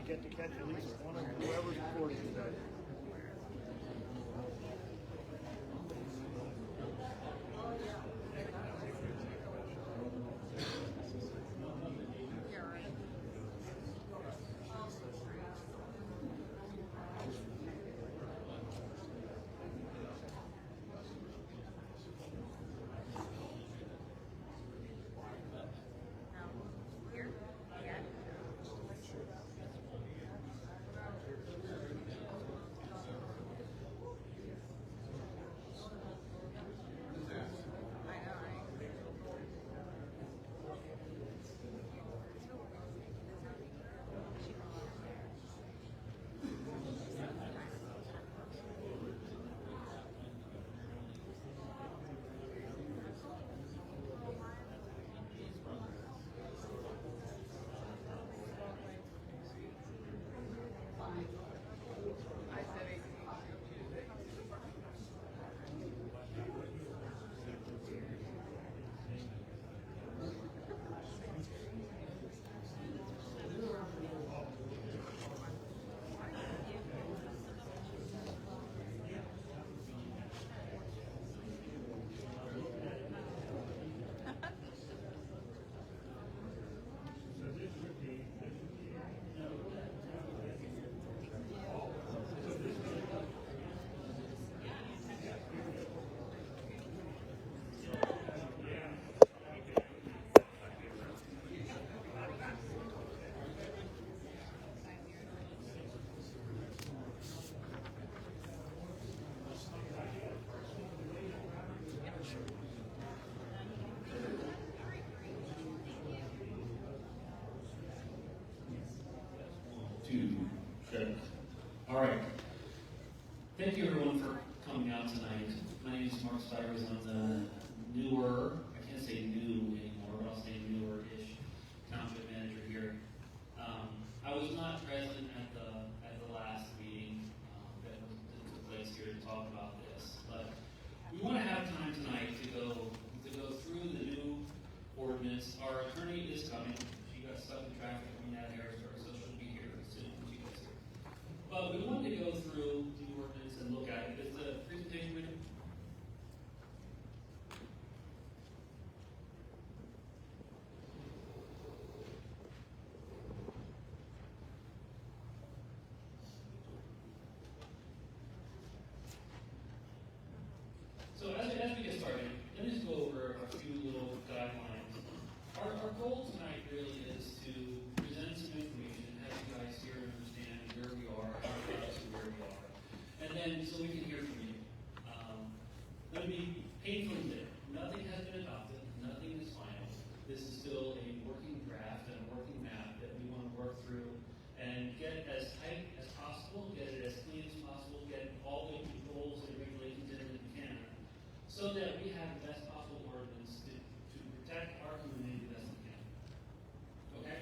get to catch at least one of whoever's recording today. Good. All right. Thank you, everyone, for coming out tonight. My name is Mark Stivers. I'm the newer, I can't say new anymore, but I'll say newer-ish Township manager here. I was not present at the last meeting that took place here to talk about this, but we want to have time tonight to go through the new ordinance. Our attorney is coming. She got stuck in traffic coming out of Harrisburg, so she'll be here as soon as she gets here. But we wanted to go through the ordinance and look at it. Is the presentation ready? So as we get started, let me just go over a few little guidelines. Our goal tonight really is to present some information, have you guys here understand where we are, how we got to where we are, and then so we can hear from you. Let me be painfully clear. Nothing has been adopted. Nothing is final. This is still a working draft and a working map that we want to work through and get as tight as possible, get it as clean as possible, get all the goals and regulations in that we can, so that we have the best possible ordinance to protect our community the best we can. Okay?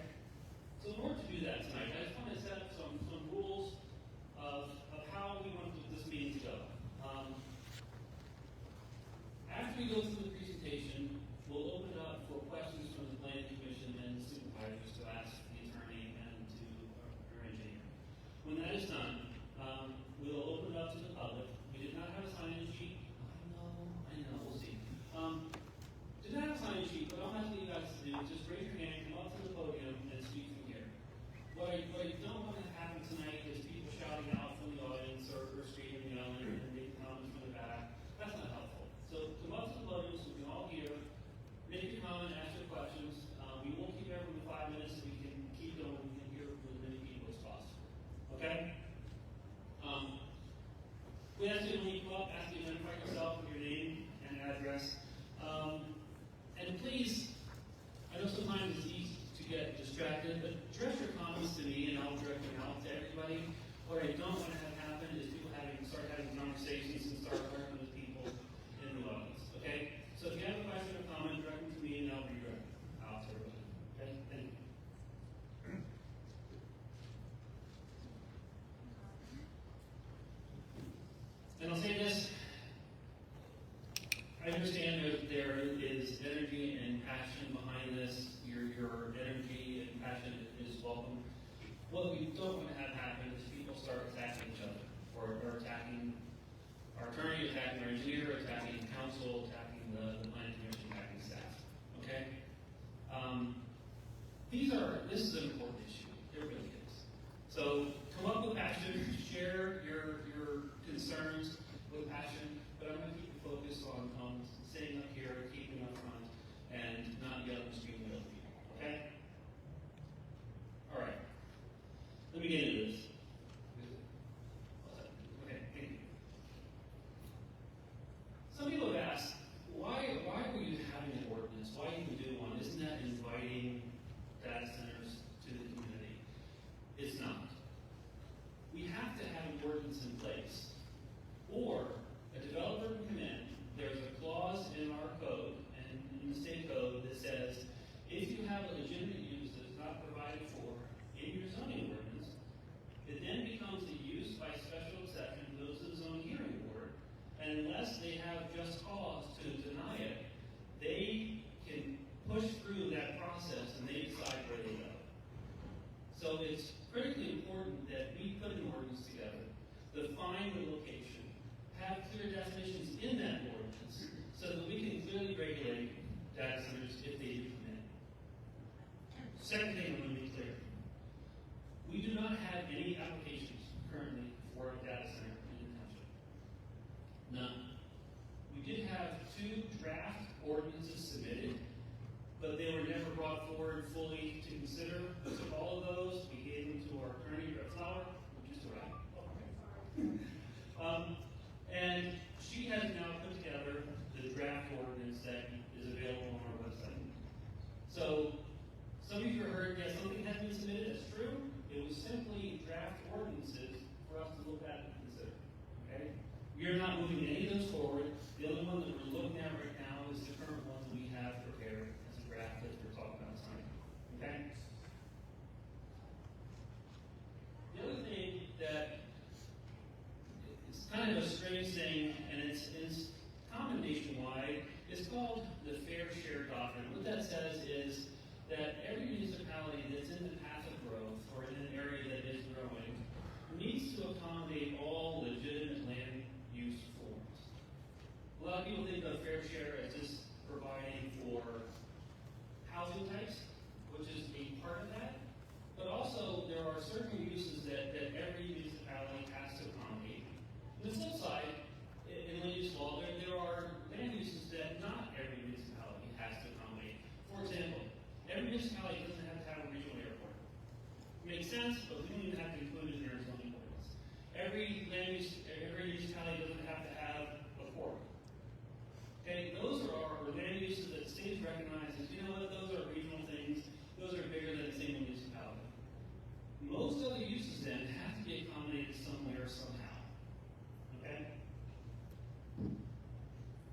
So in order to do that tonight, I just want to set up some rules of how we want this meeting to go. After we go through the presentation, we'll open it up for questions from the Planning Commission and the supervisors to ask the attorney and to our engineer. When that is done, we'll open it up to the public. We did not have a sign-in sheet. I know, we'll see. Did not have a sign-in sheet, but all I'm asking you guys to do is just raise your hand, come up to the podium, and speak from here. What I don't want to happen tonight is people shouting out from the audience or screaming, yelling, and making comments from the back. That's not helpful. So come up to the podium so we can all hear, make your comment, ask your questions. We won't keep everyone to 5 minutes so we can keep going and hear from as many people as possible. Okay? We ask you when you come up, ask you to identify yourself with your name and address. And please, I know sometimes it's easy to get distracted, but address your comments to me and I'll direct them out to everybody. What I don't want to have happen is people start having conversations and start arguing with people in the audience. Okay? So if you have a question or comment, direct them to me and I'll redirect out to everybody. Okay? Thank you. And I'll say this, I understand that there is energy and passion behind this. Your energy and passion is welcome. What we don't want to have happen is people start attacking each other, or attacking our attorney, attacking our engineer, attacking council, attacking the planning commission, attacking staff. Okay? This is an important issue. It really is. So come up with passion, share your concerns with passion, but I'm going to keep the focus on staying up here, keeping up front, and not yelling and screaming at other people. Okay? All right. Let me get into this. Okay, thank you. Some people have asked, why were you having an ordinance? Why even do one? Isn't that inviting data centers to the community? It's not. We have to have an ordinance in place. Or a developer can come in, there's a clause in our code, and in the state code, that says, if you have a legitimate use that's not provided for in your zoning ordinance, it then becomes a use by special exception, goes to the zoning hearing board, and unless they have just cause to deny it, they can push through that process and they decide where they go. So it's critically important that we put an ordinance together, define the location, have clear definitions in that ordinance, so that we can clearly regulate data centers if they do come in. Second thing I want to be clear. We do not have any applications currently for a data center in the township. None. We did have 2 draft ordinances submitted, but they were never brought forward fully to consider. We took all of those, we gave them to our attorney, Flower, which is right. And she has now put together the draft ordinance that is available on our website. So, some of you have heard, yes, something has been submitted, that's true. It was simply draft ordinances for us to look at and consider. Okay? We are not moving any of those forward. The only one that we're looking at right now is the current one that we have prepared as a draft that we're talking about tonight. Okay? The other thing that is kind of a strange thing, and it's common nationwide, is called the fair share doctrine. What that says is that every municipality that's in the path of growth or in an area that is growing needs to accommodate all legitimate land use forms. A lot of people think of fair share as just providing for housing types, which is a part of that, but also there are certain uses that every municipality has to accommodate. On the flip side, in land use law, there are land uses that not every municipality has to accommodate. For example, every municipality doesn't have to have a regional airport. It makes sense, but we don't even have to include it in our zoning ordinance. Every municipality doesn't have to have a port. Okay, those are our land uses that the state recognizes, you know what, those are regional things, those are bigger than a single municipality. Most other uses then have to be accommodated somewhere, somehow. Okay?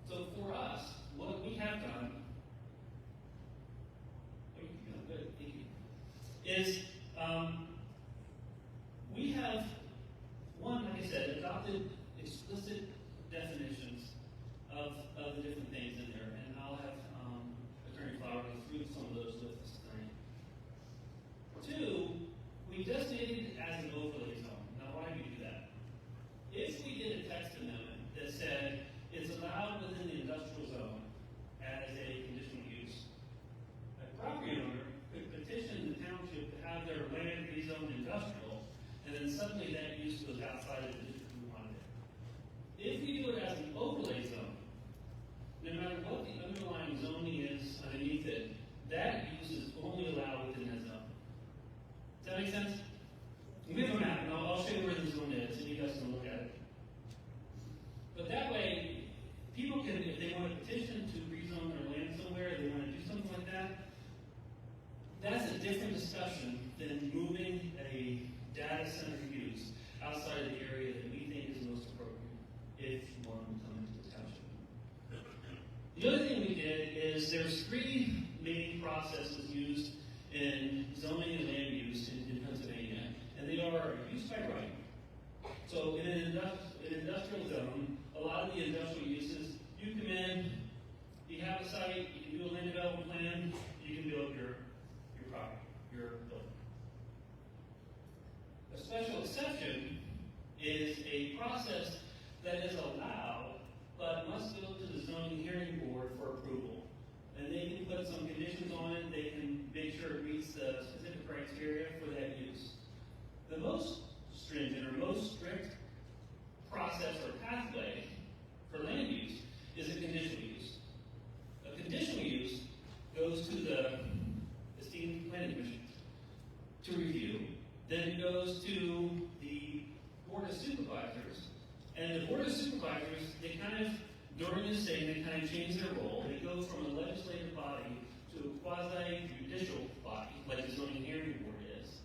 So for us, what we have done, is we have, one, like I said, adopted explicit definitions of the different things in there, and I'll have Attorney Flower go through some of those with us tonight. 2, we designated it as an overlay zone. Now, why do we do that? If we did a text amendment that said it's allowed within the industrial zone as a conditional use, a property owner could petition the township to have their land rezoned industrial, and then suddenly that use goes outside of the district we wanted it. If we do it as an overlay zone, no matter what the underlying zoning is underneath it, that use is only allowed within that zone. Does that make sense? We have a map, and I'll show you where the zone is, and you guys can look at it. But that way, people can, if they want to petition to rezone their land somewhere, they want to do something like that, that's a different discussion than moving a data center use outside of the area that we think is most appropriate if you want them to come into the township. The other thing we did is there's 3 main processes used in zoning and land use in Pennsylvania, and they are use by right. So in an industrial zone, a lot of the industrial uses, you come in, you have a site, you can do a land development plan, you can build your property, your building. put some conditions on it, they can make sure it meets the specific criteria for that use. The most stringent or most strict process or pathway for land use is a conditional use. A conditional use goes to the esteemed planning commission to review, then it goes to the board of supervisors, and the board of supervisors, they kind of, during this thing, they kind of change their role. They go from a legislative body to a quasi-judicial body, like the zoning hearing board is.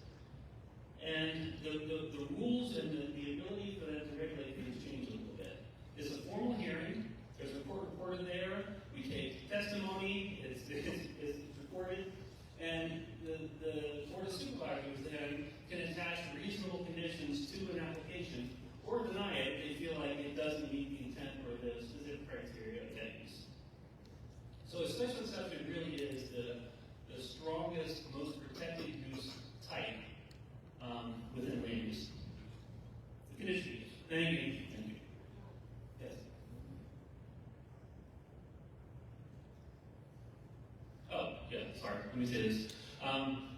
And the rules and the ability for them to regulate things change a little bit. It's a formal hearing. There's a court reporter there. We take testimony. It's recorded. And the board of supervisors then can attach reasonable conditions to an application or deny it if they feel like it doesn't meet the intent or the specific criteria of that use. So a special exception really is the strongest, most protected use type within land use. The conditional use. Thank you. Thank you. Yes. Oh, yeah, sorry. Let me say this.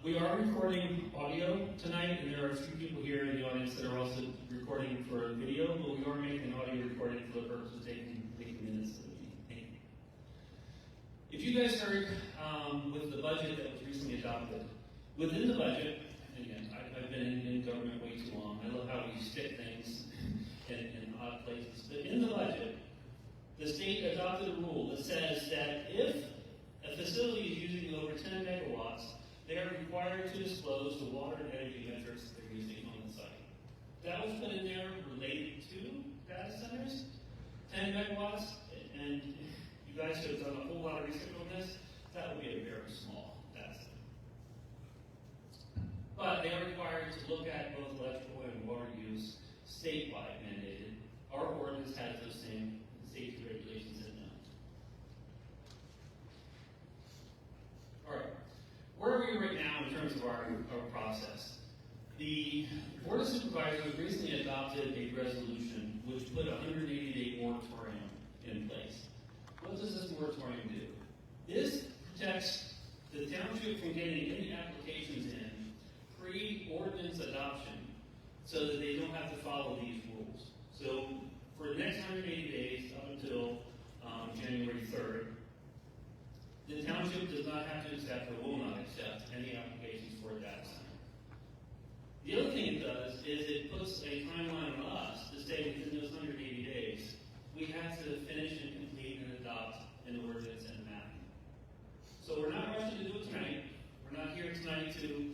We are recording audio tonight, and there are a few people here in the audience that are also recording for video, but we are making an audio recording for the purpose of taking minutes of the meeting. If you guys heard with the budget that was recently adopted, within the budget, and again, I've been in government way too long. I love how we stick things in odd places. But in the budget, the state adopted a rule that says that if a facility is using over 10 megawatts, they are required to disclose the water and energy metrics they're using on the site. That was put in there related to data centers, 10 megawatts, and you guys have done a whole lot of research on this. That would be a very small data center. But they are required to look at both electrical and water use statewide mandated. Our ordinance has those same safety regulations in them. All right. Where are we right now in terms of our process? The Board of Supervisors recently adopted a resolution which put a 180-day moratorium in place. What does this moratorium do? This protects the township from getting any applications in pre-ordinance adoption so that they don't have to follow these rules. So for the next 180 days up until January 3rd, the township does not have to accept or will not accept any applications for a data center. The other thing it does is it puts a timeline on us to say within those 180 days, we have to finish and complete and adopt an ordinance and map. So we're not rushing to do it tonight. We're not here tonight to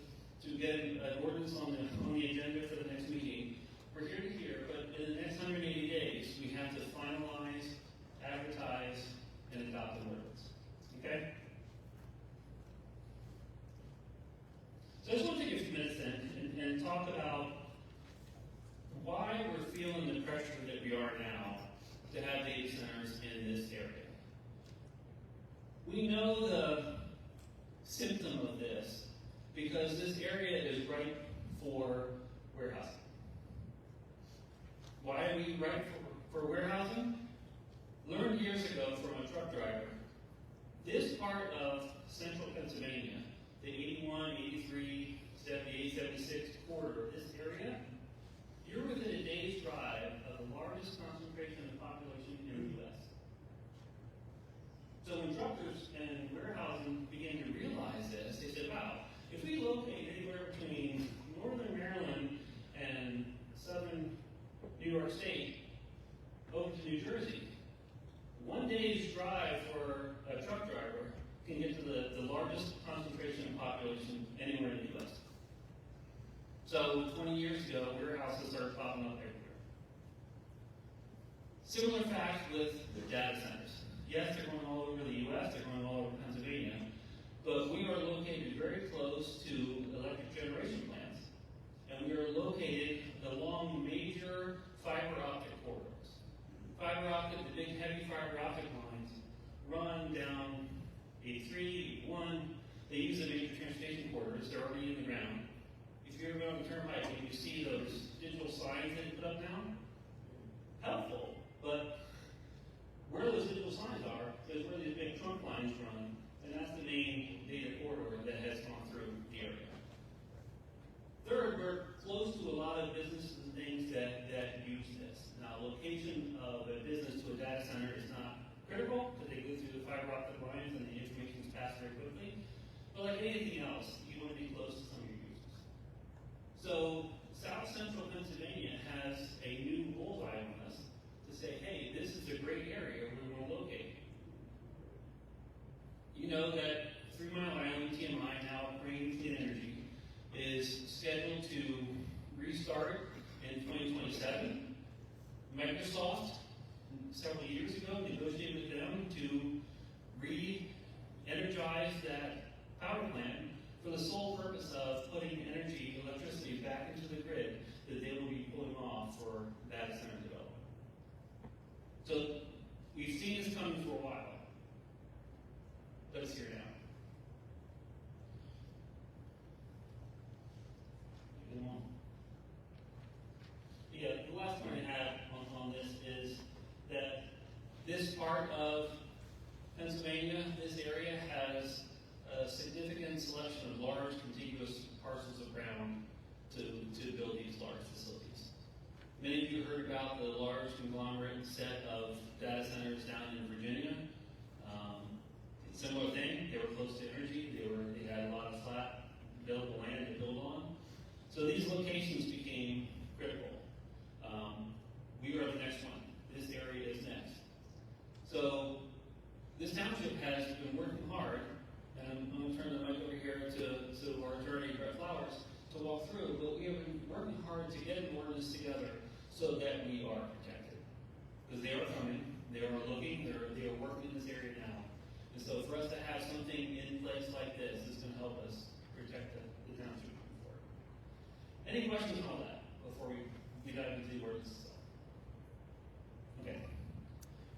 get an ordinance on the agenda for the next meeting. We're here to hear, but in the next 180 days, we have to finalize, advertise, and adopt an ordinance. Okay? So I just want to take a few minutes then and talk about why we're feeling the pressure that we are now to have data centers in this area. We know the symptom of this because this area is ripe for warehousing. Why are we ripe for warehousing? Learned years ago from a truck driver, this part of central Pennsylvania, the 81, 83, 78, 76 corridor, this area, you're within a day's drive of the largest concentration of population in the U.S. So when truckers and warehousing began to realize this, they said, wow, if we locate anywhere between northern Maryland and southern New York State over to New Jersey, one day's drive for a truck driver can get to the largest concentration of population anywhere in the U.S. So 20 years ago, warehouses started popping up everywhere. Similar fact with the data centers. Yes, they're going all over the U.S., they're going all over Pennsylvania, but we are located very close to electric generation plants, and we are located along major fiber optic corridors. Fiber optic, the big heavy fiber optic lines, run down 83, 81. They use the major transportation corridors. They're already in the ground. If you're ever on the turnpike and you see those digital signs they put up now, helpful. But where those digital signs are is where these big trunk lines run, and and that's the main data corridor that has gone through the area. Third, we're close to a lot of businesses and things that use this. Now, location of a business to a data center is not critical because they go through the fiber optic lines and the information is passed very quickly. But like anything else, you want to be close to some of your users. So, South Central Pennsylvania has a new bullseye on us to say, hey, this is a great area where we want to locate. You know that 3 Mile Island, TMI, now Green Clean Energy, is scheduled to restart in 2027. Microsoft, several years ago, negotiated with them to re-energize that power plant for the sole purpose of putting electricity back into the grid that they will be pulling off for data center development. So we've seen this coming for a while, but it's here now. Moving on. Yeah, the last point I have on this is that this part of Pennsylvania, this area, has a significant selection of large contiguous parcels of ground to build these large facilities. Many of you heard about the large conglomerate set of data centers down in Virginia. Similar thing, they were close to energy, they had a lot of flat available land to build on. So these locations became critical. We are the next one. This area is next. So this township has been working hard, and I'm going to turn the mic over here to our attorney, Brett Flowers, to walk through, but we have been working hard to get an ordinance together so that we are protected. Because they are coming, they are looking, they are working in this area now. And so for us to have something in place like this is going to help us protect the township moving forward. Any questions on that before we dive into the ordinance itself? Okay.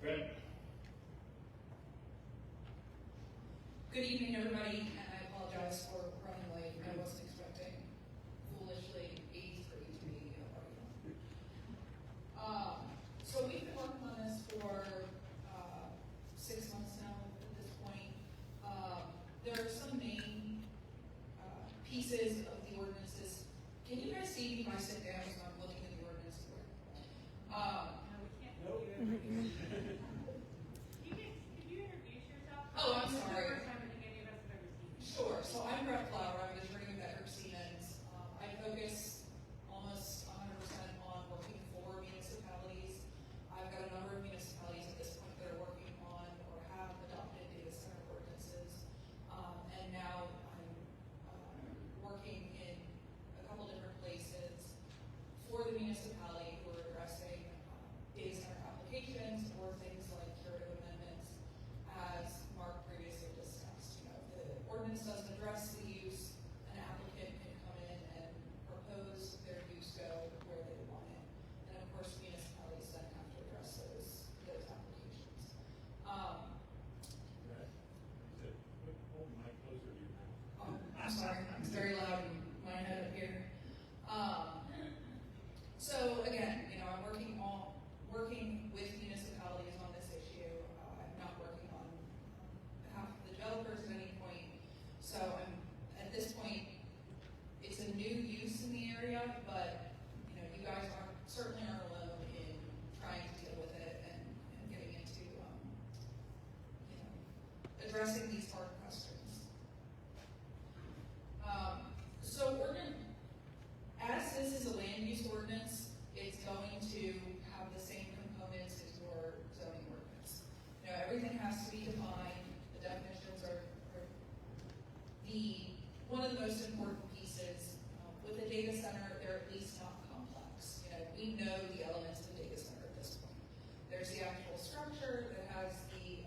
Brett? Good evening, everybody, and I apologize for running late. I wasn't expecting foolishly 83 to be a party. So we've been working on this for 6 months now at this point. There are some main pieces of the ordinances. Can you guys see me when I sit down as I'm looking at the ordinance? No, we can't. Nope. Could you introduce yourself? Oh, I'm This is the sorry. first time I think any of us have ever seen you. Sure. So I'm Brett Flower. I'm the attorney with Edgar Siemens. I focus almost 100% on working for municipalities. I've got a number of municipalities at this point that are working on or have adopted data center ordinances. And now I'm working in a couple different places for the municipality who are addressing data center applications or things like curative amendments, as Mark previously discussed. You know, if the ordinance doesn't address the use, an applicant can come in and propose their use go where they want it. And of course, municipalities then have to address those applications. Right. Hold the mic closer to you. I'm sorry, it's very loud in my head up here. So again, you know, I'm working with municipalities on this issue. I'm not working on behalf of the developers at any point. So I'm at this point, it's a new use in the area, but you know, you guys certainly aren't alone in trying to deal with it and getting into you know, addressing these hard questions. As this is a land use ordinance, it's going to have the same components as your zoning ordinance. You know, everything has to be defined. The definitions are one of the most important pieces. With a data center, they're at least not complex. You know, we know the elements of a data center at this point. There's the actual structure that has the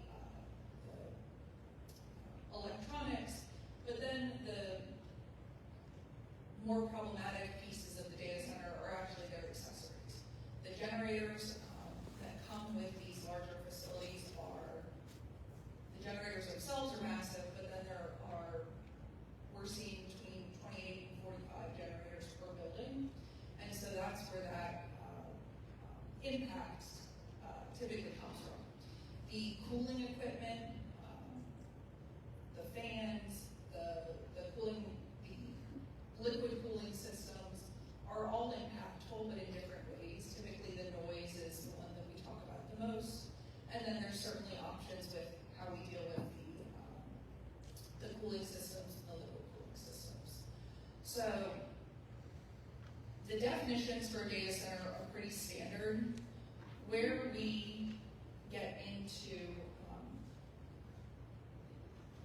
electronics, but then the more problematic pieces of the data center are actually their accessories. The generators that come with these larger facilities the generators themselves are massive, but then we're seeing between 28 and 45 generators per building. And so that's where that impact typically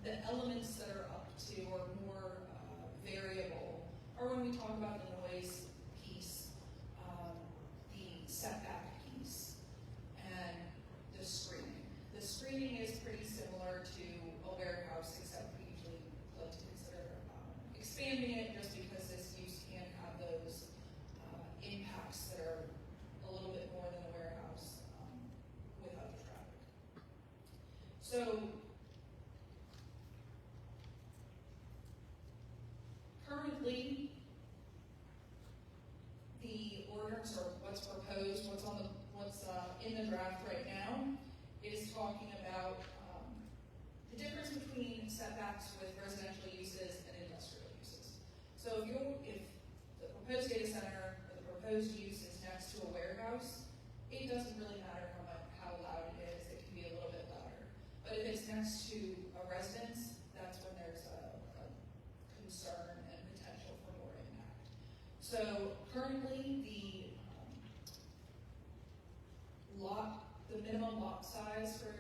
The elements that are up to or more variable are when we talk about the noise piece, the setback piece, and the screening. The screening is pretty similar to a warehouse, except we usually like to consider expanding it just because this use can have those impacts that are a little bit more than a warehouse without the traffic. So currently, the ordinance or what's proposed, what's in the draft right now, is talking about the difference between setbacks with residential uses and industrial uses. So if the proposed data center or the proposed use is next to a warehouse, it doesn't really matter how loud it is. It can be a little bit louder. But if it's next to a residence, that's when there's a concern and potential for more impact. So currently, the minimum lot size for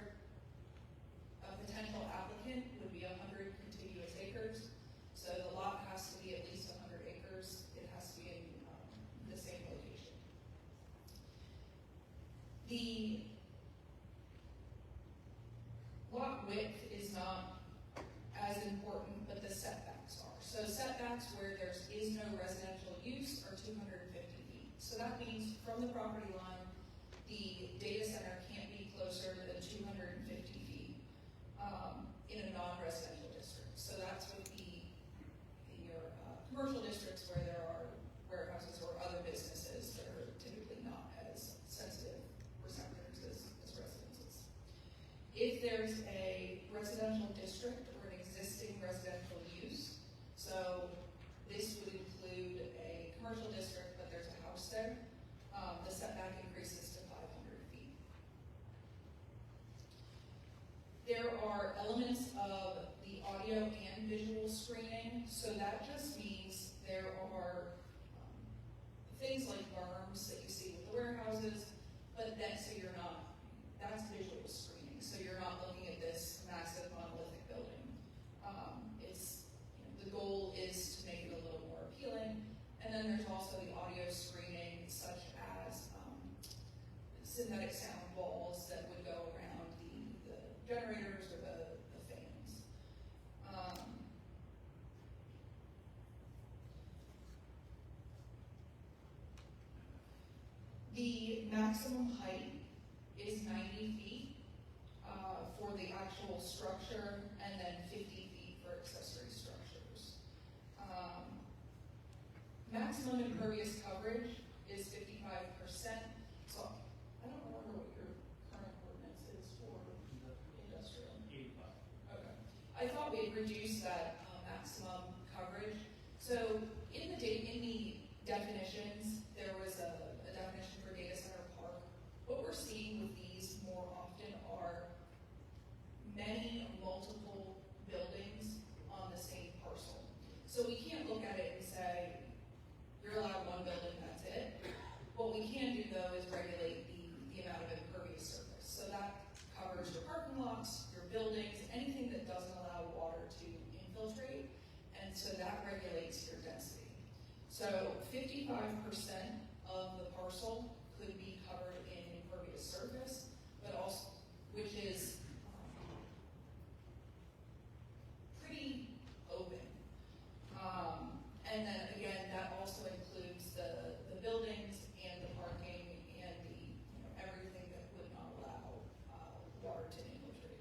a potential applicant would be 100 contiguous acres. So the lot has to be at least 100 acres. It has to be in the same location. The lot width is not as important, but the setbacks are. So setbacks where there is no residential use are 250 feet. So that means from the property line, the data center can't be closer than 250 feet in a non-residential district. So that's what your commercial districts where there are warehouses or other businesses that are typically not as sensitive receptors as residences. If there's a residential district or an existing residential use, so this would include a commercial district, but there's a house there, the setback increases to 500 feet. There are elements of the audio and visual screening, so that just means there are things like berms that you see with the warehouses, but then that's visual screening, so you're not looking at this massive monolithic building. The goal is to make it a little more appealing, and then there's also the audio screening, such as synthetic sound walls that would go around the generators or the fans. The maximum height is 90 feet for the actual structure, and then 50 feet for accessory structures. Maximum impervious coverage is 55%. So I don't remember what your current ordinance is for industrial. 85. Okay. I thought we'd reduce that maximum coverage. So in the definitions, there was a definition for data center park. What we're seeing with these more often are many multiple buildings on the same parcel. So we can't look at it and say, you're allowed one building, that's it. What we can do though is regulate the amount of impervious surface. So that covers your parking lots, your buildings, anything that doesn't allow water to infiltrate, and so that regulates your density. So 55% of the parcel could be covered in impervious surface, but also, which is pretty open. And then again, that also includes the buildings and the parking and everything that would not allow water to infiltrate.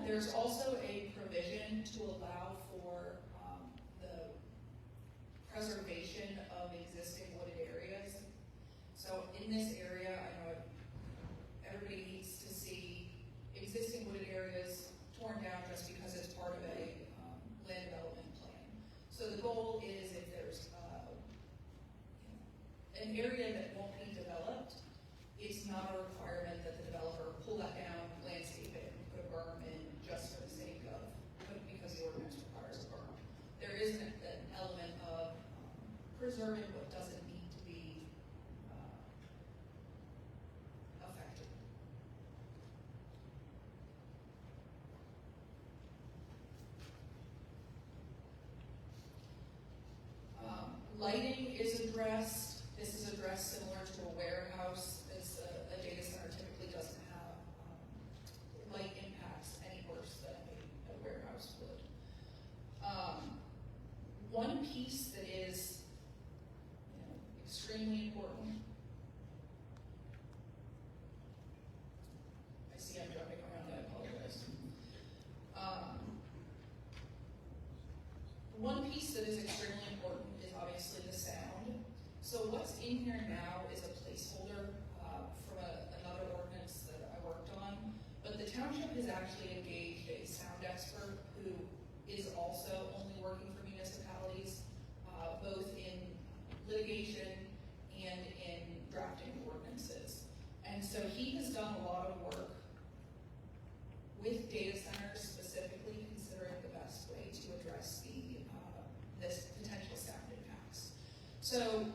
There's also a provision to allow for the preservation of existing wooded areas. So in this area, I know everybody needs to see existing wooded areas torn down just because it's part of a land development plan. So the goal is if there's an area that won't be developed, it's not a requirement that the developer pull that down, landscape it, and put a berm in just for the sake of, addressed. This is addressed similar to a warehouse. It's a data center typically doesn't have light impacts any worse than a warehouse would. One piece that is extremely important. I see I'm jumping around, I apologize. One piece that is extremely important is obviously the sound. So what's in here now is a placeholder from another ordinance that I worked on, but the township has actually engaged a sound expert who is also only working for municipalities, both in litigation and in drafting ordinances. And so he has done a lot of work with data centers, specifically considering the best way to address this potential sound impacts. So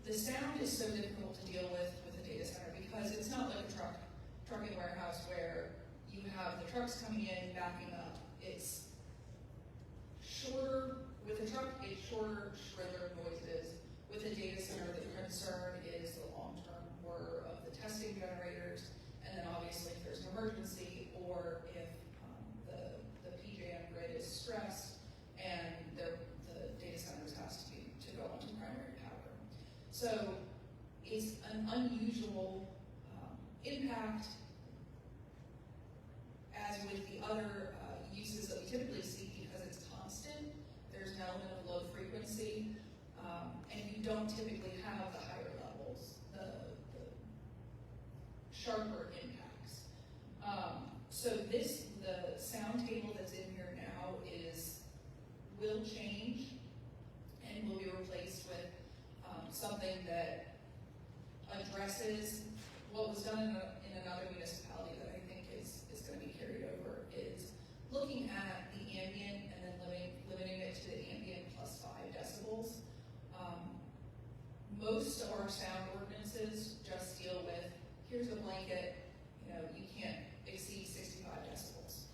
the sound is so difficult to deal with a data center because it's not like a trucking warehouse where you have the trucks coming in, backing up. It's shorter, with a truck, it's shorter, shriller noises. With a data center, the concern is the long-term whir of the testing generators, and then obviously if there's an emergency or if the PJM grid is stressed and the data centers has to go onto primary power. So it's an unusual impact, as with the other uses that we typically see, because it's constant. There's an element of low frequency, and you don't typically have the higher levels, the sharper impacts. So the sound table that's in here now will change and will be replaced with something that addresses what was done in another municipality that I think is going to be carried over, is looking at the ambient and then limiting it to the ambient plus 5 decibels. Most of our sound ordinances just deal with, here's a blanket, you can't exceed 65 decibels.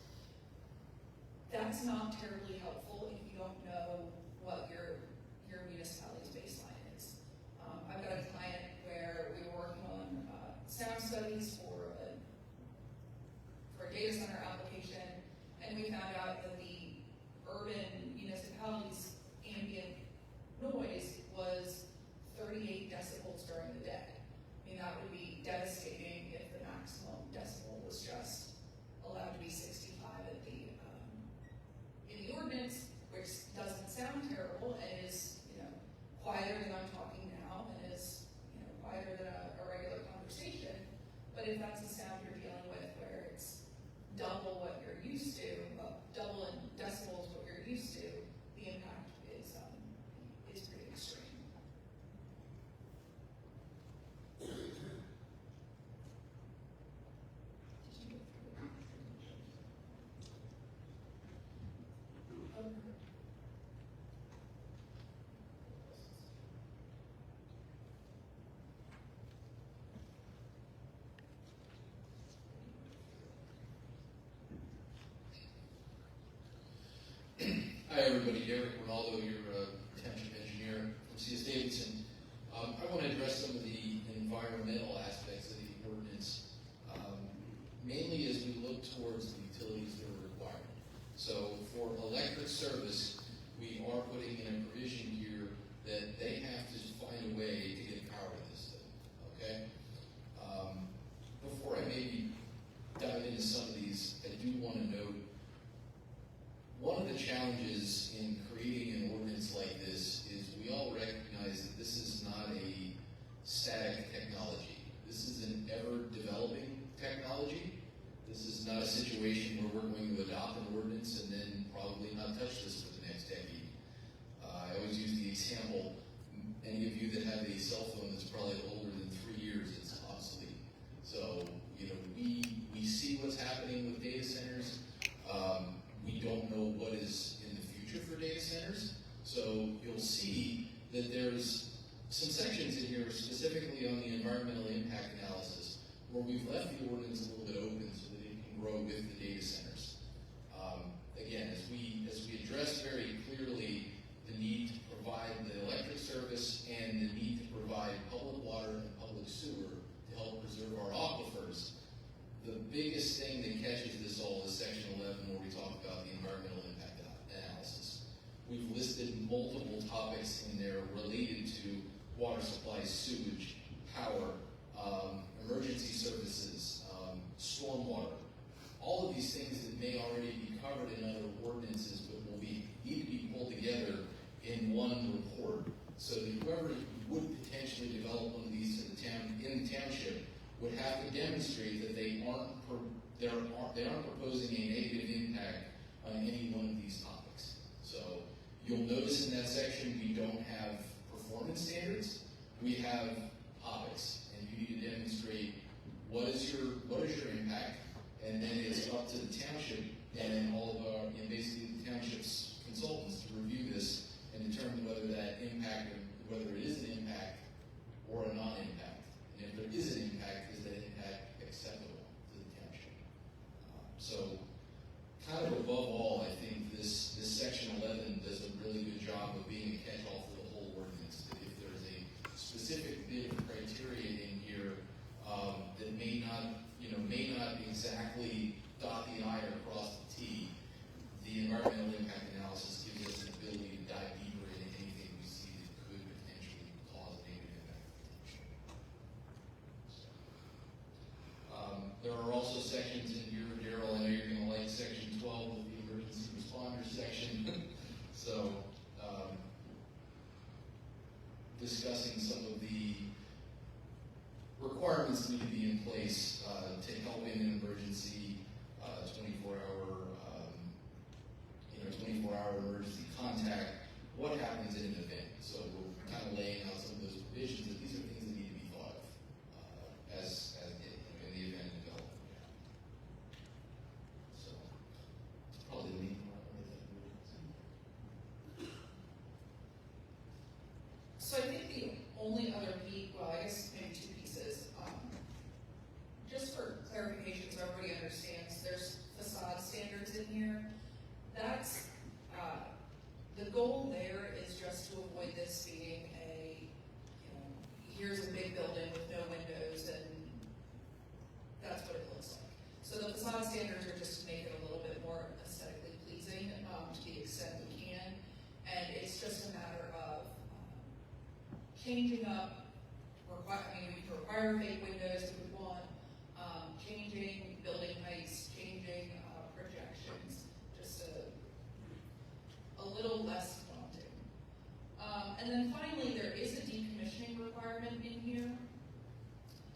That's not terribly helpful if you don't know what your municipality's baseline is. I've got a client where we were working on sound studies for a data center application, and we found out that the urban municipality's ambient noise was 38 decibels during the day. I mean, that would be devastating if the maximum decibel was just allowed to be 65 in the ordinance, which doesn't sound terrible and is quieter than I'm talking now and is quieter than a regular conversation. But if that's the sound you're dealing with, where it's double what you're used to, double in decibels what you're used to, the impact is pretty extreme. Hi everybody, Derek Ronaldo, your Township engineer from C.S. Davidson. I want to address some of the environmental aspects of the ordinance, mainly as we look towards the utilities that are required. So for electric service, we are putting in a provision here that they have to find a way to get power to this thing, okay? Before I maybe dive into some of these, I do want to note one of the challenges in creating an ordinance like this is we all recognize that this is not a static technology. This is an ever-developing technology. This is not a situation where we're going to adopt an ordinance and then probably not touch this for the next decade. I always use the example, any of you that have a cell phone that's probably older than 3 years, it's obsolete. So, we see what's happening with data centers. We don't know what is in the future for data centers. So you'll see that there's some sections in here specifically on the environmental impact analysis where we've left the ordinance a little bit open so that it can grow with the data centers. Again, as we address very clearly the need to provide the electric service and the need to we've listed multiple topics in there related to water supply, sewage, power, emergency services, stormwater. All of these things that may already be covered in other ordinances, but need to be pulled together in one report, so that whoever would potentially develop one of these in the township would have to demonstrate that they aren't proposing a negative impact on any one of these topics. So you'll notice in that section we don't have performance standards. We have topics, and you need to demonstrate what is your impact, and then it's up to the township and all of our, basically the township's consultants to review this and determine whether that impact, whether it is an impact or a non-impact. And if there is an impact, is that impact acceptable to the township? So, kind of above all, I think this section 11 does a really good job of being a catch-all for the whole ordinance. That if there's a specific bit of criteria in here that may not exactly dot the I or cross the T, the environmental impact analysis gives us the ability to dive deeper into anything we see that could potentially cause a negative impact to the township. There are also sections in here, Daryl, I know you're going to like section 12 of the emergency responders section. So, discussing some of the requirements that need to be in place to help in an emergency 24-hour emergency contact. What happens in an event? So we're kind of laying out some of those provisions that these are things that need to be thought of as in the event of development. So it's probably the main part of that. So I think the only other piece, well, I guess maybe two pieces, just for clarification so everybody understands, there's facade standards in here. That's, the goal there is just to avoid this being here's a big building with no windows and that's what it looks like. So the facade standards are just to make it a little bit more aesthetically pleasing to the extent we can. And it's just a matter of changing up, we can require fake windows if we want, changing building heights, changing projections, just a little less daunting. And then finally, there is a decommissioning requirement in here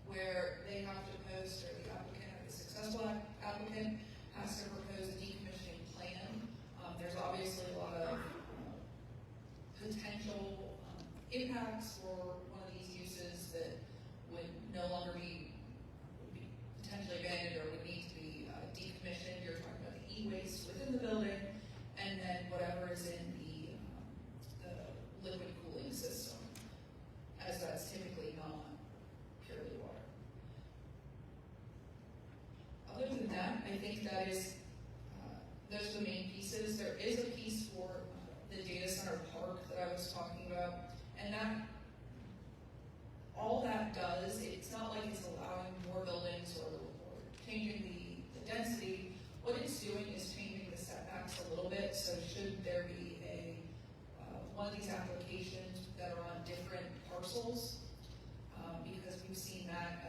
where they have to post, or the applicant or the successful applicant has to propose a decommissioning plan. There's obviously a lot of potential impacts for one of these uses that would no longer be potentially abandoned or would need to be decommissioned. You're talking about the e-waste within the building, and then whatever is in the liquid cooling system, as that's typically not purely water. Other than that, I think that is those are the main pieces. There is a piece for the data center park that I was talking about, and that all that does, it's not like it's allowing more buildings or changing the density. What it's doing is changing the setbacks a little bit. So should there be one of these applications that are on different parcels, because we've seen that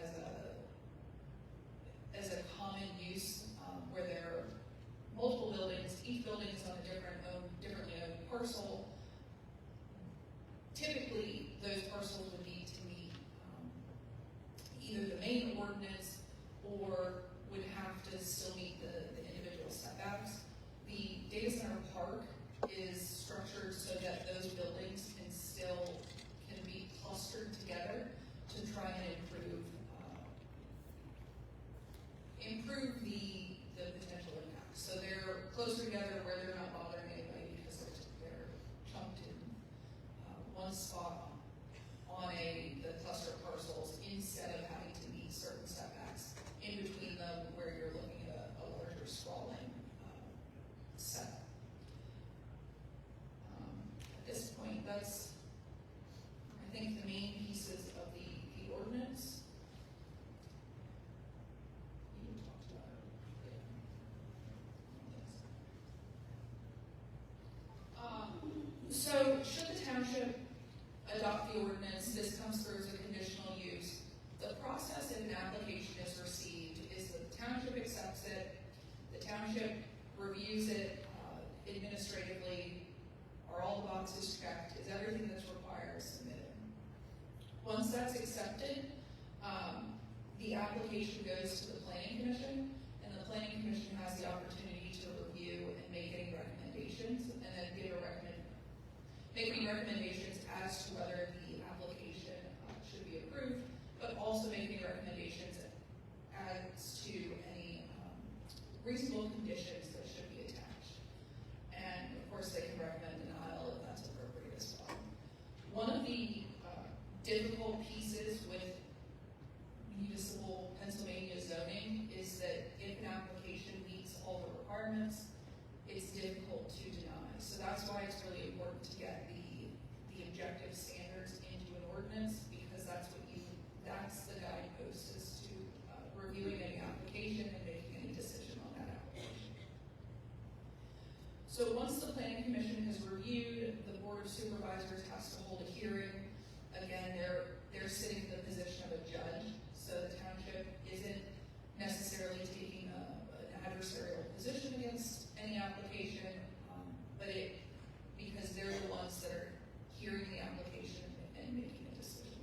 as a common use where there are multiple buildings, each building is on a differently owned parcel. Typically, those parcels would need to meet either the main ordinance or would have to still meet the individual setbacks. The data center park is structured so that those buildings can be clustered together to try and improve the potential impact. So they're closer together where they're not bothering anybody because they're chunked in one spot on the cluster of parcels instead of having to meet certain setbacks in between them where you're looking at a larger sprawling setup. At this point, that's, I think, the main pieces of the ordinance. You talked about it. So, should the township adopt the ordinance, this comes through as a conditional use. The process if an application is received is that the township accepts it, the township reviews it administratively, are all the boxes checked, is everything that's required submitted. Once that's accepted, the application goes to the planning commission, and the planning commission has the opportunity to review and make any recommendations, and then make any recommendations as to whether the application should be approved, but also make any recommendations as to any reasonable conditions that should be attached. And of course, they can recommend denial if that's appropriate as well. One of the difficult pieces with municipal Pennsylvania zoning is that if an application meets all the requirements, it's difficult to deny. So that's why it's really important to get the objective standards into an ordinance, because that's the guidepost as to reviewing any application and making any decision on that application. So once the planning commission has reviewed, the board of supervisors has to hold a hearing. Again, they're sitting in the position of a judge, so the township isn't necessarily taking an adversarial position against any application, because they're the ones that are hearing the application and making a decision.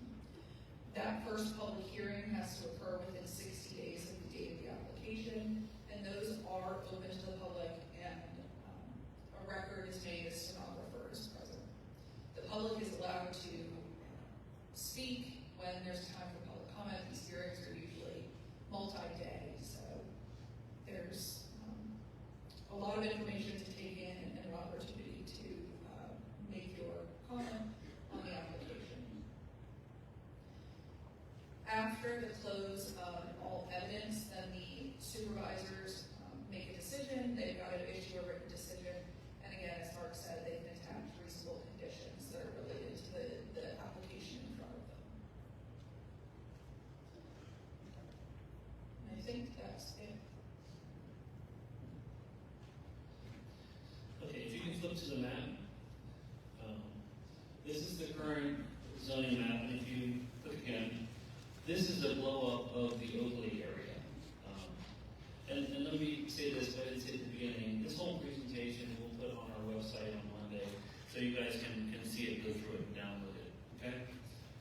That first public hearing has to occur within 60 days of the date of the application, and those are open to the public, and a record is made, a stenographer is present. The public is allowed to speak when there's time for public comment. These hearings are usually multi-day, so there's a lot of information to take in and an opportunity to make your comment on the application. After the close of all evidence, then the supervisors make a decision. They've got to issue a written decision, and again, as Mark said, they can attach reasonable conditions that are related to the application in front of them. And I think that's it. Okay, if you can flip to the map. This is the current zoning map, and if you click again, this is a blow-up of the Oakley area. And let me say this, but I didn't say at the beginning, this whole presentation we'll put on our website on Monday, so you guys can see it, go through it, and download it, okay?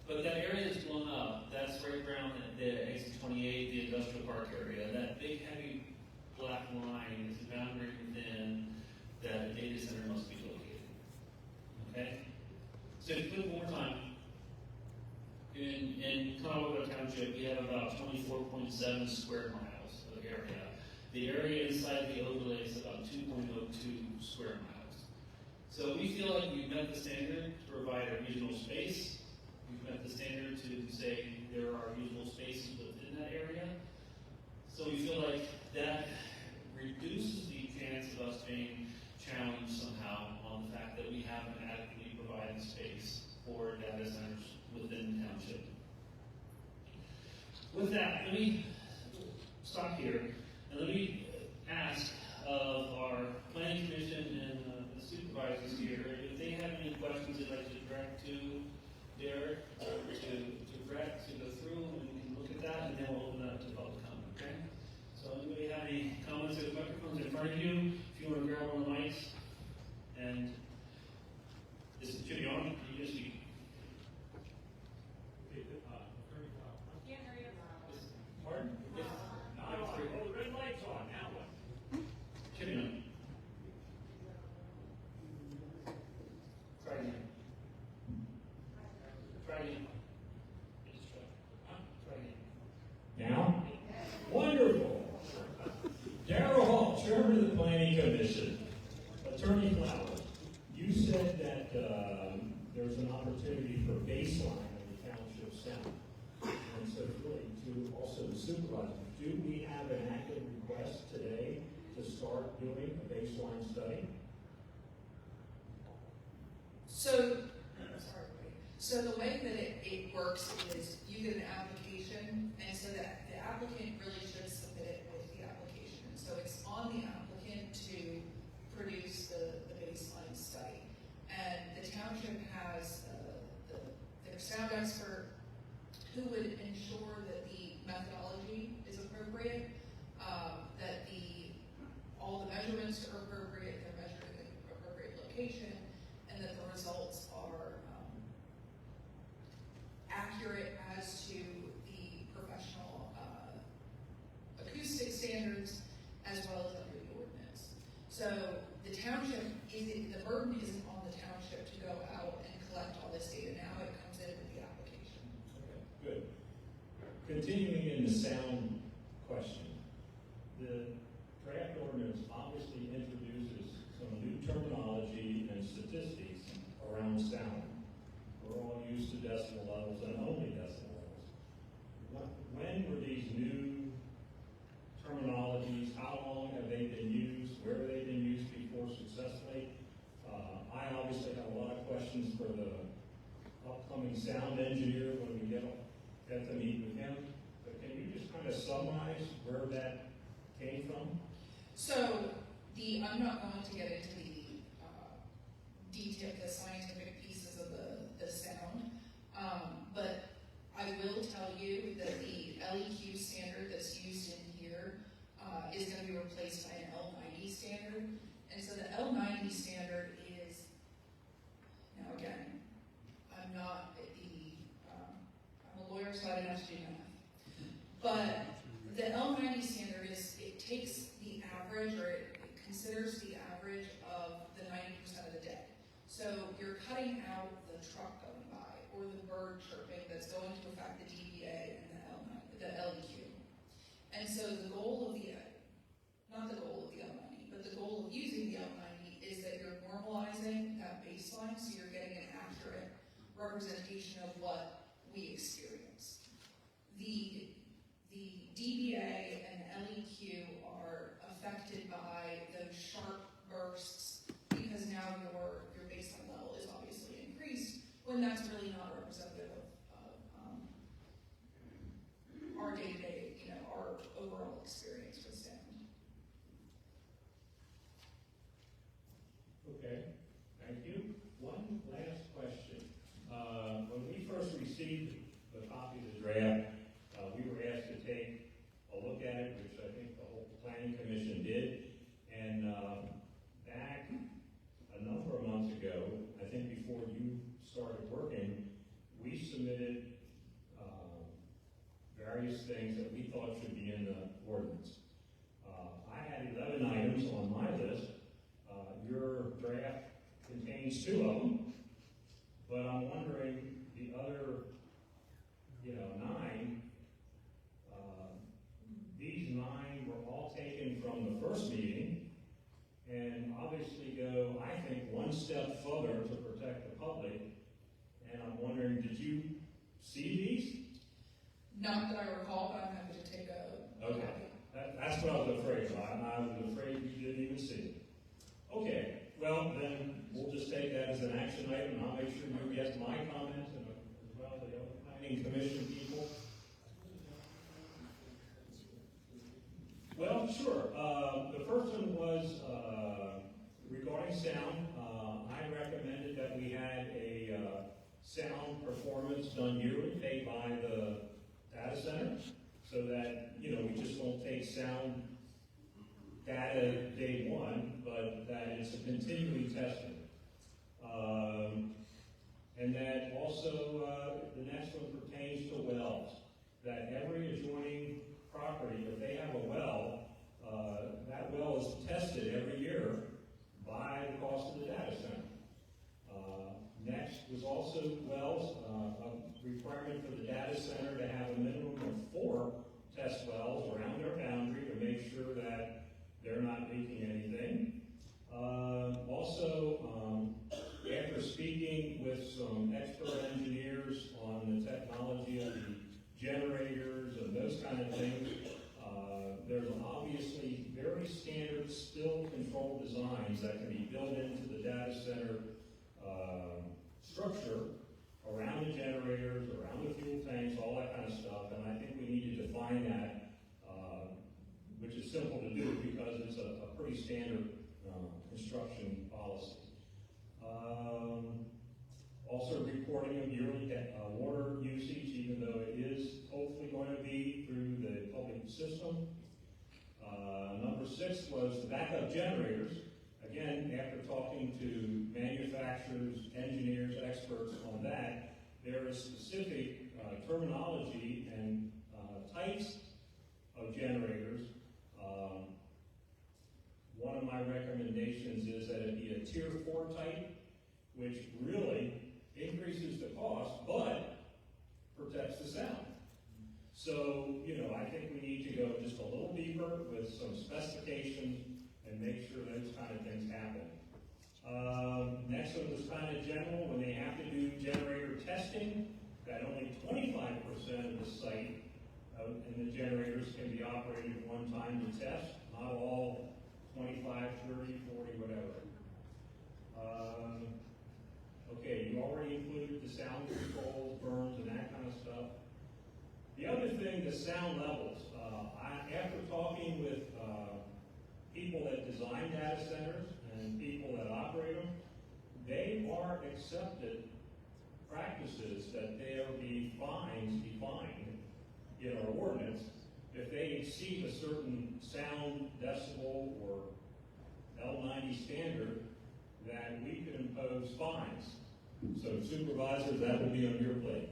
But that area that's blown up, that's right around the exit 28, the industrial park area. That big, heavy black line is the boundary within that a data center must be located, okay? So if you click one more time, in Conewago Township, we have about 24.7 square miles of area. The area inside the overlay is about 2.02 square miles. So we feel like we've met the standard to provide a regional space. We've met the standard to say there are regional spaces within that area. So we feel like that reduces the chance of us being challenged somehow on the fact that we haven't adequately provided space for data centers within the township. With that, let me stop here and let me ask of our planning commission and the supervisors here if they have any questions they'd like to direct to Derek or to Brett to go through, and we can look at that, and then we'll open that up to public comment. Okay? So, anybody have any comments? There's microphones in front of you. If you want to grab one of the mics, and this is Jimmy on. Can you just speak? Can't hear you. Pardon? Yes. Oh, the red light's on, now what? Jimmy on. Try again. Try again. Just try. Huh? Try again. Now? Wonderful. Darrell Hall, Chairman of the Planning Commission. Attorney Flowers, you said that there's an opportunity for baseline in the township center. And so really to also the supervisor, do we have an active request today to start doing a baseline study? So the way that it works is you get an application, and so that the applicant really should submit it with the application. So it's on the applicant to produce the baseline study. And the application, and that the results are accurate as to the professional acoustic standards as well as under the ordinance. So the township, the burden isn't on the township to go out and collect all this data now, it comes in with the application. Okay, good. Continuing in the sound question, the draft ordinance obviously introduces some new terminology and statistics around sound. We're all used to decibel levels and only decibel levels. When were these new terminologies, how long have they been used, where have they been used before successfully? I obviously have a lot of questions for the upcoming sound engineer when we get to meet with him. But can you just kind of summarize where that came from? So I'm not going to get into the scientific pieces of the sound, but I will tell you that the LEQ standard that's used in here is going to be replaced by an L90 standard. And so the L90 standard is, now again, I'm a lawyer, so I don't have to do math. But the L90 standard it takes the average, or it considers the average of the 90% of the day. So you're cutting out the truck going by, or the bird chirping that's going to affect the DBA and the LEQ. And so the goal of not the goal of the L90, but the goal of using the L90 is that you're normalizing that baseline, so you're getting an accurate representation of what we experience. The DBA and LEQ are affected by those sharp bursts because now your baseline level is obviously increased, when that's really not representative of our day-to-day, our overall experience with sound. Okay, thank you. One last question. When we first received the copy of the draft, we were asked to take a look at it, which I think the whole planning commission did. And back a number of months ago, I think before you started working, we submitted various things that we thought should be in the ordinance. I had 11 items on my list. Your draft contains 2 of them, but I'm wondering the other, 9. These 9 were all taken from the first meeting, and obviously go, I think, one step further to protect the public. And I'm wondering, did you see these? Not that I recall, but I'm happy to take a Okay, that's what I was afraid of. I was afraid you didn't even see it. Okay, well then we'll just take that as an action item, and I'll make sure you get my comments and as well as the other planning commission people. Well, sure. The first one was regarding sound. I recommended that we had a sound performance done yearly, paid by the data center, so that we just won't take sound data day one, but that it's a continually tested. And that also the next one pertains to wells. That every adjoining property, if they have a well, that well is tested every year by the cost of the data center. Next was also wells, a requirement for the data center to have a minimum of 4 test wells around their boundary to make sure that they're not leaking anything. Also, after speaking with some expert engineers on the technology of the generators and those kind of things, there's obviously very standard spill control designs that can be built into the data center structure around the generators, around the fuel tanks, all that kind of stuff. And I think we need to define that, which is simple to do because it's a pretty standard construction policy. Also reporting of yearly water usage, even though it is hopefully going to be through the public system. Number 6 was the backup generators. Again, after after talking to manufacturers, engineers, experts on that, there is specific terminology and types of generators. One of my recommendations is that it be a tier 4 type, which really increases the cost, but protects the sound. So, I think we need to go just a little deeper with some specifications and make sure those kind of things happen. Next one was kind of general. When they have to do generator testing, that only 25% of the site and the generators can be operated at one time to test, not all 25, 30, 40, whatever. Okay, you already included the sound controls, burns, and that kind of stuff. The other thing, the sound levels. After talking with people that design data centers and people that operate them, they are accepted practices that there be fines defined in our ordinance if they exceed a certain sound decibel or L90 standard, that we could impose fines. So supervisors, that would be on your plate.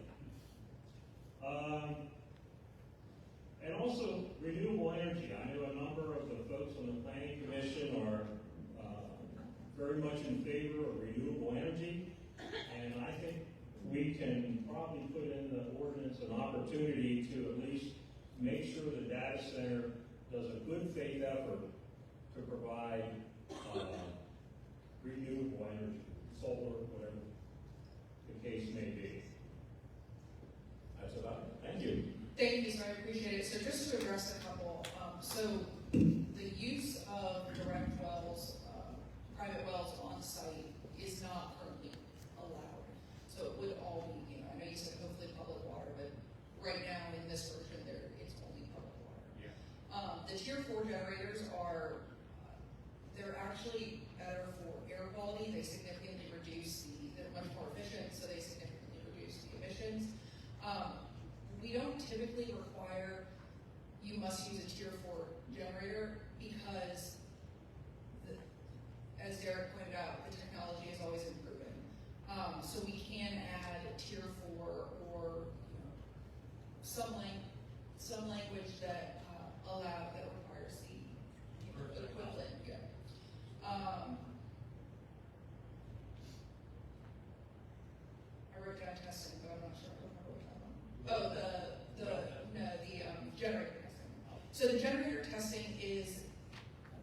And also renewable energy. I know a number of the folks on the planning commission are very much in favor of renewable energy, and I think we can probably put in the ordinance an opportunity to at least make sure the data center does a good faith effort to provide renewable energy, solar, whatever the case may be. That's about it. Thank you. Thank you, sir, I appreciate it. So just to address a couple, so the use of direct wells, private wells on site is not currently allowed. So it would all be, I know you said hopefully public water, but right now in this version it's only public water. Yeah. The tier 4 generators are, they're actually better for air quality. They significantly reduce they're much more efficient, so they significantly reduce the emissions. We don't typically require you must use a tier 4 generator because, as Derek pointed out, the technology is always improving. So we can add tier 4 or some language that that requires the equivalent. Yeah. I wrote down testing, but I'm not sure I remember what that one. Oh, the generator testing. So the generator testing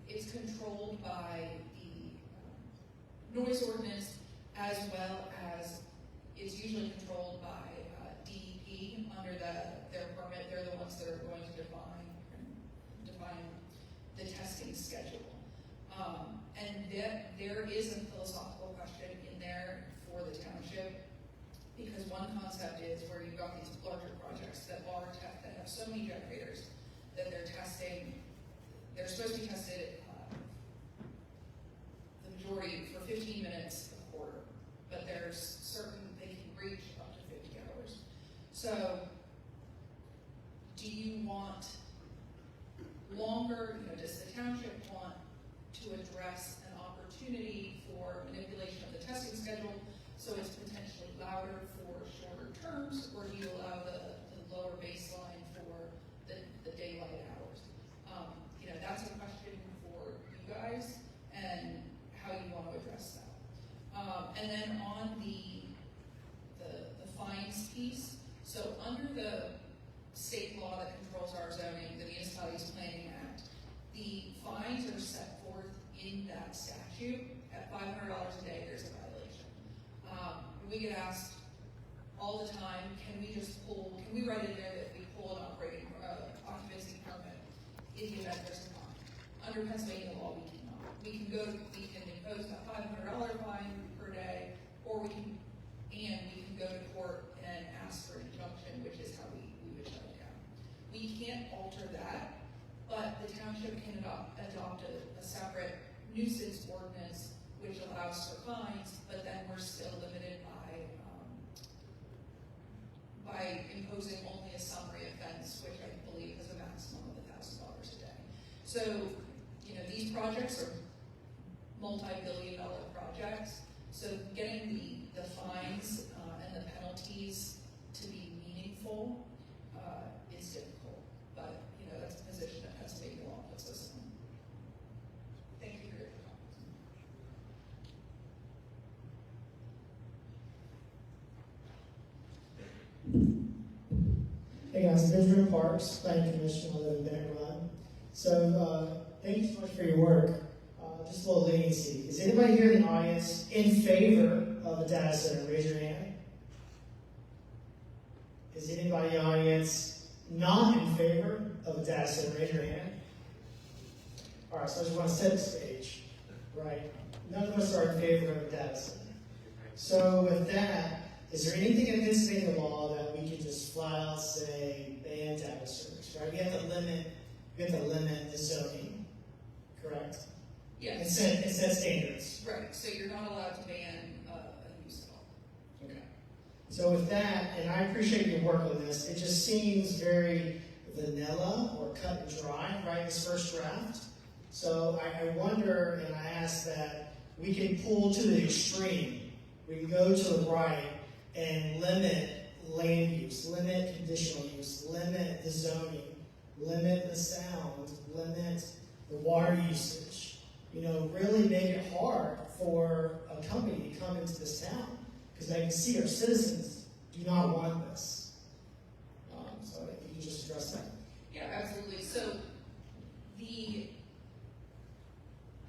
it's controlled by the noise ordinance, as well as it's usually controlled by DEP under their permit. They're the ones that are going to define the testing schedule. And there is a philosophical question in there for the township, because one concept is where you've got these larger projects that have so many generators that they're supposed to be tested the majority for 15 minutes a quarter, but there's certain they can reach up to 50 hours. So do you want longer, does the township want to address an opportunity for manipulation of the testing schedule so it's potentially louder for shorter terms, or do you allow the lower baseline for the daylight hours? That's a question for you guys and how you want to address that. And then on the fines piece, so under the state law that controls our zoning, the Municipalities Planning Act, the fines are set forth in that statute. At $500 a day, there's a violation. We get asked all the time, can we write in there that we pull an occupancy permit in the event there's a fine? Under Pennsylvania law, we cannot. We can impose a $500 fine per day, or we can go to court and ask for an injunction, which is how we would shut it down. We can't alter that, but the township can adopt a separate nuisance ordinance which allows for fines, but then we're still limited by imposing only a summary offense, which I believe is a maximum of $1,000 a day. So, these projects are multi-billion-dollar projects. So getting the fines and the penalties to be meaningful is difficult. But, that's a position that Pennsylvania law puts us in. Thank you for your comments. Hey guys, Benjamin Parks, Planning Commission, I live in Bennett Run. So, thank you so much for your work. Just a little leniency. Is anybody here in the audience in favor of a data center? Raise your hand. Is anybody in the audience not in favor of a data center? Raise your hand. All right, so I just want to set the stage, right? None of us are in favor of a data center. So with that, is there anything in Pennsylvania law that we can just flat out say ban data centers, right? We have to limit the zoning, correct? Yes. And set standards. Right, so you're not allowed to ban a use at all. Okay. So with that, and I appreciate your work on this, it just seems very vanilla or cut and dry, right, this first draft. So I wonder, and I ask that we can pull to the extreme. We can go to the right and limit land use, limit conditional use, limit the zoning, limit the sound, limit the water usage. Really make it hard for a company to come into this town because they can see our citizens do not want this. So if you can just address that. Yeah, absolutely. So the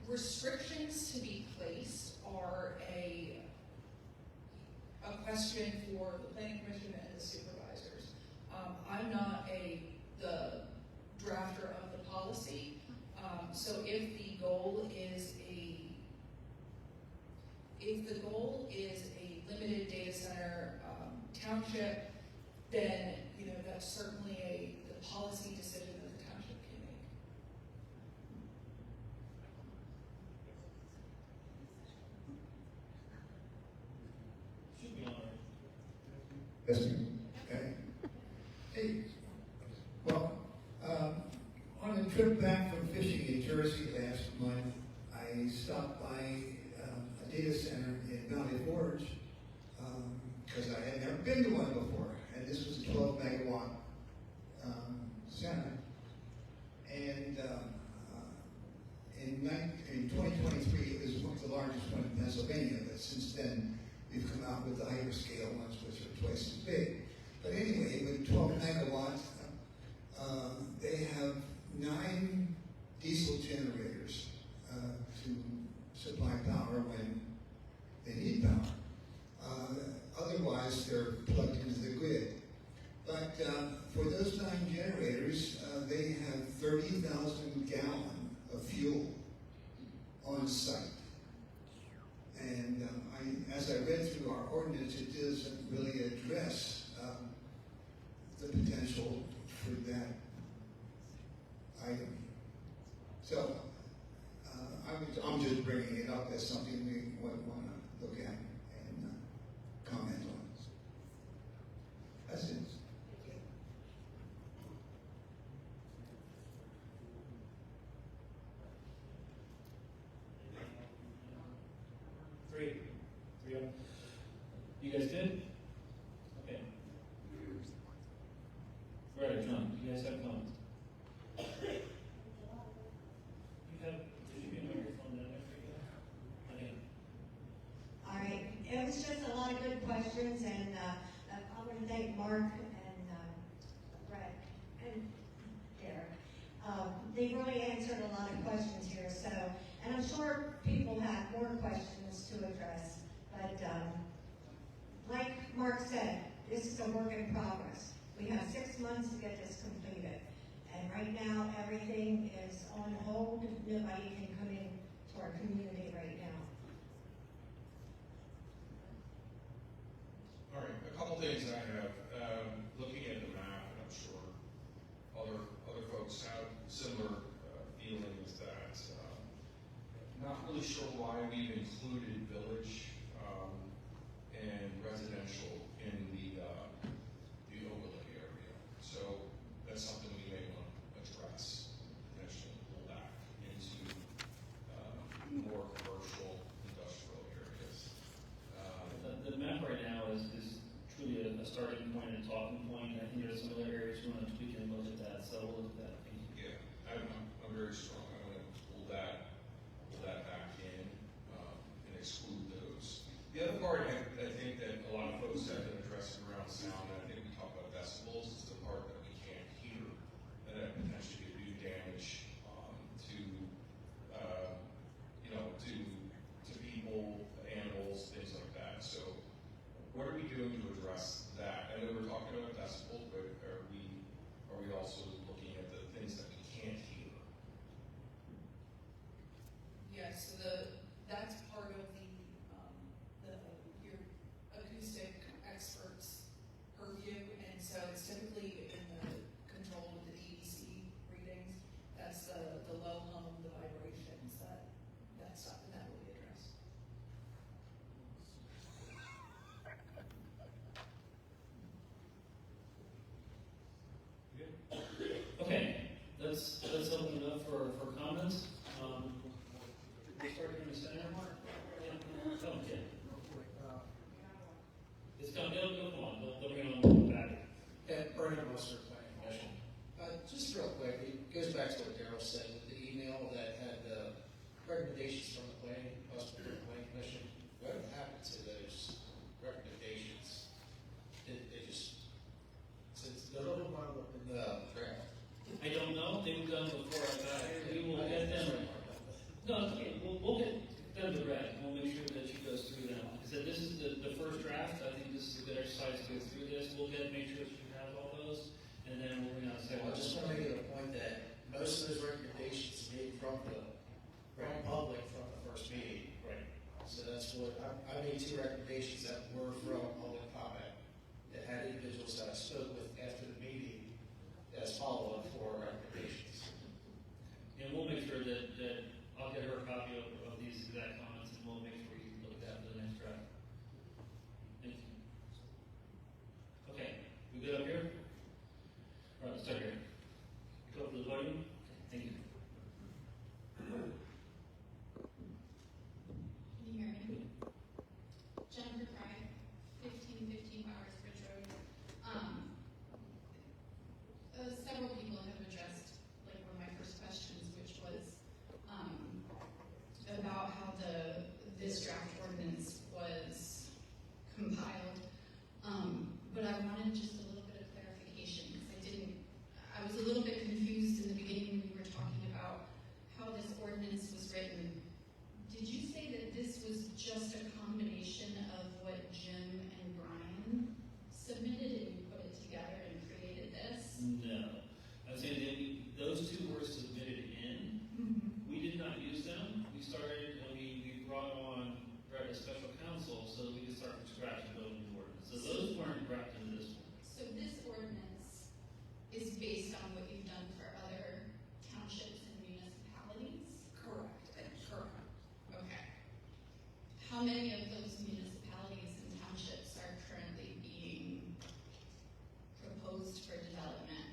restrictions to be placed are a question for the planning commission and the supervisors. I'm not the drafter of the policy. So if the goal is a limited data center township, then that's certainly the policy decision that the township can make. Should be all right. Yes, ma'am. Okay. Hey, welcome. On the trip back from fishing in Jersey last month, I stopped by a data center in Valley Forge because I had never been to one before, and this was a 12 megawatt center. And in 2023, it was one of the largest one in Pennsylvania, but since then, we've come out with the hyperscale ones, which are twice as big. But anyway, with 12 megawatts, they have 9 diesel generators to supply power when they need power. Otherwise, they're plugged into the grid. But for those 9 generators, they have 30,000 gallons of fuel on site. And as I read through our ordinance, it doesn't really address the potential for that item. So I'm just bringing it up as something we want to look at and comment on. That's it. Three of them. You guys did? Okay. Right, John, you guys have comments? Did you get a microphone down there for you? Okay. All right, it was just a lot of good questions, and I want to thank Mark and Brett and Derek. They really answered a lot of questions here, and I'm sure people have more questions to address, but like Mark said, this is a work in progress. We have 6 months to get this completed, and right now everything is on hold. Nobody can come in to our community right now. All right, a couple things I have. Looking at the map, and I'm sure other folks have similar feelings that not really sure why we've included village and residential in the overlay area. So that's something we may want to address, potentially pull back into more commercial. what are we doing to address that? I know we're talking about decibels, but are we also looking at the things that we can't hear? Yes, so that's part of your acoustic experts purview, and so it's typically in the control with the DEC readings. That's the low hum, the vibrations, that stuff, and that will be addressed. Okay, let's open it up for comments. Start in the center. Yeah. Oh, yeah. It's come, they'll come on, they'll bring it on the back. Brian Musser, Planning Commission. Just real quick, it goes back to what Daryl said with the email that had the recommendations from the Planning Commission. What happened to those recommendations? Did they just, since the little one in the draft? I don't know, they were done before I got here, we will get them. No, it's okay, we'll get them to read, we'll make sure that she goes through them. I said, this is the first draft, I think this is a good exercise to go through this, make sure she has all those, and then we're gonna say. I just want to make it a point that most of those recommendations made from the public from the first meeting. Right. So that's what, I made 2 recommendations that were from public comment that had individuals that I spoke with after the meeting as follow-up for recommendations. And we'll make sure that I'll get her a copy of these exact comments, and we'll make sure you look at that for the next draft. Thank you. Okay, we good up here? All right, let's start here. Go up to the podium. Thank you. Can you hear me? Jennifer Fry, 1515 Bowers Bridge Road. Several people have addressed like one of my first questions, which was about how this draft ordinance was compiled. But I wanted just a little bit of clarification because I was a little bit confused in the beginning when we were talking about how this ordinance was written. Did you say that this was just a combination of what Jim and Brian submitted and you put it together and created this? No. I was saying that those 2 were submitted in. Mm-hmm. We did not use them. We started, we brought on a special counsel so that we could start from scratch and build new ordinance. So those weren't brought into this one. So this ordinance is based on what you've done for other townships and municipalities? Correct. Okay. How many of those municipalities and townships are currently being proposed for development?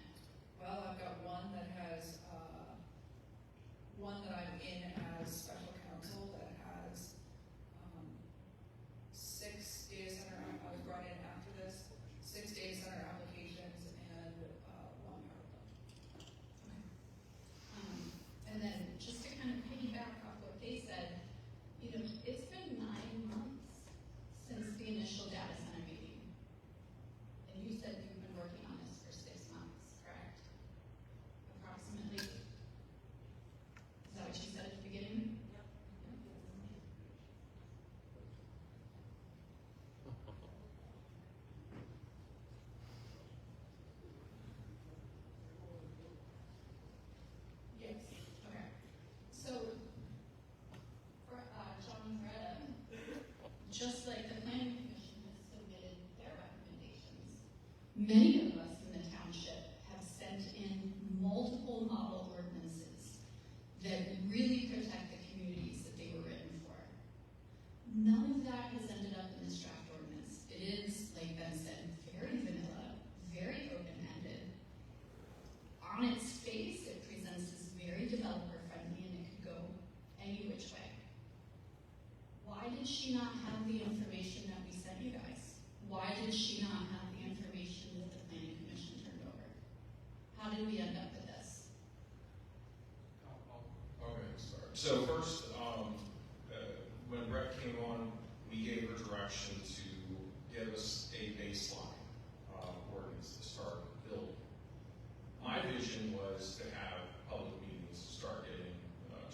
Well, I've got one that has, one that I'm in as special counsel that has 6 data center, I was brought in after this, 6 data center applications and 1 power plant. And then just to kind of piggyback off what they said, you know, it's been 9 months since the initial data center meeting. And you said you've been working on this for 6 months, correct? Approximately? Is that what you said at the beginning? Yep. Yes. Okay. So, for John and Greta, just like the Planning Commission has submitted their recommendations, many of us in the township have sent in multiple model ordinances that really protect the communities that they were written for. None of that has ended up in this draft ordinance. It is, like Ben said, very vanilla, very open-ended. On its face, it presents as very developer-friendly and it could go any which way. Why did she not have the information that we sent you guys? Why did she not have the information that the Planning Commission turned over? How did we end up with this? Okay, sorry. So first, when Brett came on, we gave her direction to give us a baseline ordinance to start building. My vision was to have public meetings to start getting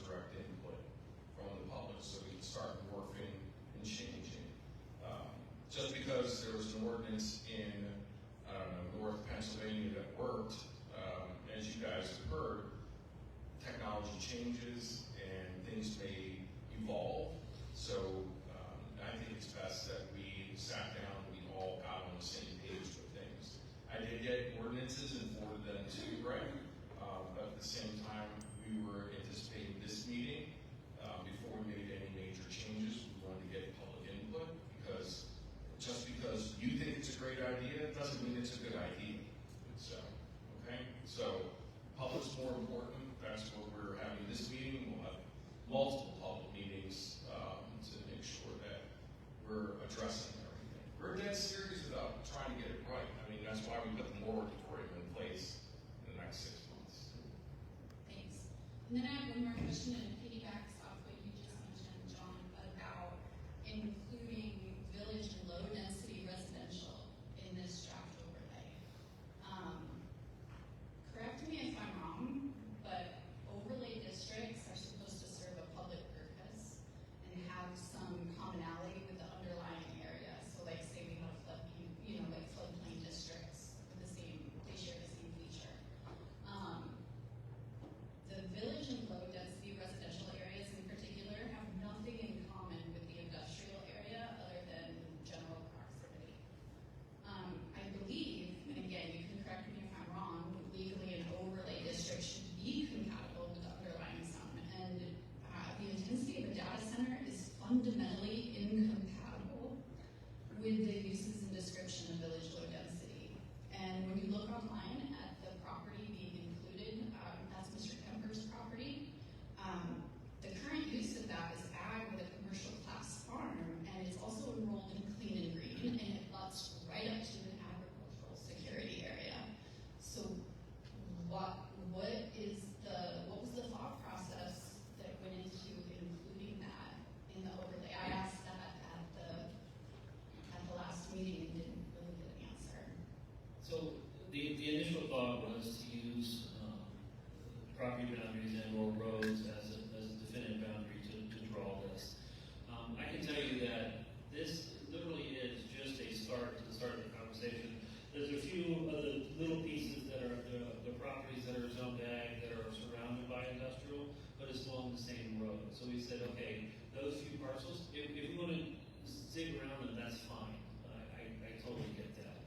direct input from the public so we can start morphing and changing. Just because So I think it's best that we sat down, we all got on the same page with things. I did get ordinances and forwarded them to Greg, but at the same time, we were anticipating this meeting before we made any major changes. We wanted to get public input because just because you think it's a great idea doesn't mean it's a good idea. So, okay? So, public's more important. That's what we're having this meeting. We'll have multiple public meetings to make sure that we're addressing everything. We're dead serious about trying to get it right. I mean, that's why we put the moratorium in place in the next 6 months. Thanks. And then I have one more question, and it piggybacks off what you just mentioned, John, about including village and low-density residential in this draft overlay. Correct me if I'm wrong, but overlay districts are supposed to serve a public purpose and have some commonality with the underlying area. So like say we have floodplain, like floodplain districts with they share the same feature. The village and low density residential areas in particular have nothing in common with the industrial area other than general proximity. I believe, and again, you can correct me if I'm wrong, legally an overlay district should be compatible with the underlying zone. And the intensity of a data center is fundamentally incompatible with the uses and description of village low density. And when you look online at the property being included, that's Mr. Kemper's property. The current use of that is ag with a commercial class farm, and it's also enrolled in clean and green, and it butts right up to an agricultural security area. So what was the thought process that went into including that in the overlay? I asked that at the last meeting and didn't really get an answer. So the initial thought was to use property boundaries and or roads as a definitive boundary to draw this. I can tell you that this literally is just a start to the start of the conversation. There's a few of the little pieces that are the properties that are zoned ag that are surrounded by industrial, but it's along the same road. So we said, okay, those few parcels, if we want to zig around them, that's fine. I totally get that.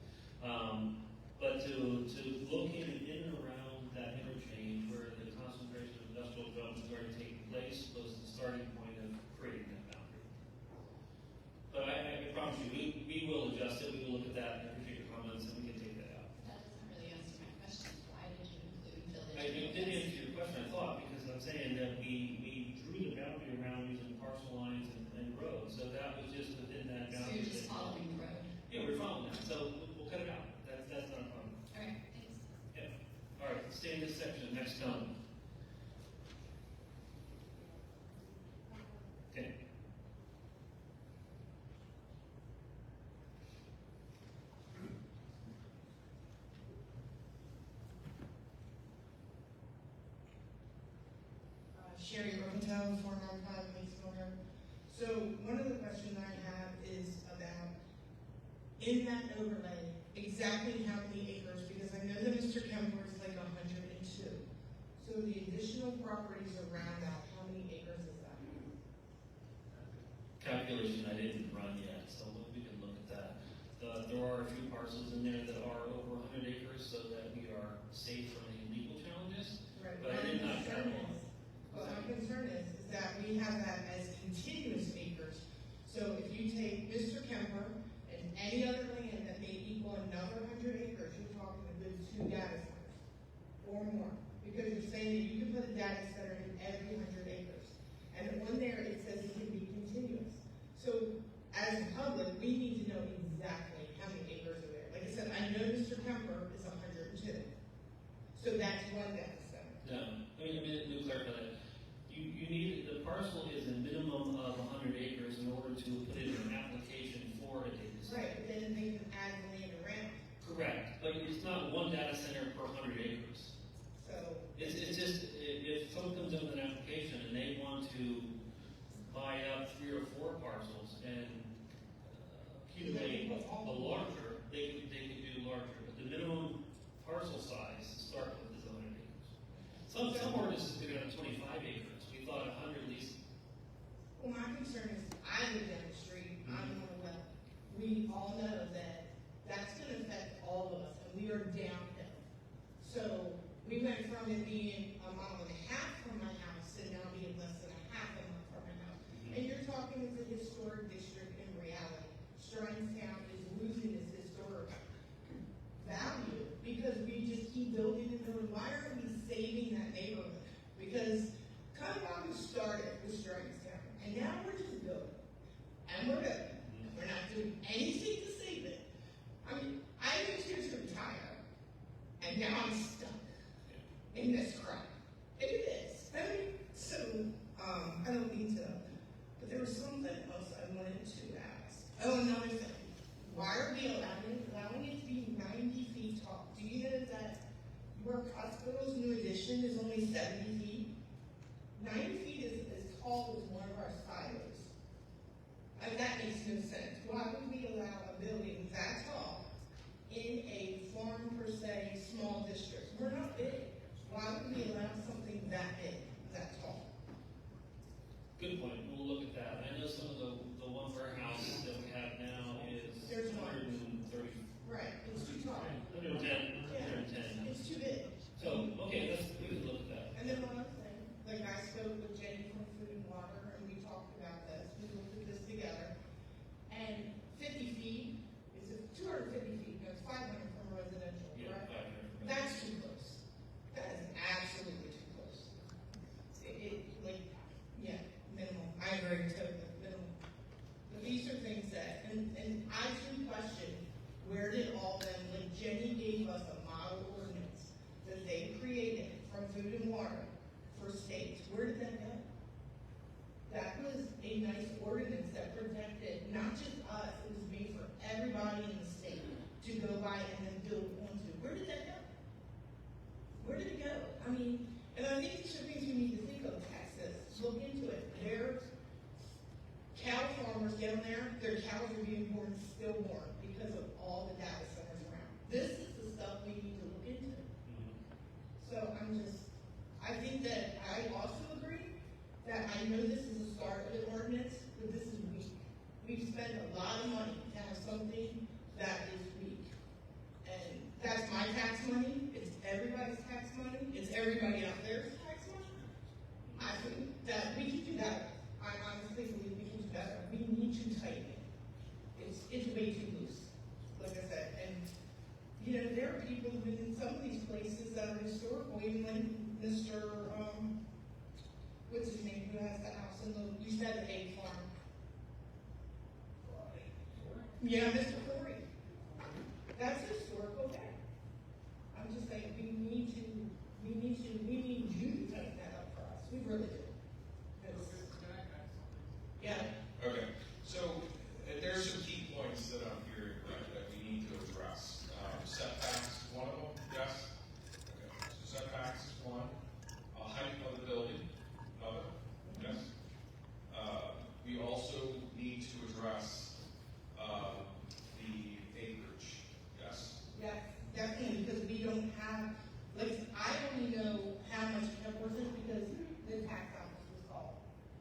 But to look in and around that interchange where the concentration of industrial development is already taking place was the starting point of creating that boundary. But I promise you, we will adjust it. We will look at that and appreciate your comments, and we can take that out. That doesn't really answer my question. Why did you include village? I did answer your question, I thought, because I'm saying that we drew the boundary around using parcel lines and roads. So that was just within that So boundary. you're just following the road? Yeah, we're following that. So we'll cut it out. That's not a problem. All right, thanks. Yeah. All right, let's stay in this section. Next one. Okay. Sherry Rosenthal, 495 Lakesville Road. So one of the questions I have is about, in that overlay, exactly how many acres, because I know that Mr. Kemper is like 102. So the additional properties around that, how many acres is that? Calculation I didn't run yet, so we can look at that. There are a few parcels in there that are over 100 acres so that we are safe from any legal challenges. Right. But I did not count all. What my concern is that we have that as continuous acres. So if you take Mr. Kemper and any other land that may equal another 100 acres, you're talking a good 2 data centers or more. Because you're saying that you can put a data center in every 100 acres. And on there it says it can be continuous. So as a public, we need to know exactly how many acres are there. Like I said, I know Mr. Kemper is 102. So that's one data center. No, let me clarify that. You need, the parcel is a minimum of 100 acres in order to put in an application for a data center. Right, but then they can add the land around. Correct, but it's not one data center per 100 acres. So It's just, if someone comes in with an application and they want to buy up 3 or 4 parcels and accumulate a larger, they could do larger, but the minimum parcel size to start with is 100 acres. Some ordinances do it on 25 acres. We thought 100 at least. Well, my concern is, I I live down the street, I'm on the left. We all know that that's gonna affect all of us, and we are downhill. So we went from it being a mile and a half from my house to now being less than a half a mile from my house. And you're talking as a historic district in reality. Town is losing its historic value because we just keep building and building. Why aren't we saving that neighborhood? Because Conewago started with Town, and now we're just building. And we're building. And we're not doing anything to save it. I mean, I moved here to retire, and now I'm stuck in this crap. And it is. I mean, so, I don't mean to, but there was something else I wanted to ask. Oh, another thing. Why are we allowing it to be 90 feet tall? Do you know that York Hospital's new addition is only 70 feet? 90 feet is as tall as one of our silos. And that makes no sense. Why would we allow a building that tall in a farm per se small district? We're not big. Why would we allow something that big, that tall? Good point. We'll look at that. I know some of the one warehouse that we have now is There's one. 130. Right, it's too tall. 110. Yeah. 110. It's too big. So, okay, we can look at that. And then one other thing, like I spoke with Jenny from Food and Water, and we talked about this, we looked at this together. And 50 feet, is 250 feet, no, it's 500 from residential, Yeah, correct? 500. That's too close. That is absolutely too close. Yeah, minimal, I agree, totally, minimal. But these are things that, and I do question, where did all them, like Jenny gave us a model ordinance that they created from Food and Water for states, where did that go? That was a nice ordinance that protected not just us, it was made for everybody in the state to go by and then build onto. Where did that go? Where did it go? I mean, and I think these are things we need to think of, Texas, look into it. There's cow farmers down there, their cows are being born stillborn because of all the data centers around. This is the stuff we need to look into. So I think that I also agree that I know this is the start of an ordinance, but this is weak. We've spent a lot of money to have something that is weak. And that's my tax money, it's everybody's tax money, it's everybody out there's tax money. I think that we can do better. I honestly believe we can do better. We need to tighten it. It's way too loose, like I said. And, there are people in some of these places that are historical, even like Mr., what's his name, who has the house you said the egg farm. Yeah, Mr. Corey. That's historical there. I'm just saying, we need you to tighten that up for us. We really do. Yeah. Okay, so there's some key points that I'm hearing, right, that we need to address. Setbacks, one of them, yes? Okay, so setbacks is one. Height of the building, another, yes? We also need to address, the acreage, yes? Yeah, definitely, because we don't have, I only know how much Pepper's is because the tax office was called.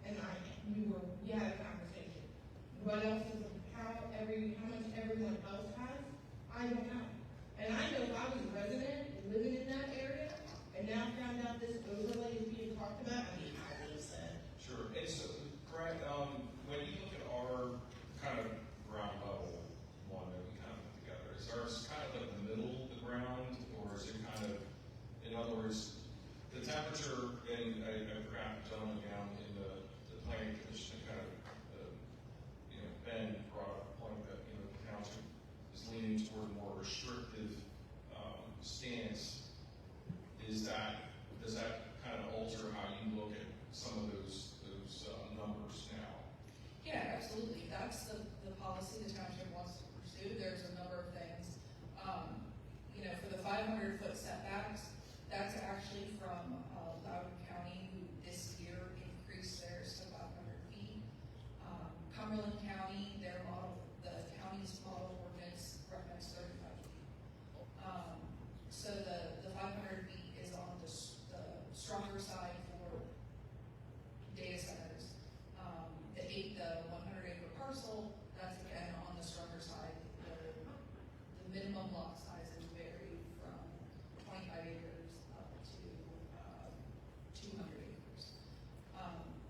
And we had a conversation. What else is, how much everyone else has, I don't know. And I know if I was a resident and living in that area, and now found out this overlay is being talked about, I would have said. Sure, and so, Brett, when you look at our kind of ground level one that we kind of put together, is ours kind of like the middle of the ground, or is it kind of, in other words, the temperature, and I forgot the gentleman down in the planning commission, kind of, Ben brought up a point that, the township is leaning toward a more restrictive stance. Does that kind of alter how you look at some of those numbers now? Yeah, absolutely. That's the policy the township wants to pursue. There's a number of things. For the 500-foot setbacks, that's actually from Loudoun County, who this year increased theirs to 500 feet. Cumberland County, the county's model ordinance recommends 35 feet. So the 500 feet is on the stronger side for data centers. The 100 parcel, that's again on the stronger side. The minimum lot sizes vary from 25 acres up to 200 acres.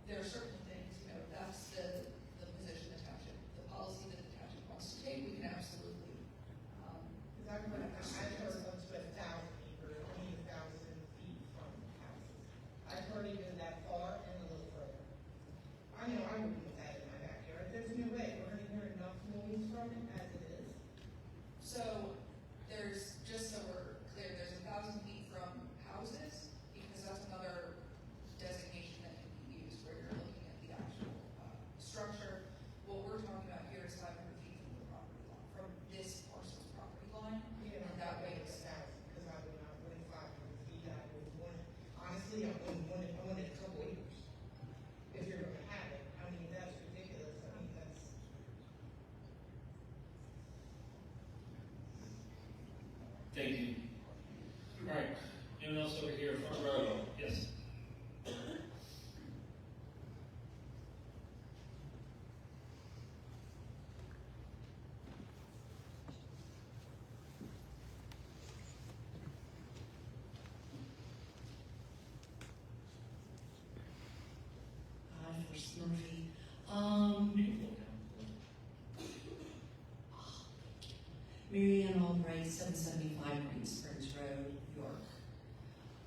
There are certain things, that's the position the township, the policy that the township wants to take. We can absolutely. Because I've heard up to 1,000 acres, only 1,000 feet from houses. I've heard even that far and a little further. I know I wouldn't put that in my backyard. There's no way. We're gonna hear enough noise from it as it is. So there's, just so we're clear, there's 1,000 feet from houses, because that's another designation that can be used where you're looking at the actual structure. What we're talking about here is 500 feet from the property line, from this parcel's property line. Yeah, And that way it's it's 1,000, because I would not want 500 feet. I would want, honestly, I wanted a couple acres. If you're gonna have it, I mean, that's ridiculous. I mean, that's. Thank you. All right, anyone else over here, front row? Yes. Hi, First Murphy. Mary Ann Albright, 775 Green Springs Road, York.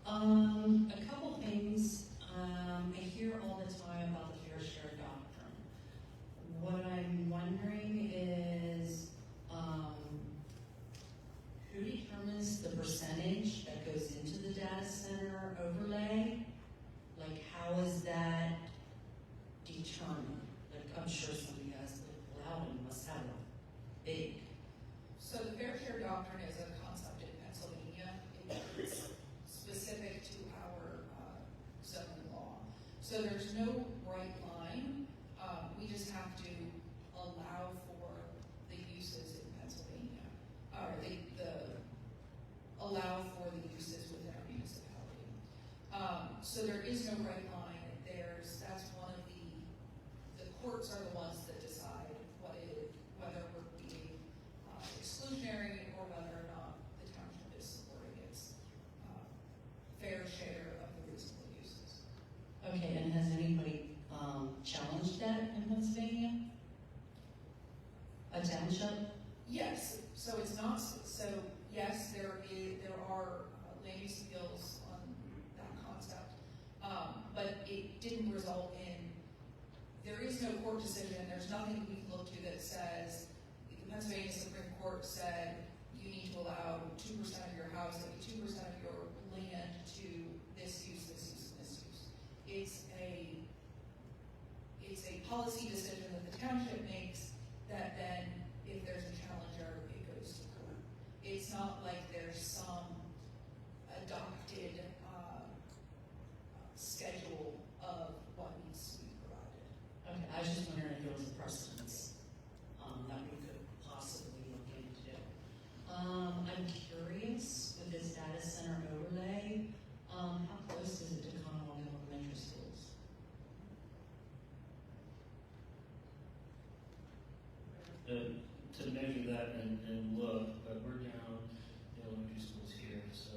A couple things. I hear all the time about the fair share doctrine. What I'm wondering is, who determines the percentage that goes into the data center overlay? Like, how is that determined? Like, I'm sure somebody has, like, Loudon must have a big. So the fair share doctrine is a concept in Pennsylvania. It's specific to our zoning law. So there's no right line. We just have to allow for the uses in Pennsylvania, or allow for the uses within our municipality. So there is no right line. That's one of the courts are the ones that decide whether we're being exclusionary or whether or not the township is supporting its fair share of the reasonable uses. Okay, and has anybody challenged that in Pennsylvania? A township? Yes, so it's not, so yes, there are land use appeals on that concept, but it didn't result in, there is no court decision, there's nothing we can look to that says, the Pennsylvania Supreme Court said you need to allow 2% of your house, 2% of your land to this use, this use, and this use. It's a policy decision that the township makes that then, if there's a challenger, it goes to court. It's not like there's some adopted schedule of what needs to be provided. Okay, I was just wondering if there was a precedence that we could possibly look into. I'm curious with this data center overlay, how close is it to Conewago Elementary Schools? To measure that and look, but we're down the elementary schools here, so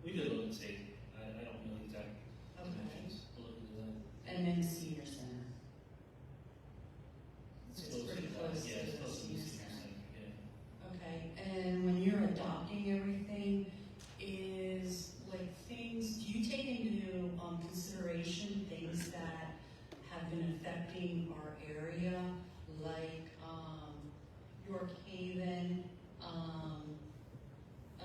we could look and see. I don't know the exact dimensions. We'll look into that. And then the senior center. It's close pretty to that. close Yeah, to it's the close to the senior senior center. center, yeah. Okay, and when you're adopting everything, is like things, do you take into consideration things that have been affecting our area, like York Haven,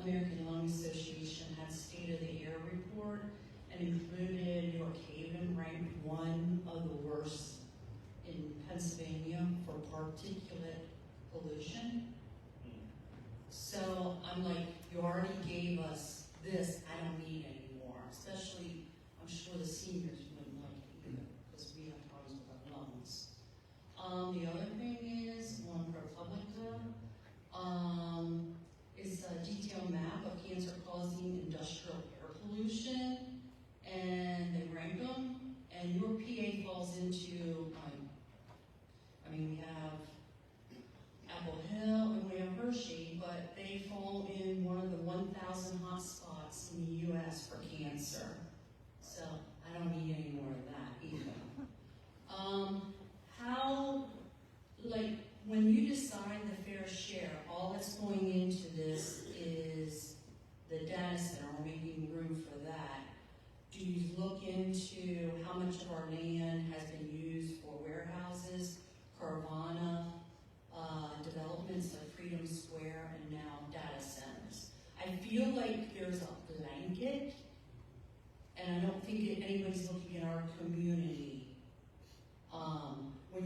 American Lung Association had State of the Air report and included York Haven ranked one of the worst in Pennsylvania for particulate pollution. So I'm like, you already gave us this, I don't need any more. Especially, I'm sure the seniors wouldn't like it either, because we have problems with our lungs. The other thing is, on ProPublica, is a detailed map of cancer-causing industrial air pollution, and they rank them, and your PA falls into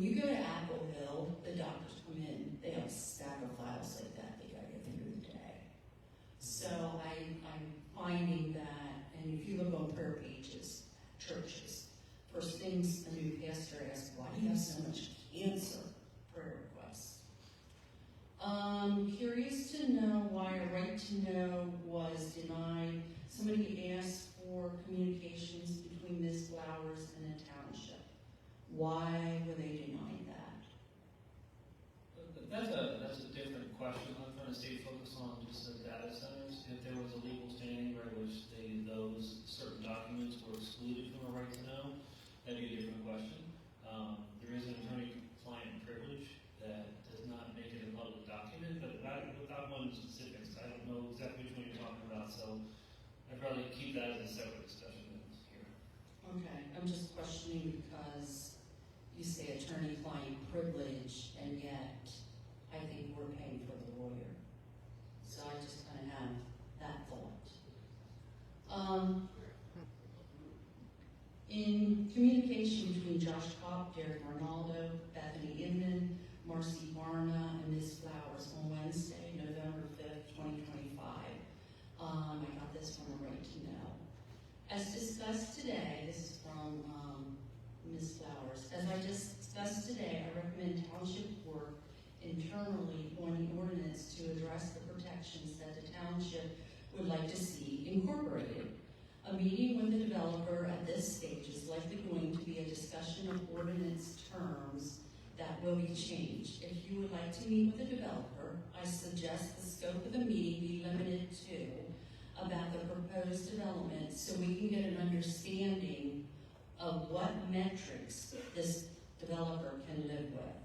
you go to Apple Hill, the doctors come in, they have a stack of files like that they gotta get through the day. So I'm finding that, and if you look on prayer pages, churches, first things a new pastor asks, why do you have so much cancer prayer requests? Curious to know why a right to know was denied. Somebody asked for communications between Ms. Flowers and the township. Why were they denied that? That's a different question. I'm trying to stay focused on just the data centers. If there was a legal standing by which those certain documents were excluded from a right to know, that'd be a different question. There is an attorney-client privilege that does not make it a public document, but without one specifics, I don't know exactly which one you're talking about, so I'd probably keep that as a separate discussion here. Okay, I'm just questioning because you say attorney-client privilege, and yet I think we're paying for the lawyer. So I just kind of have that thought. In communication between Josh Kopp, Derek Ronaldo, Bethany Inman, Marcy Barna, and Ms. Flowers on Wednesday, November 5th, 2025, I got this from a right to know. As discussed today, this is from Ms. Flowers. As I discussed today, I recommend township work internally on the ordinance to address the protections that the township would like to see incorporated. A meeting with the developer at this stage is likely going to be a discussion of ordinance terms that will be changed. If you would like to meet with the developer, I suggest the scope of the meeting be limited to about the proposed development so we can get an understanding of what metrics this developer can live with.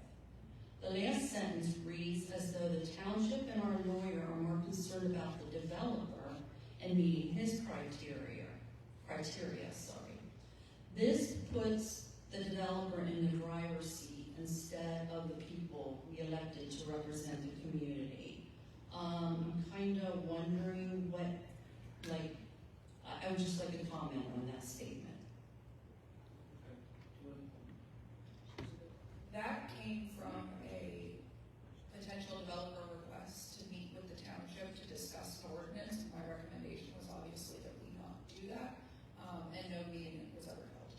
The last sentence reads as though the township and our lawyer are more concerned about the developer and meeting his criteria. This puts the developer in the driver's seat instead of the people we elected to represent the community. I'm kind of wondering what, I would just like to comment on that statement. That came from a potential developer request to meet with the township to discuss an ordinance. My recommendation was obviously that we not do that, and no meeting was ever held.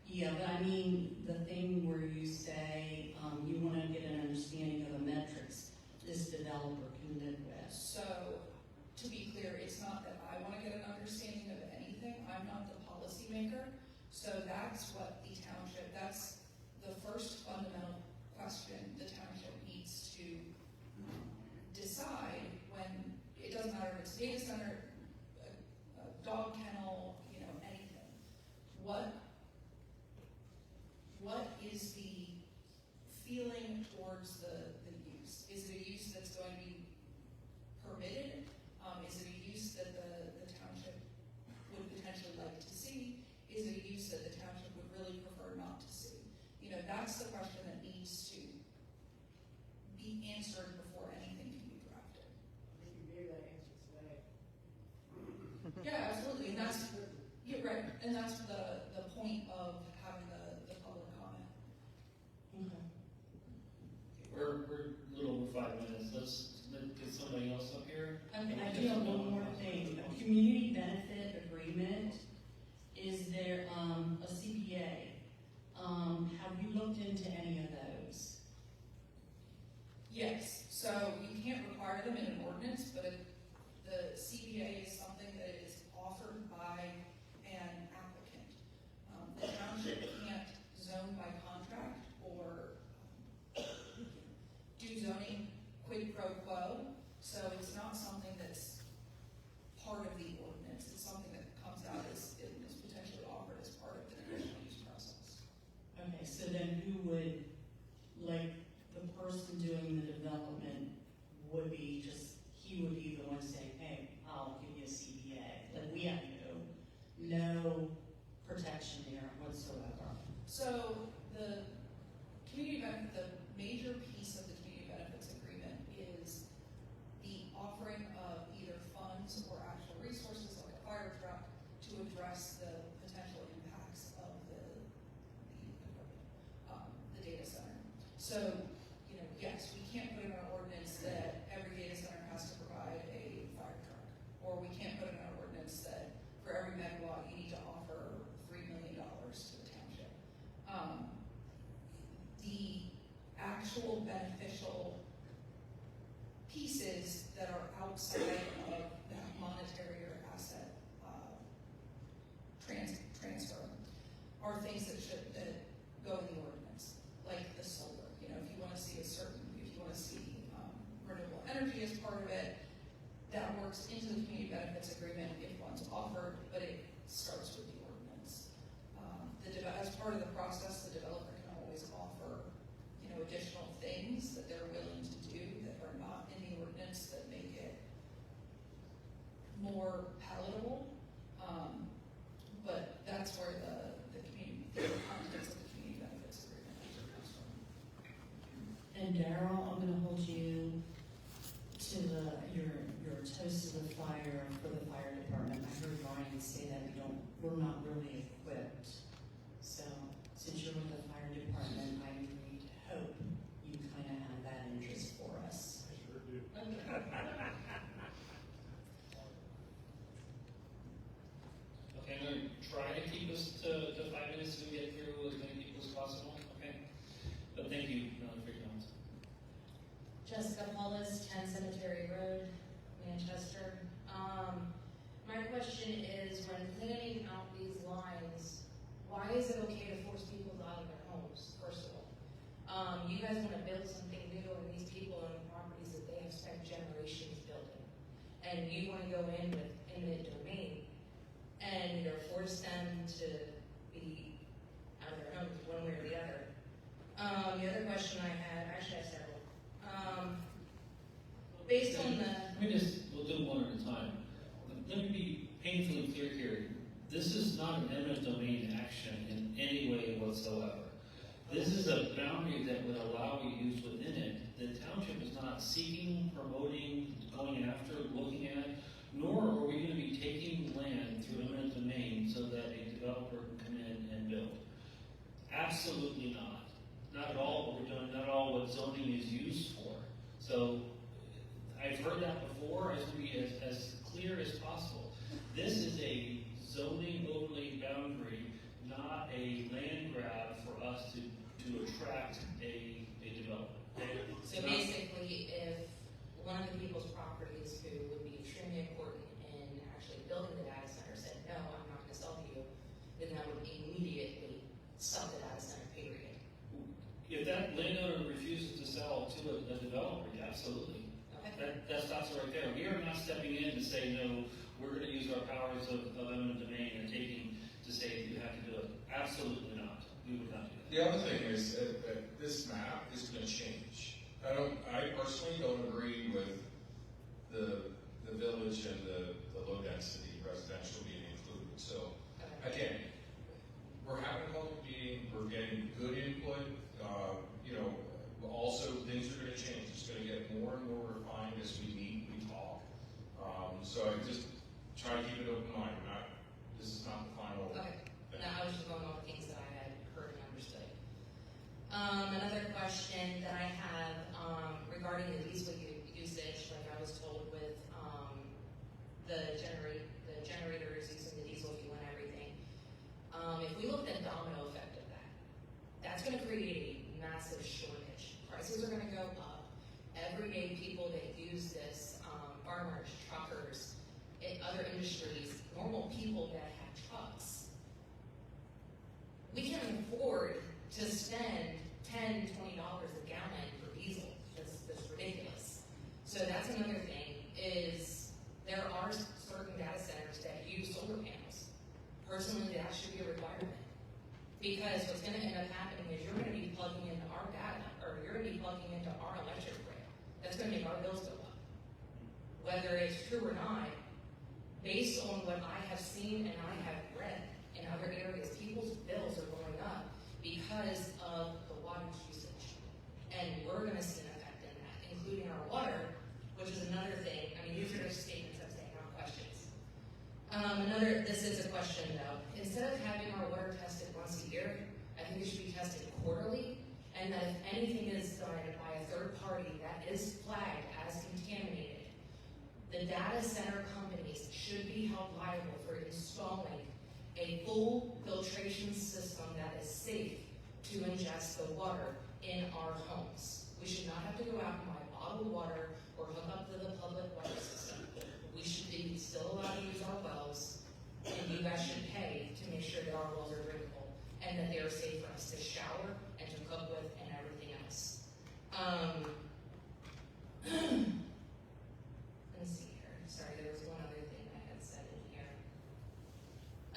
Yeah, but I mean, the thing where you say you want to get an understanding of the metrics this developer can live with. So, to be clear, it's not that I want to get an understanding of anything. I'm not the policymaker. So that's what the township, that's the first fundamental question the township needs to decide when, it doesn't matter if it's data center, a dog kennel, anything. What is the feeling towards the use? Is it a use that's going to be permitted? Is it a use that the township would potentially like to see? Is it a use that the township would really prefer not to see? That's the question that needs to be answered before anything can be drafted. I think you gave that answer today. Yeah, absolutely, and that's, you're right, and that's the point of having the public comment. Okay. We're a little over 5 minutes. Let's get somebody else up here. Okay, I do have one more thing. A community benefit agreement, is there a CPA? Have you looked into any of those? Yes, so you can't require them in an ordinance, but the CPA is something that is offered by an applicant. The township can't zone by contract or do zoning quid pro quo, so it's not something that's part of the ordinance. It's something that comes out as, it is potentially offered as part of the conditional use process. Okay, so then who would, the person doing the development would be he would be the one saying, hey, I'll give you a CPA. We have no protection there whatsoever. So the community benefit, the major piece of the community benefits agreement is the offering of either funds or actual resources like a fire truck to address the potential impacts of the data center. So, you know, yes, we can't put in our ordinance that every data center has to provide a fire truck. Or we can't put in our ordinance that for every megawatt you need to offer $3 million to the township. The actual beneficial pieces that are outside of that monetary or asset transfer are things that go in the ordinance, like the solar. You know, if you want to see renewable energy as part of it, that works into the community benefits agreement if one's offered, but it starts with the ordinance. As part of the process, the developer can always offer, you know, additional things that they're willing to do that are not in the ordinance that make it more palatable. But that's where the context of the community benefits agreement comes from. And Daryl, I'm gonna hold you to your toast to the fire for the fire department. I heard Ryan say that we're not really equipped. So, since you're with the fire department, I really hope you kind of have that interest for us. I sure do. Okay, I'm going to try to keep us to 5 minutes to get through as many people as possible. Okay, but thank you for your comments. Jessica Paulus, 10 Cemetery Road, Manchester. My question is, when planning out these lines, why is it okay to force people out of their homes, first of all? You guys want to build something new, and these people own properties that they have spent generations building. And you want to go in with eminent domain, and either force them to be out of their homes one way or the other. The other question I had, actually I have several. Based on We'll do one at a time. Let me be painfully clear here. This is not an eminent domain action in any way whatsoever. This is a boundary that would allow use within it. The township is not seeking, promoting, going after, looking at, nor are we going to be taking land through eminent domain so that a developer can come in and build. Absolutely not. Not at all what we're doing, not at all what zoning is used for. So I've heard that before. I just want to be as clear as possible. This is a zoning overlay boundary, not a land grab for us to attract a developer. Okay? So basically, if one of the people's properties who would be extremely important in actually building the data center said, no, I'm not going to sell to you, then that would immediately sell the data center, period. If that landowner refuses to sell to a developer, yeah, absolutely. Okay. That stops it right there. We are not stepping in to say, no, we're going to use our powers of eminent domain and taking to say you have to do it. Absolutely not. We would not do that. The other thing is that this map is going to change. I personally don't agree with the village and the low density residential being included. So again, we're having a public meeting, we're getting good input. Also things are going to change. It's going to get more and more refined as we meet, we talk. So I just try to keep it open-minded. This is not the final. Okay. No, I was just going on things that I had heard and understood. Another question that I have regarding the diesel usage, like I was told with the generators using the diesel fuel and everything. If we looked at domino effect of that, that's going to create a massive shortage. Prices are going to go up. Everyday people that use this, farmers, truckers, other industries, normal people that have trucks, we can't afford to spend $10, $20 a gallon for diesel. That's ridiculous. So that's another thing, is there are certain data centers that use solar panels. Personally, that should be a requirement. Because what's going to end up happening is you're going to be plugging into our data, or you're going to be plugging into our electric grid. That's going to make our bills go up. Whether it's true or not, based on what I have seen and I have read in other areas, people's bills are going up because of the wattage usage. And we're going to see an effect in that, including our water, which is another thing. I mean, these are just statements I'm saying, not questions. This is a question though. Instead of having our water tested once a year, I think it should be tested quarterly, and that if anything is subsidized by a third party that is flagged as contaminated, the data center companies should be held liable for installing a full filtration system that is safe to ingest the water in our homes. We should not have to go out and buy bottled water or hook up to the public water system. We should be still allowed to use our wells, and you guys should pay to make sure that our wells are drinkable and that they are safe for us to shower and to cook with and everything else. Let's see here. Sorry, there was one other thing I had said in here.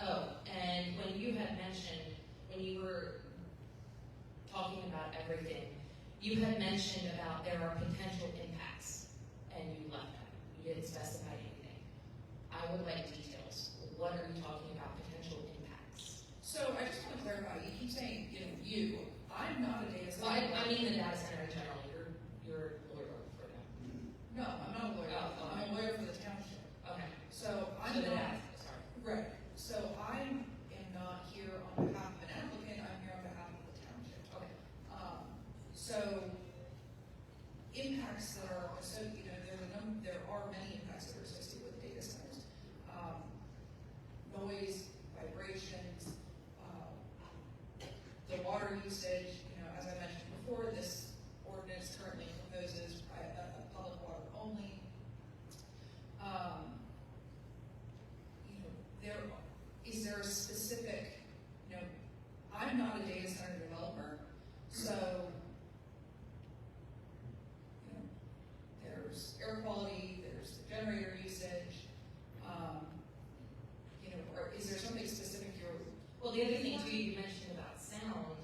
Oh, and when you had mentioned, when you were talking about everything, you had mentioned about there are potential impacts, and you left that. You didn't specify anything. I would like details. What are you talking about, potential impacts? So I just want to clarify, you keep saying, you, I'm not a data Well, center. I mean the data center in general. You're a lawyer for them. No, I'm not a lawyer. Oh, I'm a lawyer for the township. Okay. So I'm So the not, data, sorry. right, so I am not here on behalf of an applicant, I'm here on behalf of the township. Okay. So impacts that are, there are many impacts that are associated with data centers. Noise, vibrations, the water usage, as I mentioned before, this ordinance currently proposes public water only. Is there a specific, I'm not a data center developer, so, there's air quality, there's the generator usage, or is there something specific you're? Well, the other thing too, you mentioned about sound,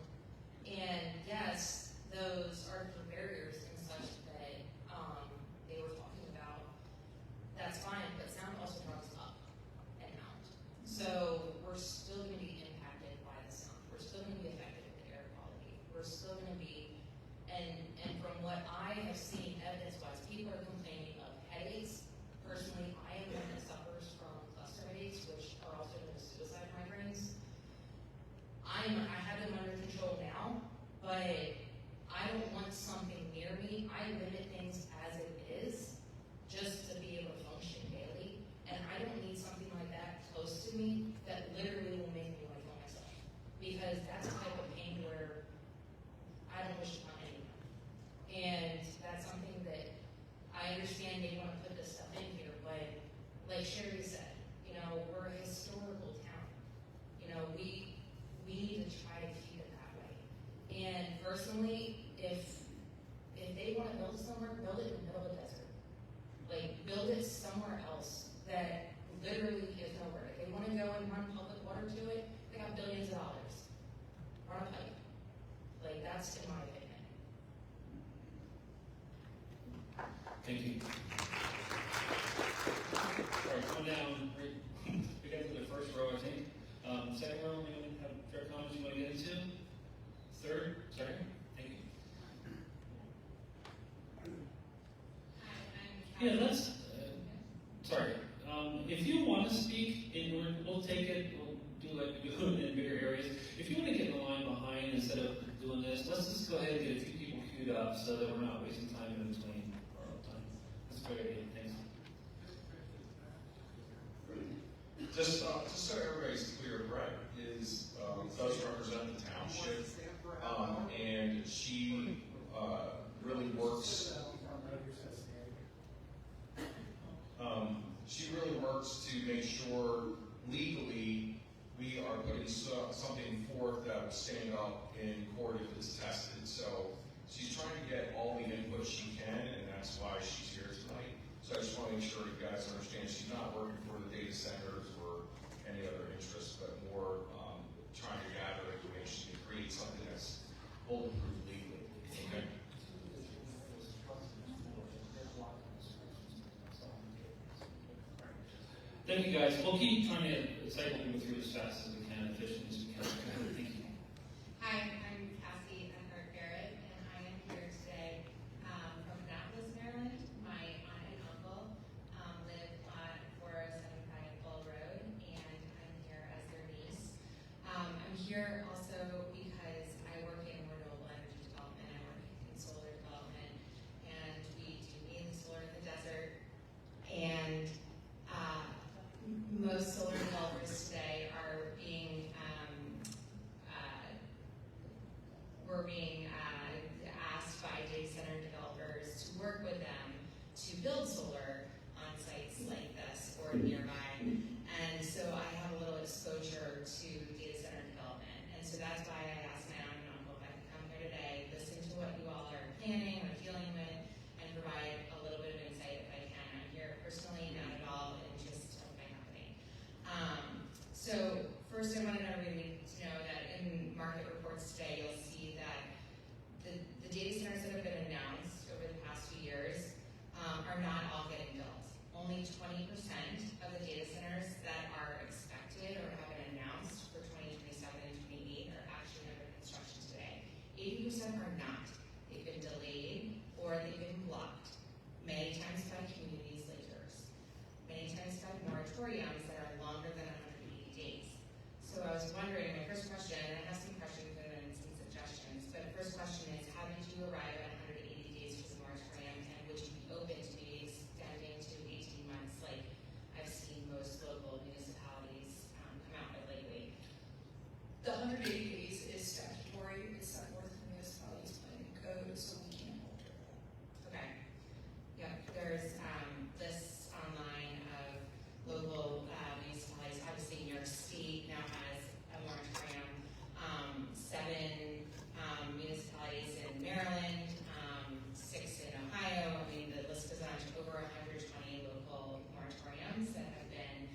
and yes, those artificial barriers and such that they were talking about, that's fine, but sound also travels up and out. So we're still going to be impacted by the sound. We're still going to be affected with the air quality. We're still going to be, and from what I have seen evidence-wise, people are complaining of headaches. Personally, I am one that suffers from cluster headaches, which are also known as suicide migraines. I have them under control now, but I don't want something near me. I limit things as it is, just to be able to function daily. And I don't need something like that close to me that literally will make me kill myself. Because that's the type of pain where I don't wish upon anyone. And that's something that I understand they want to put this stuff in here, but like Sherry said, we're a historical town. We need to try to keep it that way. And personally, if they want to build somewhere, build it in the middle of the desert. Like, build it somewhere else that literally is nowhere. If they want to go and run public water to it, they got billions of dollars. Run a pipe. Like, that's in my opinion. Thank you. All right, come down, we got to the first row, I think. Second row, anyone have direct comments you want to get into? Third, sorry, thank you. Yeah, let's, sorry. If you want to speak, we'll take it, we'll do like we do in bigger areas. If you want to get in the line behind instead of doing this, let's just go ahead and get a few people queued up so that we're not wasting time in between our own time. That's a great idea, thanks. Just so everybody's clear, Brett does represent the township, and she really works. She really works to make sure legally we are putting something forth that will stand up in court if it's tested. So she's trying to get all the input she can, and that's why she's here tonight. So I just want to make sure you guys understand she's not working for the data centers or any other interest, but more trying to gather information to create something that's bulletproof legally. Okay. Thank you guys. We'll keep trying to cycle people through as fast as we can, efficient as we can. Thank you. Hi, I'm Cassie Barrett, and I am here today from Annapolis, Maryland. My aunt and uncle live on 4075 Bull Road, and I'm here as their niece. I'm here also because I work in renewable energy development. I work in solar only 20% of the data centers that are expected or have been announced for 2027 and 28 are actually under construction today. 80% are not. They've been delayed or they've been blocked, many times by communities like yours, many times by moratoriums that are longer than 180 days. So I was wondering, my first question, and I have some questions and then some suggestions, but the first question is, how did you arrive at 180 days for the moratorium, and would you be open to maybe extending to 18 months like I've seen most local municipalities come out with lately? The 180 days is statutory, it's set forth in the municipalities planning code, so we can't alter that. Okay. Yep, there's lists online of local municipalities. Obviously, New York State now has a moratorium. 7 municipalities in Maryland, 6 in Ohio. I mean, the list goes on to over 120 local moratoriums that have been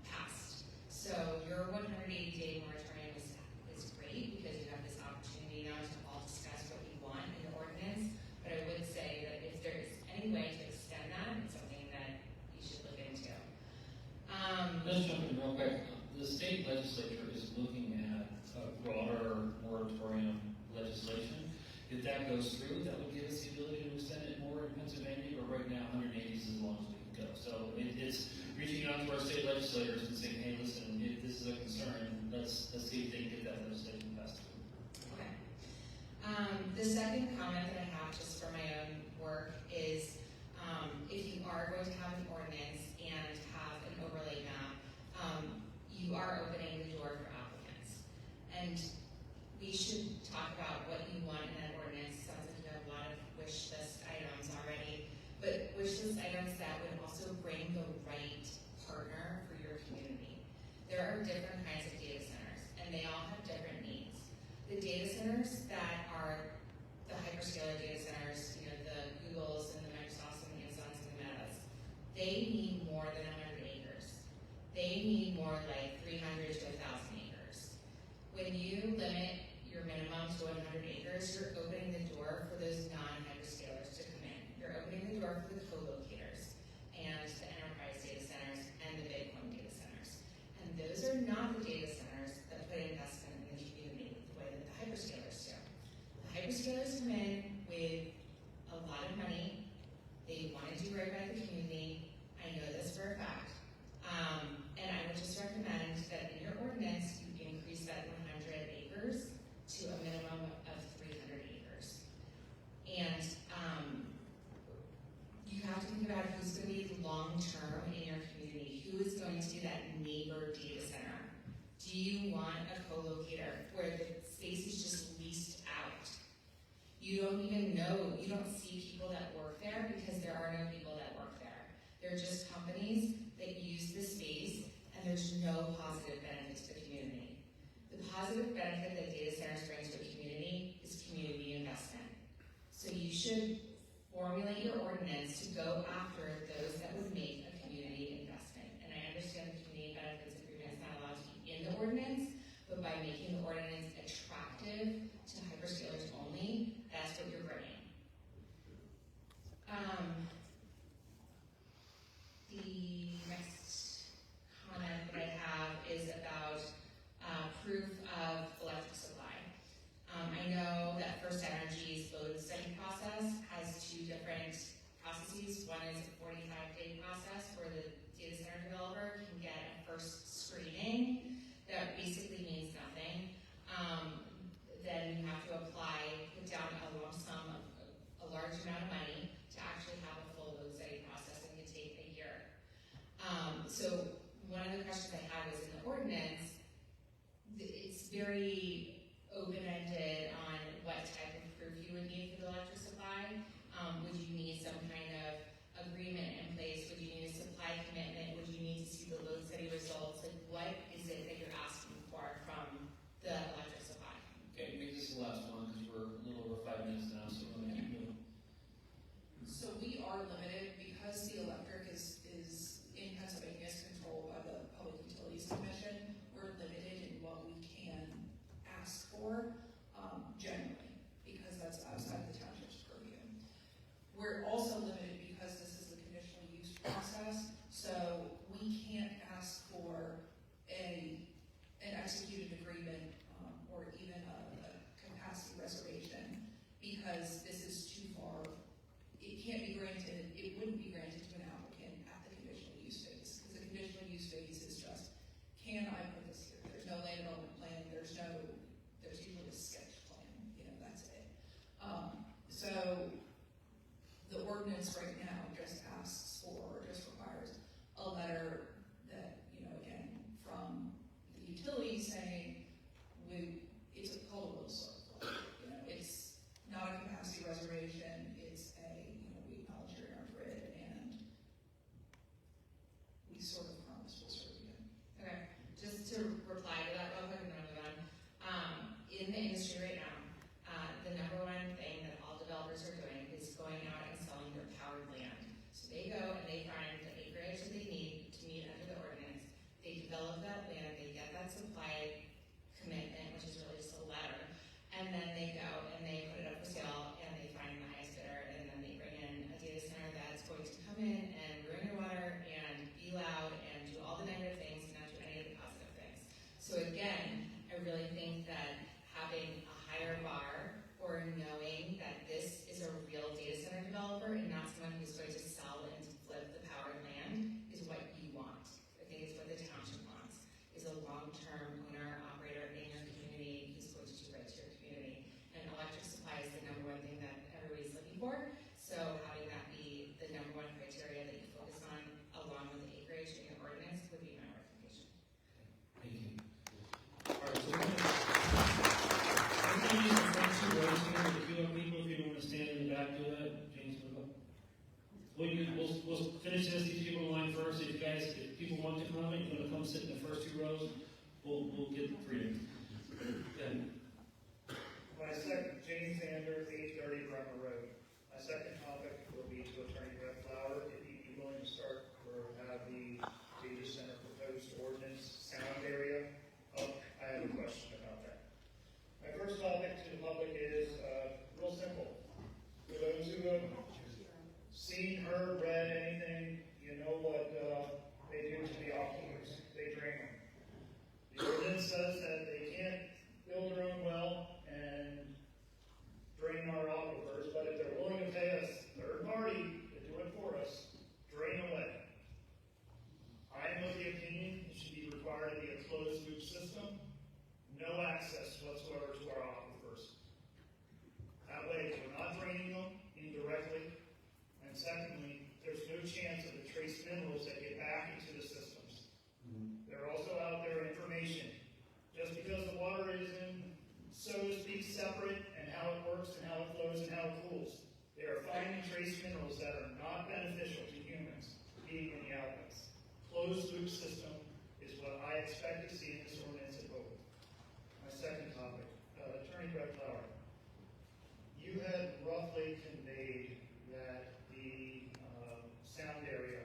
passed. So your 180-day moratorium is great because you have this opportunity now to all discuss what you want in the ordinance. But I would say that if there is any way to extend that, it's something that you should look into. Let's jump in real quick. The state legislature is looking at a broader moratorium legislation. If that goes through, that would give us the ability to extend it more in Pennsylvania, but right now 180 is as long as we can go. So it's reaching out to our state legislators and saying, hey, listen, if this is a concern, let's see if they can get that legislation passed through. Okay. The second comment that I have just for my own work is if you are going to have an ordinance and have an overlay map, you are opening the door for applicants. And we should talk about what you want in that ordinance. Sounds like you have a lot of wish list items already, but wish list items that would also bring the right partner for your community. There are different kinds of data centers, and they all have different needs. The data centers that are the hyperscaler data centers, you know, the Googles and the Microsofts and the Amazons and the Metas, they need more than 100 acres. They need more like 300 to 1,000 acres. When you limit your minimum to 100 acres, you're opening the door for those non-hyperscalers to come in. You're opening the door for the co-locators and the enterprise data centers and the Bitcoin data centers. And those are not the data centers that put investment in the community the way that the hyperscalers do. The hyperscalers come in with a lot of money. They want to do right by the community. I know this for a fact. And I would just recommend that in your ordinance, you increase that 100 acres to a minimum of 300 acres. And you have to think about who's going to be long-term in your community. Who is going to be that neighbor data center? Do you want a co-locator where the space is just leased out? You don't even know, you don't see people that work there because there are no people that work there. They're just companies that use the space, and there's no positive benefit to the community. The positive benefit that data centers bring to a community is community investment. So you should formulate your ordinance to go after those that would make a community investment. And I understand the community benefits agreement is not allowed to be in the ordinance, but by making the ordinance attractive to hyperscalers only, that's what you're bringing. The next comment that I have is about proof of electric supply. I know that First Energy's load study process has 2 different processes. One is a 45-day process where the data center developer can get a first screening that basically means nothing. Then you have to apply, put down a lump sum of a large amount of money to actually have a full load study process, and it can take a year. So one of the questions I had was in the ordinance, it's very open-ended on what type of proof you would need for the electric supply. Would you need some kind of agreement in place? Would you need a supply commitment? Would you need to see the load study results? Like, what is it that you're asking for from the electric supply? Okay, make this the last one because we're a little over 5 minutes now, so we're going to keep moving. So we are limited because the electric is in Pennsylvania's control by the Public Utilities Commission. We're limited in what we can ask So the ordinance right now just asks for, or just requires a letter that, again, from the utility saying, it's called a low slope flood. It's not a capacity reservation, it's we acknowledge you're in our grid, and we sort of promise we'll serve you. Okay, just to reply to that real quick and then move on. In the industry right now, the number one thing that all developers are doing is going out and selling their powered land. So they go and they find the acreage that they need to meet under the ordinance. They develop that land, they get that supply commitment, which is really just a letter, and then they go and they put it up for sale and they find the highest bidder, and then they bring in a data center that's going to come in and ruin your water and be loud and do all the negative things and not do any of the positive things. So again, I really think that having a higher bar or knowing that this is a real data center developer and not someone who's going to sell and flip the powered land is what you want. I think it's what the township wants, is a long-term owner-operator in your community who's going to do right to your community. And electric supply is the number one thing that everybody's looking for. So having that be the number one criteria that you focus on along with the acreage in your ordinance would be my recommendation. Thank you. All right, so we're going to use the front two rows here. If you have people, if you don't want to stand in the back, do that. James, we'll finish this. These people in line first. If people want to come out, you want to come sit in the first two rows, we'll get freedom. Then. My second, James Sanders, 830 Bremer Road. My second topic will be to Attorney Brett Flower. If he'd be willing to start or have the data center proposed ordinance sound area up, I have a question about that. My first topic to the public is real simple. For those who have seen, heard, read anything, you know what they do to the aquifers. They drain them. The ordinance says that they can't build their own well and drain our aquifers, but if they're willing to pay us third party to do it for us, drain away. I am of the opinion it should be required to be a closed loop system, no access whatsoever to our aquifers. That way we're not draining them indirectly, and secondly, there's no chance of the trace minerals that get back into the systems. They're also out there information. Just because the water is in, so to speak, separate and how it works and how it flows and how it cools, they are finding trace minerals that are not beneficial to humans being in the outlets. Closed loop system is what I expect to see in this ordinance at vote. My second topic, Attorney Brett Flower. You had roughly conveyed that the sound area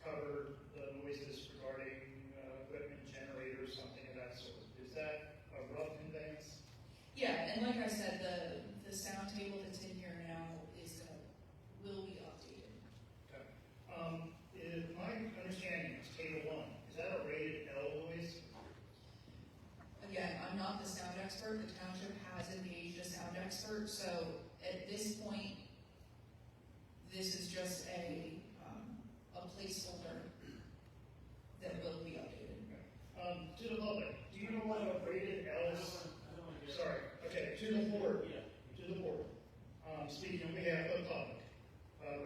covered the noises regarding equipment, generators, something of that sort. Is that a rough conveyance? Yeah, and like I said, the sound table that's in here now will be updated. Okay. My understanding is table 1. Is that a rated L noise? Again, I'm not the sound expert. The township has engaged a sound expert, so at this point, this is just a placeholder that will be updated. To the public, do you know what a rated L is? Sorry. Okay, to the board. To the board. Speaking on behalf of the public.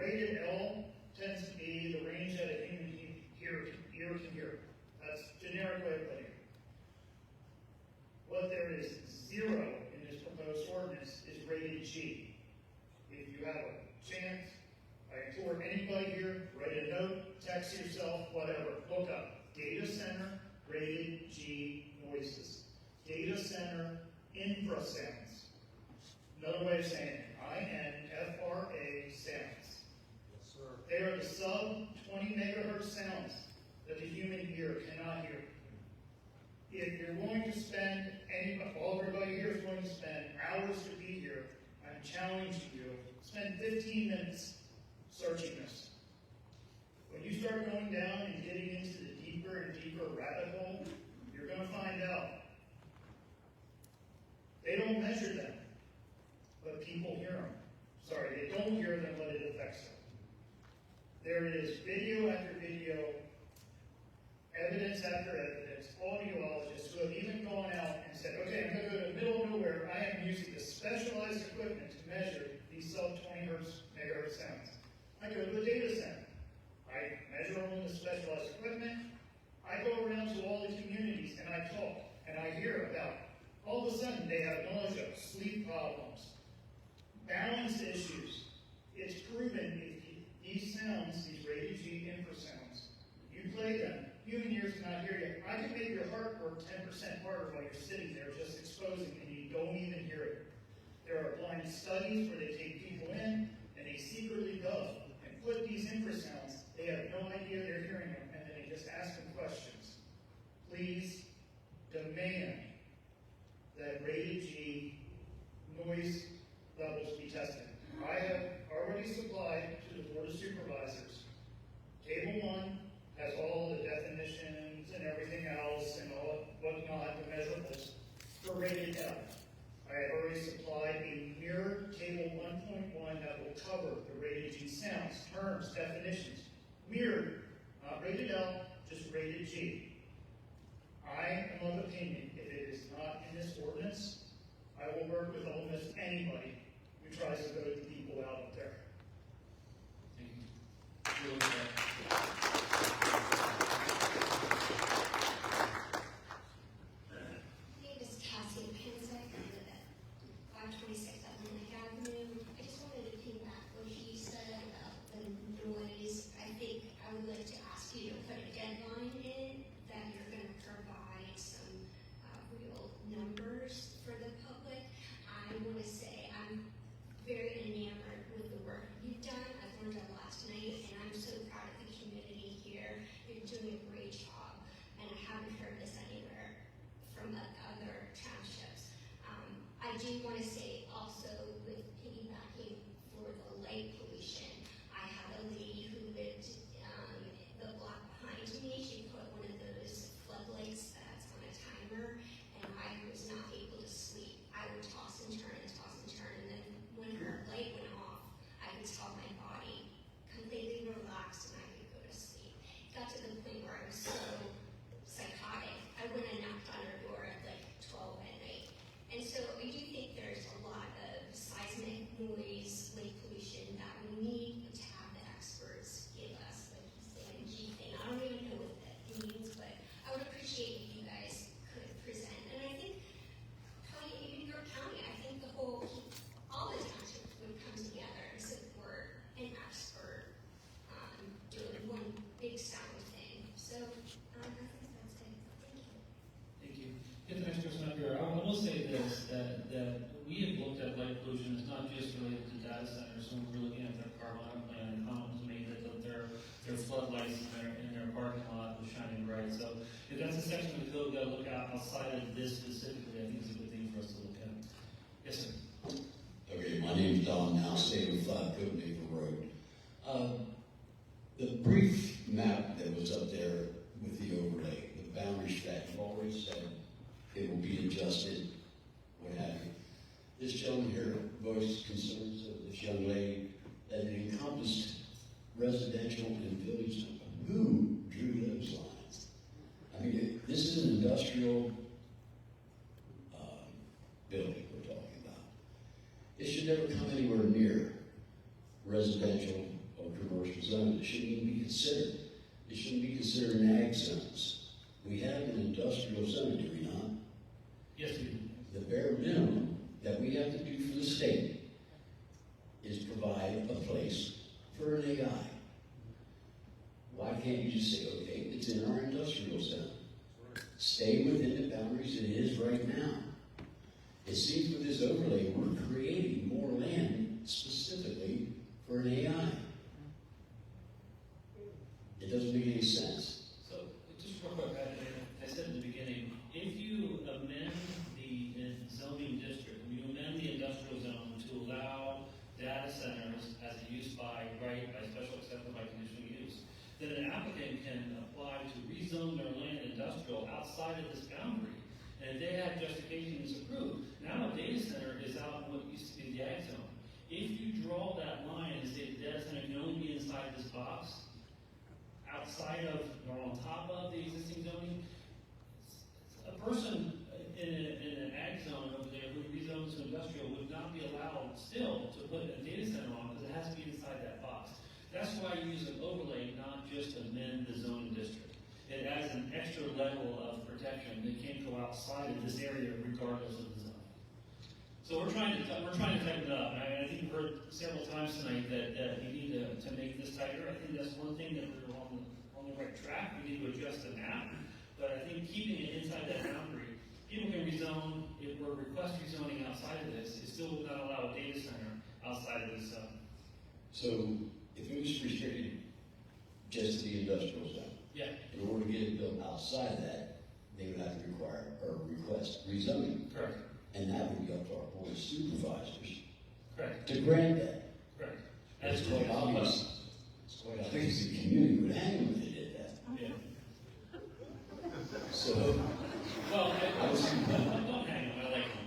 Rated L tends to be the range that a human ear can hear. That's generic way of putting it. What there is 0 in this proposed ordinance is rated G. If you have a chance, I implore anybody here, write a note, text yourself, whatever, look up data center rated G noises. Data center infrasounds. Another way of saying it, INFRA sounds. Yes, sir. They are the sub 20 megahertz sounds that the human ear cannot hear. If you're going to spend, everybody here is going to spend hours to be here, I'm challenging you, spend 15 minutes searching this. When you start going down and getting into the deeper and deeper rabbit hole, you're going to find out. They don't measure them, but people hear them. Sorry, they don't hear them, but it affects them. There is video after video, evidence after evidence, audiologists who have even gone out and said, okay, I'm going to go to the middle of nowhere. I am using the specialized equipment to measure these sub 20 where it sounds. I go to a data center. I measure all the specialized equipment. I go around to all the communities and I talk and I hear about all of a sudden they have nausea, sleep problems, balance issues. It's proven if these sounds, these rated G infrasounds, you play them, human ears cannot hear you. I can make your heart work 10% harder while you're sitting there just exposing and you don't even hear it. There are blind studies where they take people in and they secretly go and put these infrasounds. They have no idea they're hearing them and then they just ask them questions. Please demand that rated G noise levels be tested. I have already supplied to the Board of Supervisors. Table 1 has all the definitions and everything else and all whatnot, the measurables for rated L. I have already supplied a mirror table 1.1 that will cover the rated G sounds, terms, definitions. Mirrored, not rated L, just rated G. I am of opinion, if it is not in this ordinance, I will work with almost anybody who tries to vote the people out there. Thank you. My name is Cassie Pinsack. I live at 526 Atlantic Avenue. I just wanted to piggyback what he said about the noise. I think I would like to ask you to put a deadline in that you're going to provide some real numbers for the public. I want to say I'm very enamored with the work you've done. I've learned a lot tonight, and I'm so proud of the community here. You're doing a great job, and I haven't heard this anywhere from other townships. I do want to say also with piggybacking for the light pollution, I have a lady who lived the block behind me. She put one of those floodlights that's on a timer, and I was not able to sleep. I would toss and turn, and then when her light went off, I could tell my body completely relaxed and I could go to sleep. It got to the point where I was so psychotic, I went and knocked on her door at like 12 at night. And so I do think there's a lot of seismic noise, lake pollution that we need to have the experts give us, like the CNG thing. I don't even know what that means, but I would appreciate if you guys could present. And I think probably even your county, I think all the townships would come together and support an expert doing one big sound thing. So I think that's it. Thank you. Thank you. Get the next person up here. I will say this, that we have looked at light pollution. It's not just related to data centers. When we're looking at their carbon plan, the comment was made that their floodlights in their parking lot was shining bright. So if that's a section of the code we've got to look at outside of this specifically, I think it's a good thing for us to look at. Yes, sir. Okay, my name's Don now, staying with 5 Conewago Road. The brief map that was up there with the overlay, the boundaries that you've already said it will be adjusted, what have you. This gentleman here voiced concerns of this young lady that it encompassed residential and village. Who drew those lines? I mean, this is an industrial building we're talking about. It should never come anywhere near residential or commercial zones. It shouldn't even be considered. It shouldn't be considered in ag zones. We have an industrial zone, do we not? Yes, we do. The bare minimum that we have to do for the state is provide a place for an AI. Why can't you just say, okay, it's in our industrial zone. Stay within the boundaries it is right now. It seems with this overlay, we're creating more land specifically for an AI. It doesn't make any sense. So, just real quick, I said in the beginning, if you amend the zoning district, you amend the industrial zone to allow data centers as a use by right, by special exception, by conditional use, then an applicant can apply to rezone their land industrial outside of this boundary. And if they have justification is approved, now a data center is out in what used to be the ag zone. If you draw that line and say the data center can only be inside this box, outside of or on top of the existing zoning, a person in an ag zone over there who rezones to industrial would not be allowed still to put a data center on because it has to be inside that box. That's why you use an overlay, not just amend the zoning district. It adds an extra level of protection that can't go outside of this area regardless of the zone. So we're trying to tighten it up. And I think you've heard several times tonight that you need to make this tighter. I think that's one thing that we're on the right track. We need to adjust the map. But I think keeping it inside that boundary, people can rezone, if we're request rezoning outside of this, it still will not allow a data center outside of this zone. So if it was restricted just to the industrial zone, Yeah. in order to get it built outside of that, they would have to require or request rezoning. Correct. And that would be up to our board of supervisors Correct. to grant that. Correct. It's quite obvious. It's quite obvious the community would hang when they did that. Yeah. So, Well, don't hang them. I like them.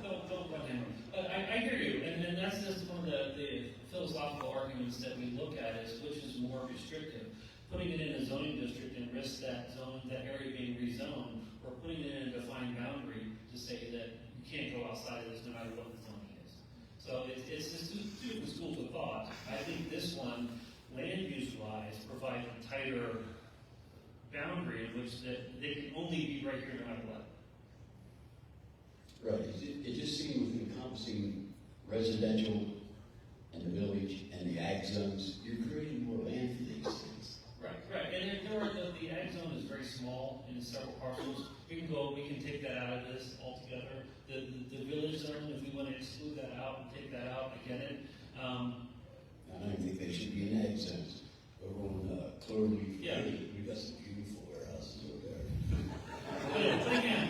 Don't hang them. But I hear you, and that's just one of the philosophical arguments that we look at is which is more restrictive. Putting it in a zoning district and risk that area being rezoned, or putting it in a defined boundary to say that you can't go outside of this no matter what the zoning is. So it's just two different schools of thought. I think this one, land use wise, provides a tighter boundary in which that they can only be right here no matter what. right, it just seemed with encompassing residential and the village and the ag zones, you're creating more land for these things. Right. And the ag zone is very small in several parcels. We can take that out of this altogether. The village zone, if we want to exclude that out and take that out, I get it. I don't think they should be in ag zones. Over on Cloverleaf, Yeah. we've got some beautiful warehouses over there. But again,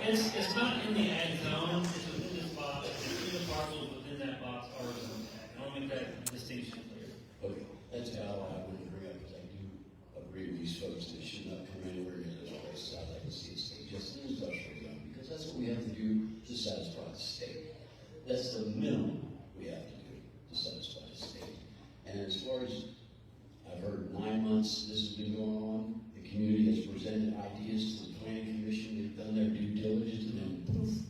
it's not in the ag zone, it's within this box, it's in the parcels within that box are zone ag. I want to make that distinction clear. Okay, that's how I wanted to bring up, because I do agree with these folks that should not come anywhere near those places. I'd like to see it stay just in the industrial zone, because that's what we have to do to satisfy the state. That's the minimum we have to do to satisfy the state. And as far as I've heard 9 months this has been going on, the community has presented ideas to the planning commission, they've done their due diligence, and then poof,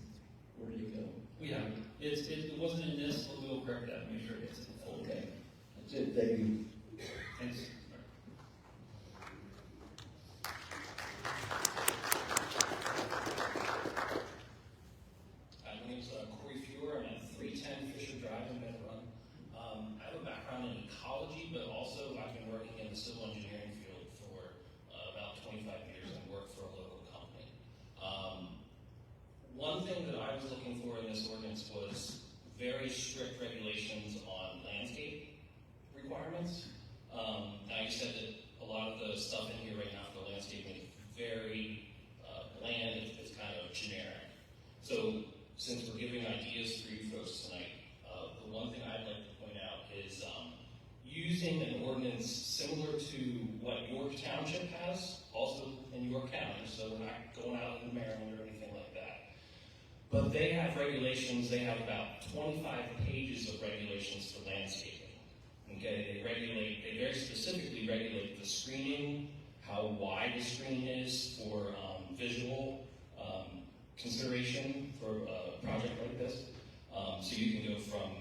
where did it go? We have it. It wasn't in this, but we'll correct that and make sure it gets in the full. Okay, that's it, thank you. Thanks. My name's Corey Fewer. I'm at 310 Fisher Drive in Bed Run. I have a background in ecology, but also I've been working in the civil engineering field for about 25 years and work for a local company. One thing that I was looking for in this ordinance was very strict regulations on landscape requirements. Now you said that a lot of the stuff in here right now for the landscaping is very bland, it's kind of generic. So since we're giving ideas for you folks tonight, the one thing I'd like to point out is using an ordinance similar to what York Township has, also in York County, so we're not going out into Maryland or anything like that. But they have regulations, they have about 25 pages of regulations for landscaping. Okay, they very specifically regulate the screening, how wide the screen is for visual consideration for a project like this. So you can go from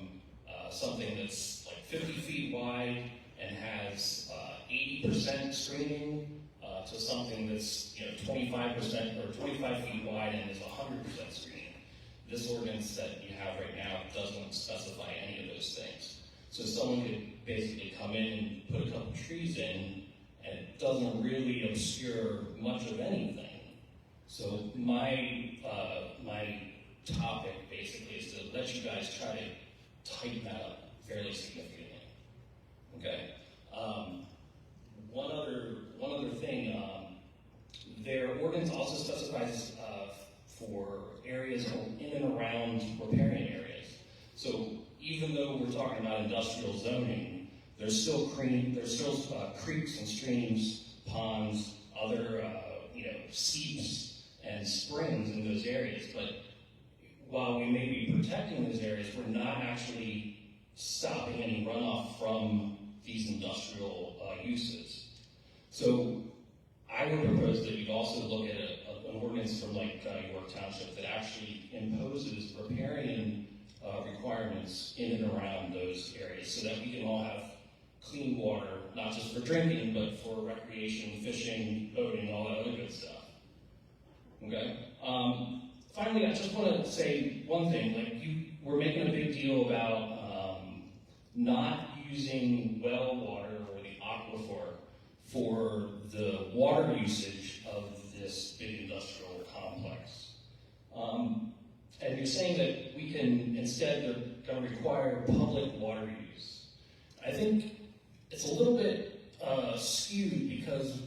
something that's like 50 feet wide and has 80% screening to something that's 25% or 25 feet wide and is 100% screening. This ordinance that you have right now doesn't specify any of those things. So someone could basically come in and put a couple trees in, and it doesn't really obscure much of anything. So my topic basically is to let you guys try to tighten that up fairly significantly. Okay. One other thing. Their ordinance also specifies for areas in and around riparian areas. So even though we're talking about industrial zoning, there's still creeks and streams, ponds, other seeps and springs in those areas. But while we may be protecting those areas, we're not actually stopping any runoff from these industrial uses. So I would propose that you'd also look at an ordinance from like York Township that actually imposes riparian requirements in and around areas so that we can all have clean water, not just for drinking, but for recreation, fishing, boating, all that other good stuff. Okay? Finally, I just want to say one thing. Like, we're making a big deal about not using well water or the aquifer for the water usage of this big industrial complex. And you're saying that we can, instead, they're going to require public water use. I think it's a little bit skewed because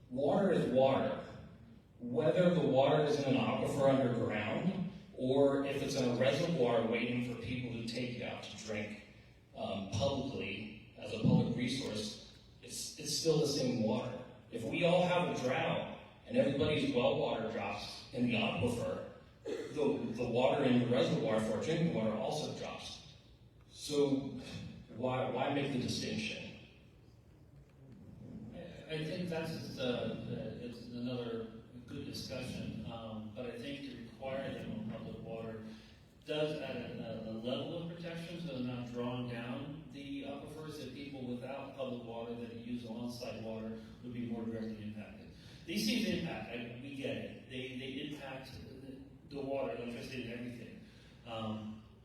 water is water. Whether the water is in an aquifer underground or if it's in a reservoir waiting for people to take it out to drink publicly as a public resource, it's still the same water. If we all have a drought and everybody's well water drops in the aquifer, the water in the reservoir for our drinking water also drops. So why make the distinction? I think that's it's another good discussion, but I think to require them on public water does add a level of protection, so they're not drawing down the aquifers that people without public water that use on-site water would be more directly impacted. These things impact, we get it. They impact the water, electricity, and everything.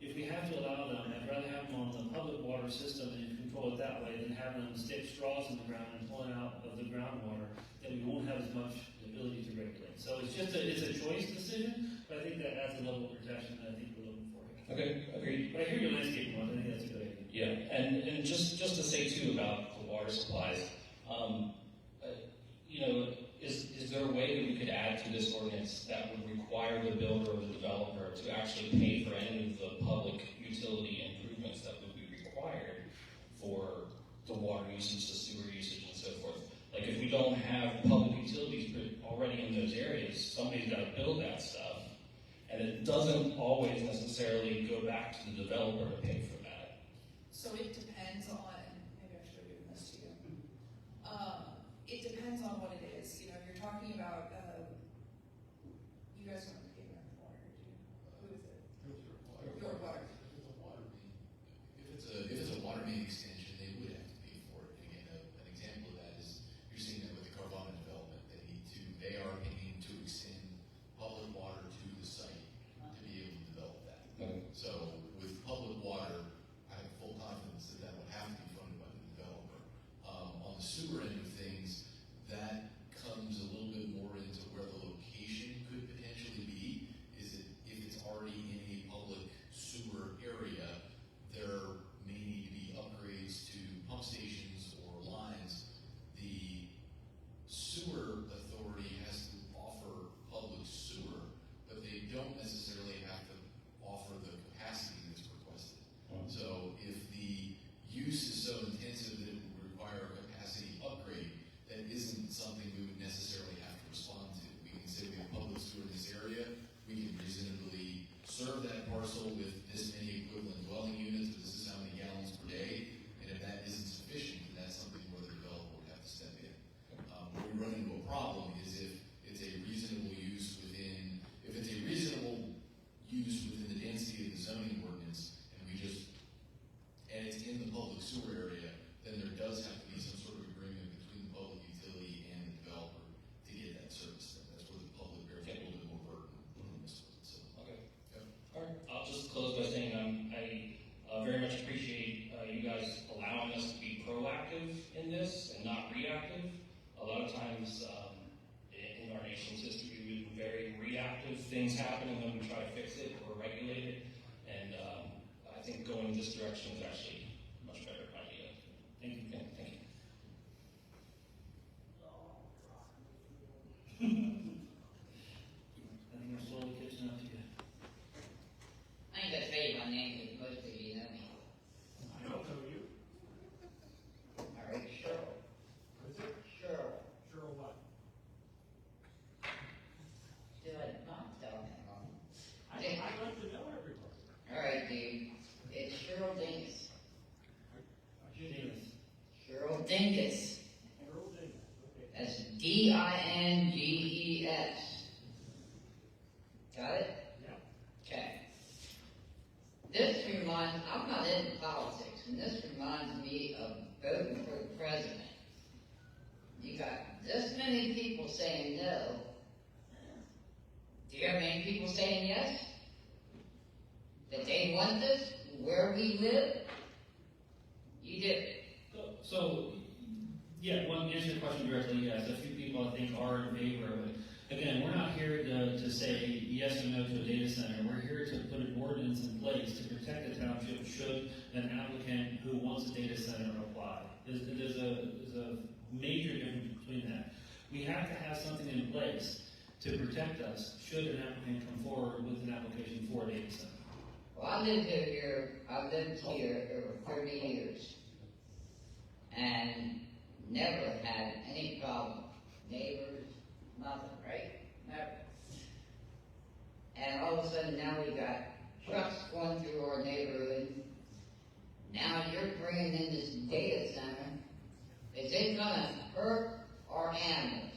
If we have to allow them, I'd rather have them on the public water system and control it that way than having them stick straws in the ground and pulling out of the groundwater that we won't have as much ability to regulate. So it's a choice decision, but I think that adds a level of protection that I think we're looking for. Okay, agreed. But I hear your landscape one, I think that's a good idea. Yeah, and just to say too about the water supplies, is there a way that we could add to this ordinance that would require the builder or the developer to actually pay for any of the public utility improvements that would be required for the water usage, the sewer usage, and so forth? Like, if we don't have public utilities already in those areas, somebody's got to build that stuff, and it doesn't always necessarily go back to the developer to pay for that. So it depends on, maybe I should have given this to you. It depends on what it is. You know, if you're talking about, you guys don't give me water, do you? Who is it? Your water. If it's a water main extension, they would have to pay for it. And again, an example of that is you're seeing that with the Carvana development. They are paying to extend public water to the site to be able to develop that. So with public water, I have full confidence that that would have to be funded by the developer. On the sewer end of things, that comes a little bit more into where the location could potentially be. Is it if it's already in a public sewer area, there may need to be upgrades to pump stations or lines. The sewer authority has to offer public sewer, but they don't necessarily have to offer the capacity that's requested. So if the use is so intensive that it would require a capacity upgrade, that isn't something we would necessarily have to respond to. We can say we have public sewer in this area, we can reasonably serve that parcel with this many equivalent dwelling units, but this is how many gallons per day, and if that isn't sufficient, then that's something where the developer would have to step in. Where we run into a problem is if it's a reasonable use within, if it's a reasonable use within the density of the zoning ordinance, and it's in the public sewer area, then there does have to be some sort of agreement between the public utility and the developer to get that service. That's where the public bears a little bit more burden on this one. So, Okay. Yep. All right. I'll just close by saying I very much appreciate you guys allowing us to be proactive in this and not reactive. A lot of times in our nation's history, we've been very reactive. Things happen and then we try to fix it or regulate it. And I think going in this direction is actually a much better idea. Thank you. Okay, thank you. I think we're slowly catching up to you. I ain't gonna tell you my name because most of you know me. I don't know you. All right, Cheryl. Is it? Cheryl. Cheryl what? Do I not tell him? I'd like to know everybody. All right, dude. It's Cheryl Dingus. Dingus. Cheryl Dingus. Cheryl Dingus, okay. That's Dinges. Got it? Yeah. Okay. This reminds, I'm not in in politics, and this reminds me of voting for the president. You got this many people saying no. Do you have many people saying yes? That they want this where we live? You did. So, yeah, one answer your question directly, yes. A few people I think are in favor of it. Again, we're not here to say yes or no to a data center. We're here to put an ordinance in place to protect the township should an applicant who wants a data center apply. There's a major difference between that. We have to have something in place to protect us should an applicant come forward with an application for a data center. Well, I've lived here over 30 years and never had any problem. Neighbors, nothing, right? Never. And all of a sudden now we got trucks going through our neighborhood. Now you're bringing in this data center. Is it gonna hurt our animals?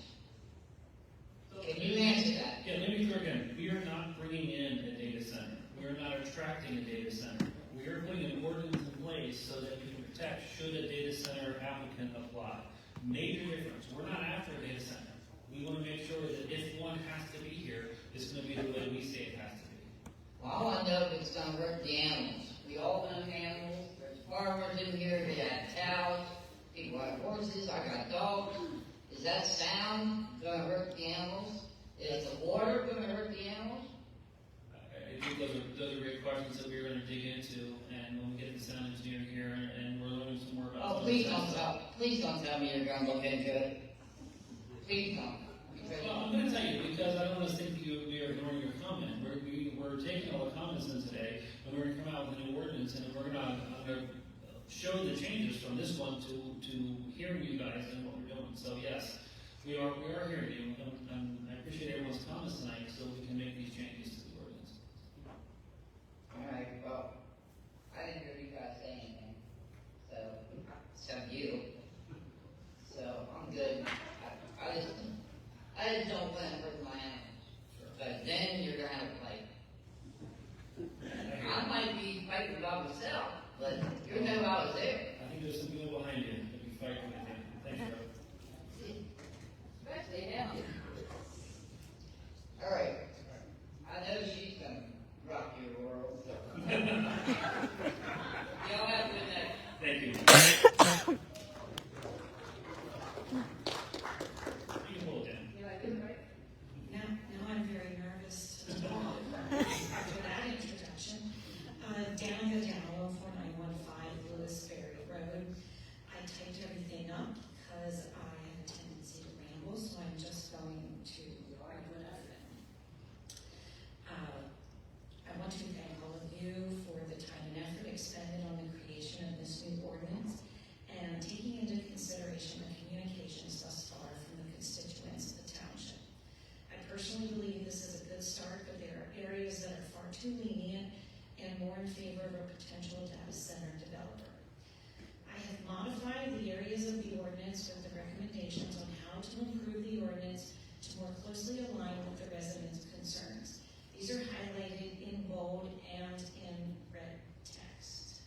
Can you answer that? Yeah, let me be clear again. We are not bringing in a data center. We are not attracting a data center. We are putting an ordinance in place so that we can protect should a data center applicant apply. Major difference. We're not after a data center. We want to make sure that if one has to be here, it's going to be the way we say it has to be. Well, I want to know if it's going to hurt the animals. We all own animals. There's farmers in here. They have cows. People have horses. I got dogs. Is that sound going to hurt the animals? Is the water going to hurt the animals? I think those are great questions that we're going to dig into, and when we get the sound engineer here, and we're learning some more about. Oh, please don't tell me you're going to look into it. Please don't. Well, I'm going to tell you because I don't want to think we are ignoring your comment. We're taking all the comments in today, and we're going to come out with a new ordinance, and we're going to show the changes from this one to hearing you guys and what we're doing. So yes, we are hearing you, and I appreciate everyone's comments tonight, so we can make these changes to the ordinance. All right. Well, I didn't hear you guys say anything, so except you. So I'm good. I just don't want to hurt my animals. But then you're gonna have to fight. I might be fighting about myself, but you know I was there. I think there's some people behind you that be fighting with you. Thanks, bro. Especially now. All right. I know she's gonna rock your world. Y'all have a good night. Thank you. Now I'm very nervous to talk after that introduction. Danica Dow, 4915 Lewisberry Road. I typed everything up because I have a tendency to ramble, so I'm just going to write whatever. I want to thank all of you for the time and effort expended on the creation of this new ordinance and taking into consideration the communications thus far from the constituents of the township. I personally believe this is a good start, but there are areas that are far too lenient and more in favor of a potential data center developer. I have modified the areas of the ordinance with the recommendations on how to improve the ordinance to more closely align with the residents' concerns. These are highlighted in bold and in red text.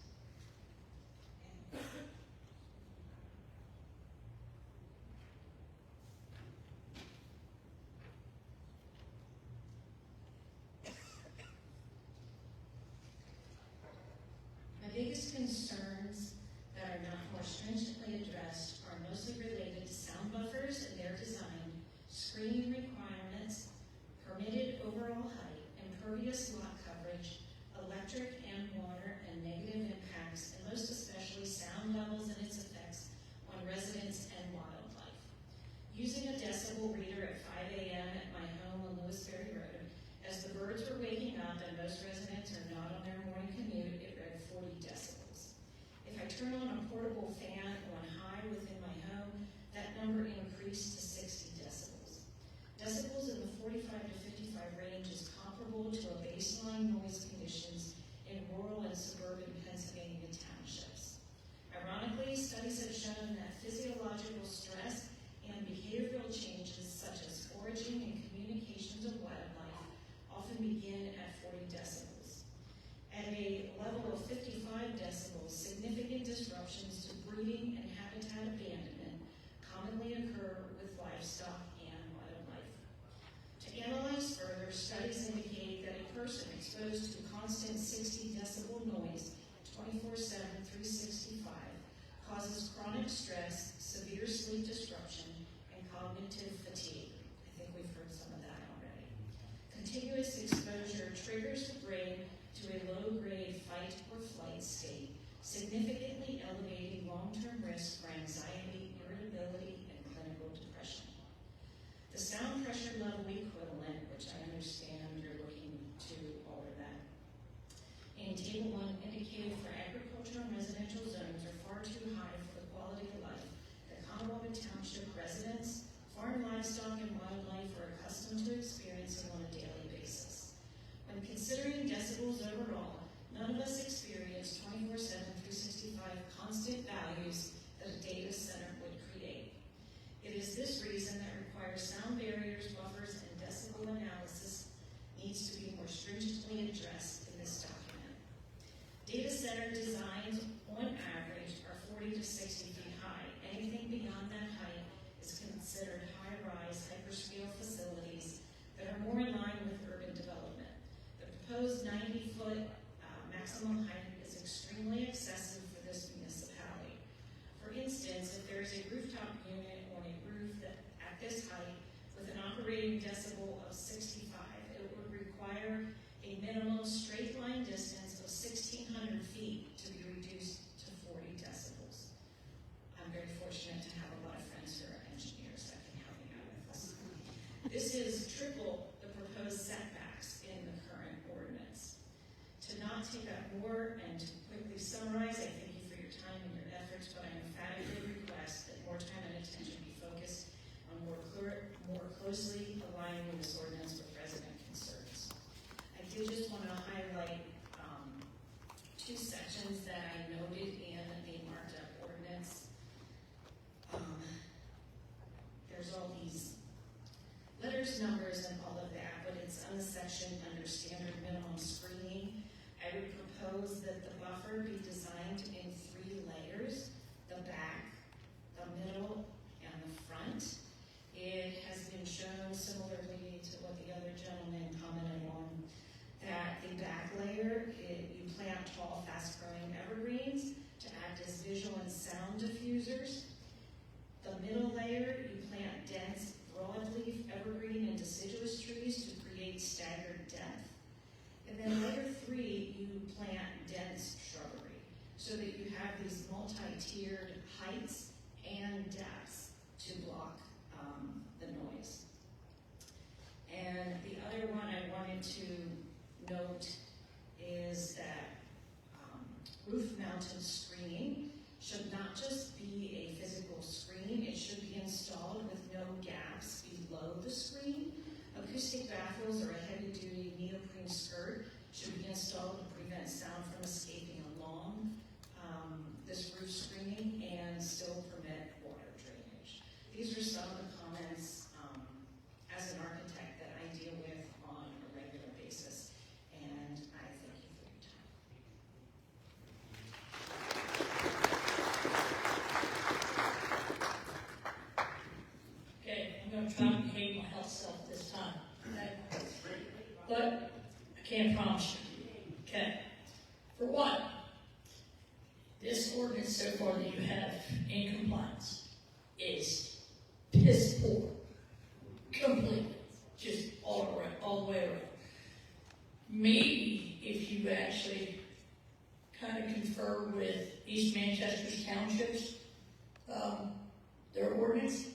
My biggest concerns that are not more stringently addressed are mostly related to sound buffers and their design, screening requirements, permitted overall height, impervious lot coverage, electric and water and negative impacts, and most especially sound levels and its effects on residents and wildlife. Using a decibel reader at 5 a.m. at my home on Lewisberry Road, as the birds were waking up and most residents are not on their morning commute, it read 40 decibels. If I turn on a portable fan on high within my home, that number increased to 60 decibels. Decibels in the 45 to 55 range is comparable to a baseline noise conditions in rural and suburban Pennsylvania townships. Ironically, studies have shown that physiological stress and behavioral changes such as foraging and communications of wildlife often begin at 40 decibels. At a level of 55 decibels, breeding and habitat abandonment commonly occur with livestock and wildlife. To analyze further, studies indicate that a person exposed to constant 60 decibel noise 24/7, 365 causes chronic stress, severe sleep disruption, and cognitive fatigue. I think we've heard some of that already. Continuous exposure triggers the brain to a low-grade fight or flight state, significantly elevating long-term risk for anxiety, irritability, and clinical depression. The sound pressure level equivalent, which I understand you're looking to alter that, in Table 1 indicated for agricultural and residential zones are far too high for the quality of life that Conewago Township residents, farm livestock, and wildlife are accustomed to experiencing on a daily basis. When considering decibels overall, none of us experience 24/7, 365 constant values that a data center would create. It is this reason that requires sound barriers, buffers, and decibel analysis needs to be more stringently addressed in this document. Data center designs, on average, are 40 to 60 feet high. Anything beyond that height is considered high-rise, hyperscale facilities that are more in line with urban development. The proposed 90-foot maximum height is extremely excessive for this municipality. For instance, if there is a rooftop unit on a roof that at this height with an operating decibel of 65, it would require a minimum straight line distance of 1,600 feet to be reduced to 40 decibels. I'm very fortunate to have a lot of friends who are engineers that can help me out with this. This is triple the proposed setbacks in the current ordinance. To not take up more and to quickly summarize, I thank you for your time and your efforts, but I emphatically request that more time and attention be focused on more closely aligning this ordinance with resident concerns. I did just want to highlight two sections that I noted in the marked up ordinance. There's all these letters, numbers, and all of that, but it's on the section under standard minimum screening. I would propose that the buffer be designed in 3 layers: the back, the middle, and the front. It has been shown, similarly to what the other gentleman commented on, that the back layer, you plant tall, fast-growing evergreens to act as visual and sound diffusers. The middle layer, you plant dense, broadleaf, evergreen, and deciduous trees to create staggered depth. And then layer 3, you plant dense shrubbery so that you have these multi-tiered heights and depths to block the noise. And the other one I wanted to note is that roof-mounted screening should not just be a physical screen, it should be installed with no gaps below the screen. Acoustic baffles or a heavy-duty neoprene skirt should be installed to prevent sound from escaping along this roof screening and still permit water drainage. These are some of the comments as an architect that I deal with on a regular basis, and I thank you for your time. Okay, I'm going to try to behave my health self this time. Okay? But I can't promise you. Okay. For one, this ordinance so far that you have in compliance is piss poor. Completely. Just all the way around. Maybe if you actually kind of confer with East Manchester's townships, their ordinance,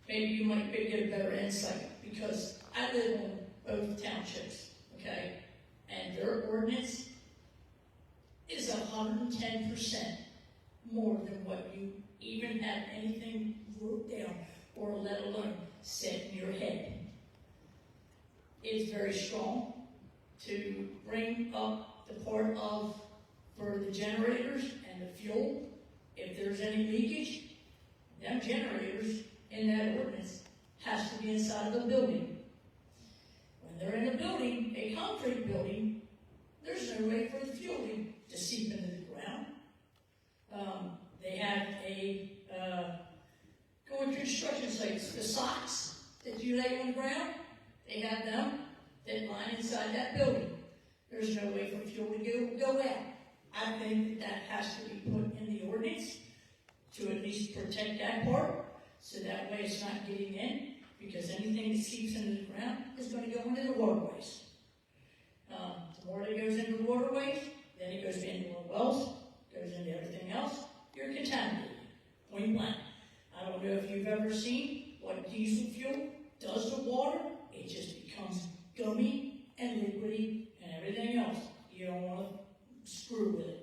maybe you might get a better insight, because I live on both townships, okay? And their ordinance is 110% more than what you even have anything wrote down or let alone set in your head. It's very strong to bring up the part of for the generators and the fuel. If there's any leakage, them generators in that ordinance has to be inside of the building. When they're in a building, a concrete building, there's no way for the fueling to seep into the ground. They have the socks that you lay on the ground, they have them that line inside that building. There's no way for fuel to go out. I think that has to be put in the ordinance to at least protect that part, so that way it's not getting in, because anything that seeps into the ground is going to go into the waterways. The more that goes into the waterways, then it goes into the wells, goes into everything else, you're contaminated. Point blank. I don't know if you've ever seen what diesel fuel does to water. It just becomes gummy and liquidy and everything else. You don't want to screw with it.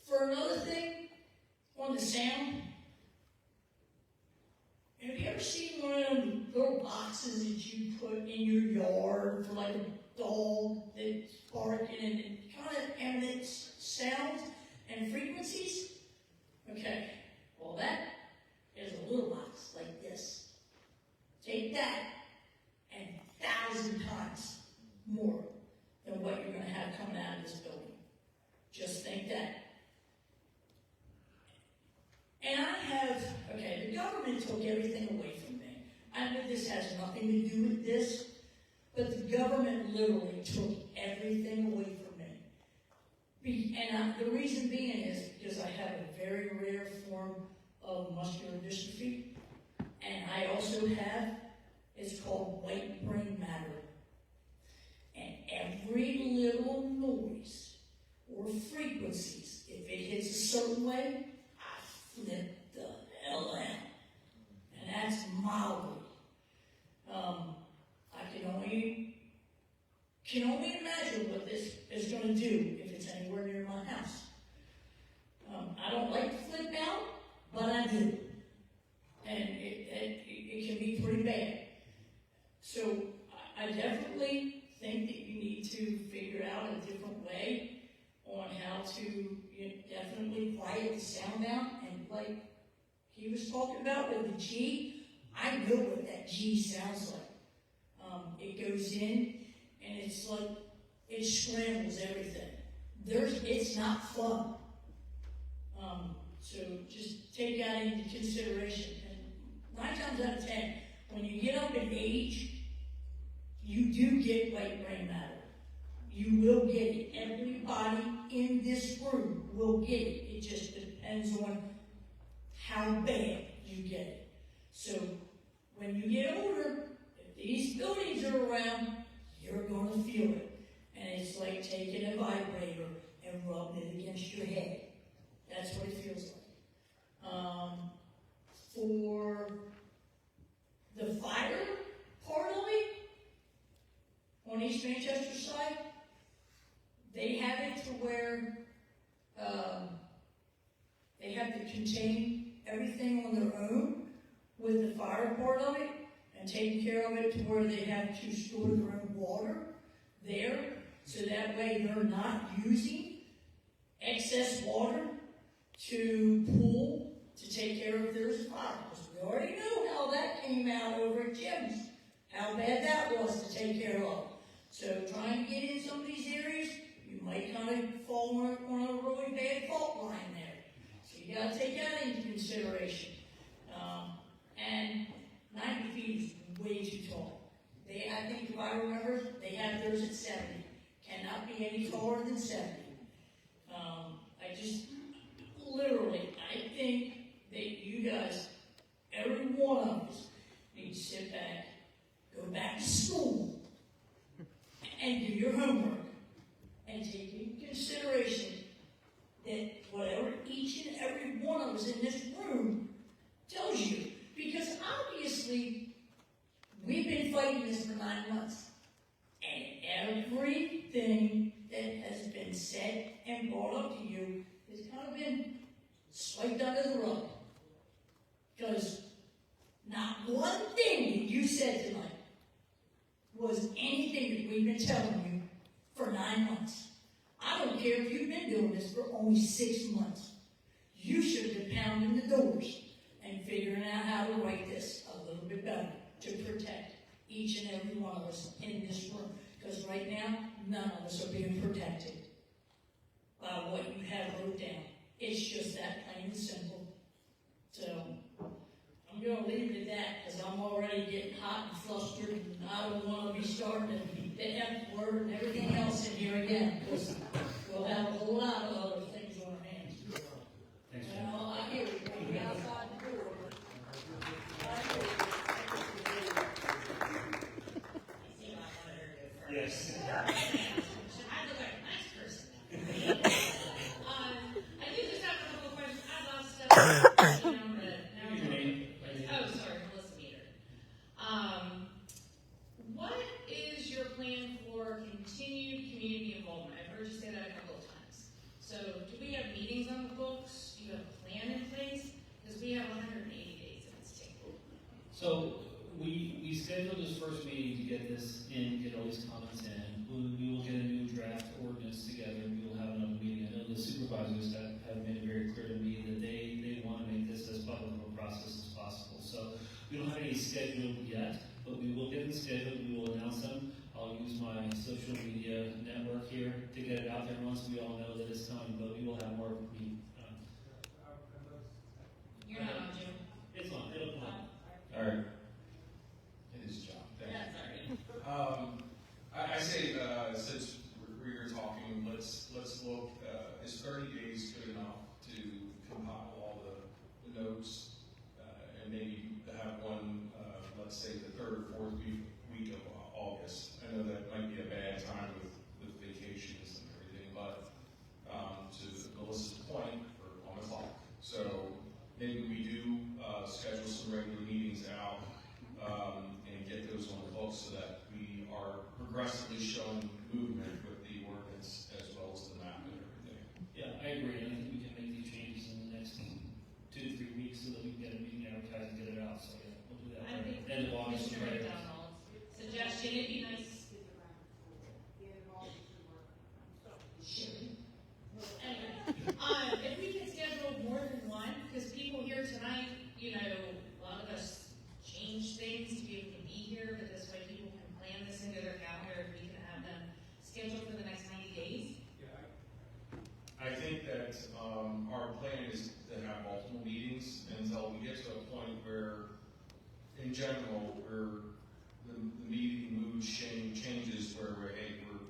For another thing, on the sound, have you ever seen one of them little boxes that you put in your yard for like a dog that's barking and it kind of emits sounds and frequencies? Okay, well that is a little box like this. Take that and 1,000 times more than what you're going to have coming out of this building. Just think that. And I have, okay, the government took everything away from me. I know this has nothing to do with this, but the government literally took everything away from me. And the reason being is because I have a very rare form of muscular dystrophy, and I also have, it's called white brain matter. And every little noise or frequencies, if it hits a certain way, I flip the hell out. And that's mildly. I can only imagine what this is going to do if it's anywhere near my house. I don't like to flip out, but I do. And it can be pretty bad. So I definitely think that you need to figure out a different way on how to definitely quiet the sound down. And like he was talking about with the G, I know what that G sounds like. It goes in and it's like, it scrambles everything. It's not fun. So just take that into consideration. And 9 times out of 10, when you get up in age, you do get white brain matter. You will get it. Everybody in this room will get it. It just depends on how bad you get it. So when you get older, if these buildings are around, you're going to feel it. And it's like taking a vibrator and rubbing it against your head. That's what it feels like. For the fire part of it, on East Manchester side, they have it to where they have to contain everything on their own with the fire part of it and taking care of it to where they have to store their own water there, so that way they're not using excess water to pool to take care of their fire. Because we already know how that came out over at Jim's, how bad that was to take care of. So trying to get in some of these areas, you might kind of fall on a really bad fault line there. So you got to take that into consideration. And 90 feet is way too tall. I think if I remember, they have theirs at 70. Cannot be any taller than 70. I think that you guys, every one of us, need to sit back, go back to school, and do your homework, and take into consideration that whatever each and every one of us in this room tells you, because obviously we've been fighting this for 9 months, and everything that has been said and brought up to you has kind of been swiped under the rug. Because not one thing that you said tonight was anything that we've been telling you for 9 months. I don't care if you've been doing this for only 6 months. You should have been pounding the doors and figuring out how to write this a little bit better to protect each and every one of us in this room. Because right now, none of us are being protected by what you have wrote down. It's just that plain and simple. flustered, and I don't wanna be starting the F word and everything else in here again, because we'll have a whole lot of other things on our hands. Thanks, And I hear it going outside the door. Yes. I look like a nice person now. I do just have a couple of questions. I have a lot of stuff down, but Your name? oh, sorry, Melissa Meter. What is your plan for continued community involvement? I've heard you say that a couple of times. So, do we have meetings on the books? Do you have a plan in place? Because we have 180 days in this table. So we scheduled this first meeting to get this in, get all these comments in. We will get a new draft ordinance together, and we will have another meeting. I know the supervisors have made it very clear to me that they want to make this as public of a process as possible. So we don't have any scheduled yet, but we will get them scheduled. We will announce them. I'll use my social media network here to get it out there once we all know that it's coming, but we will have more. You're not on, Jim. It's on. It'll come on. All right. It is John. Thank you. Yeah, sorry. I say, since we're talking, let's look, is 30 days good enough to compile all the notes, and maybe have one, let's say the third or fourth week of August. I know that might be a bad time with vacations and everything, but to Melissa's point, we're on the clock. So maybe we do schedule some regular meetings out and get those on the books so that we are progressively showing movement with the ordinance as well as the map and everything. Yeah, I agree, and I think we can make these changes in the next 2 to 3 weeks so that we can get a meeting advertised and get it out, so yeah, we'll do that. I think End of August. Mr. McDonald's suggestion, it'd be nice. Anyway, if we can schedule more than one, because people here tonight, a lot of us change things to be able to be here, but this way people can plan this into their calendar, if we can have them scheduled for the next 90 days. I think that our plan is to have multiple meetings until we get to a point where, in general, where the meeting mood changes where we're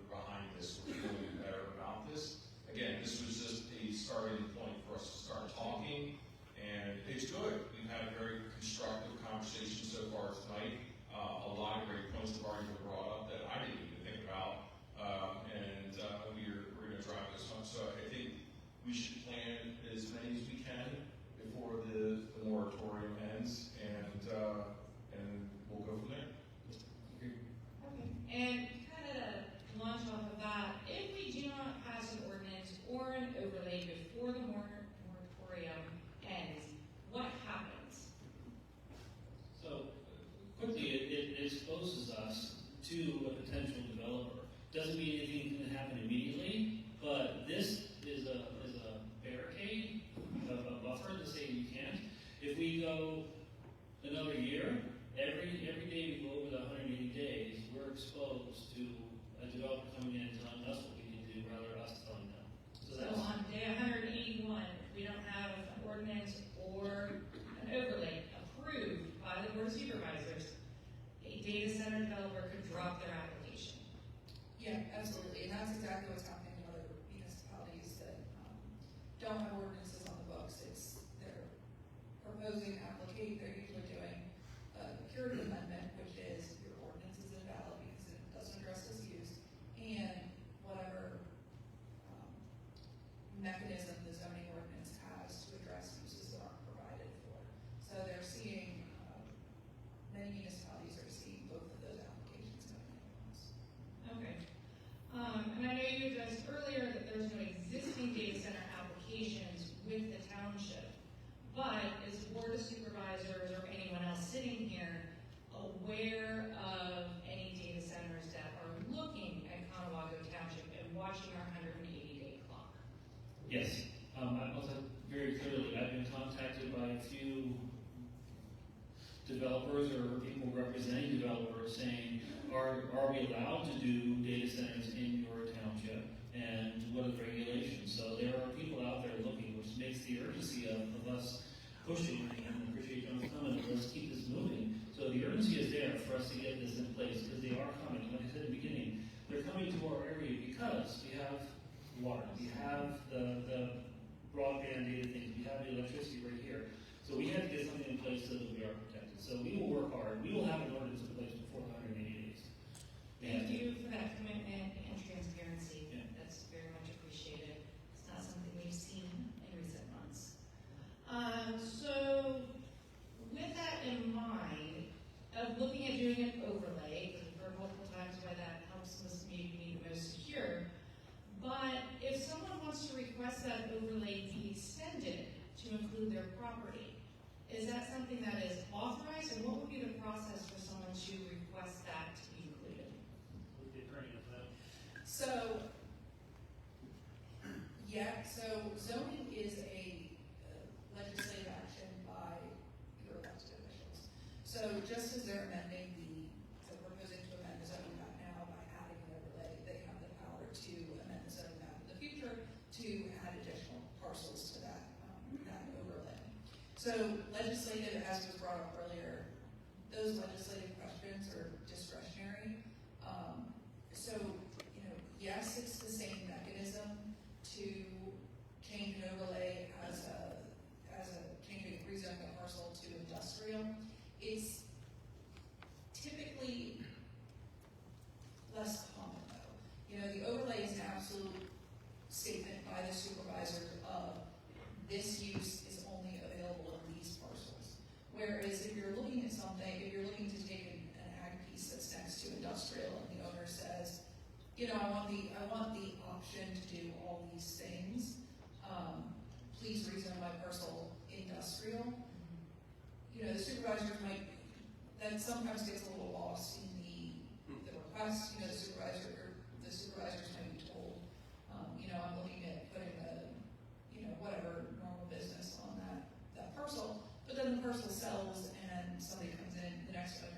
behind this, we're feeling better about this. Again, this was just a starting point for us to start talking, and it's good. We've had a very constructive conversation so far tonight. A lot of great points have already been brought up that I didn't even think about, and we're going to drive this home. So I think we should plan as many as we can before the moratorium ends, and we'll go from there. Okay. And kind of launch off of that, if we do not pass an ordinance or an overlay before the moratorium ends, what happens? So, quickly, it exposes us to a potential developer. Doesn't mean anything can happen immediately, but this is a barricade, a buffer to say you can't. If we go another year, every day we go over the 180 days, we're exposed to a developer coming in and telling us what we can do, rather us telling them. So So on day 181, if we don't have an ordinance or an overlay approved by the Board of Supervisors, a data center developer could drop their application. Yeah, absolutely, and that's exactly what's happening in other municipalities that don't have ordinances on the books. They're proposing they're usually doing a curative amendment, which is your ordinance is invalid because it doesn't address this use, and whatever mechanism the zoning ordinance has to address uses that aren't provided for. So they're seeing, many municipalities are seeing both of those applications coming in at once. Okay. And I know you addressed earlier that there's no existing data center applications with the township, but is the Board of Supervisors or anyone else sitting here aware of any data centers that are looking at Conewago Township and watching our 180-day clock? Yes, I'll tell very clearly, I've been contacted by a few developers or people representing developers saying, are we allowed to do data centers in your township, and what are the regulations? So there are people out there looking, which makes the urgency of us pushing, and I appreciate John's comment, let's keep this moving, So the urgency is there for us to get this in place, because they are coming, like I said at the beginning, they're coming to our area because we have water, we have the broadband data things, we have the electricity right here. So we have to get something in place so that we are protected. So we will work hard, we will have an ordinance in place before 180 days. Thank you for that commitment and transparency. That's very much appreciated. It's not something we've seen in recent months. So with that in mind, of looking at doing an overlay, because we've heard multiple times why that helps us maybe be the most secure, but if someone wants to request that overlay be extended to include their property, is that something that is authorized, and what would be the process for someone to request that to be included? So, yeah, so zoning is a legislative action by your elected officials. So just as they're amending they're proposing to amend the zoning map now by adding an overlay, they have the power to amend the zoning map in the future to add additional parcels to that overlay. So legislative, as was brought up earlier, those legislative questions are discretionary. So, yes, it's the same mechanism to change an overlay as changing rezone a parcel to industrial. It's typically less common though. The overlay is an absolute statement by the supervisor of this use is only available in these parcels. Whereas if you're looking at something, if you're looking to take an ag piece that's next to industrial and the owner says, I want the option to do all these things. Please rezone my parcel industrial. The supervisors that sometimes gets a little lost in the request. The supervisors might be told, I'm looking at putting whatever normal business on that parcel, but then the parcel sells and somebody comes in, the next owner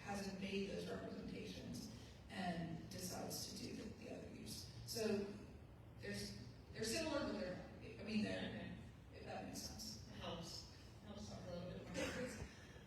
hasn't made those representations and decides to do the other use. So they're similar, but they're if that makes sense. It helps talk a little bit more.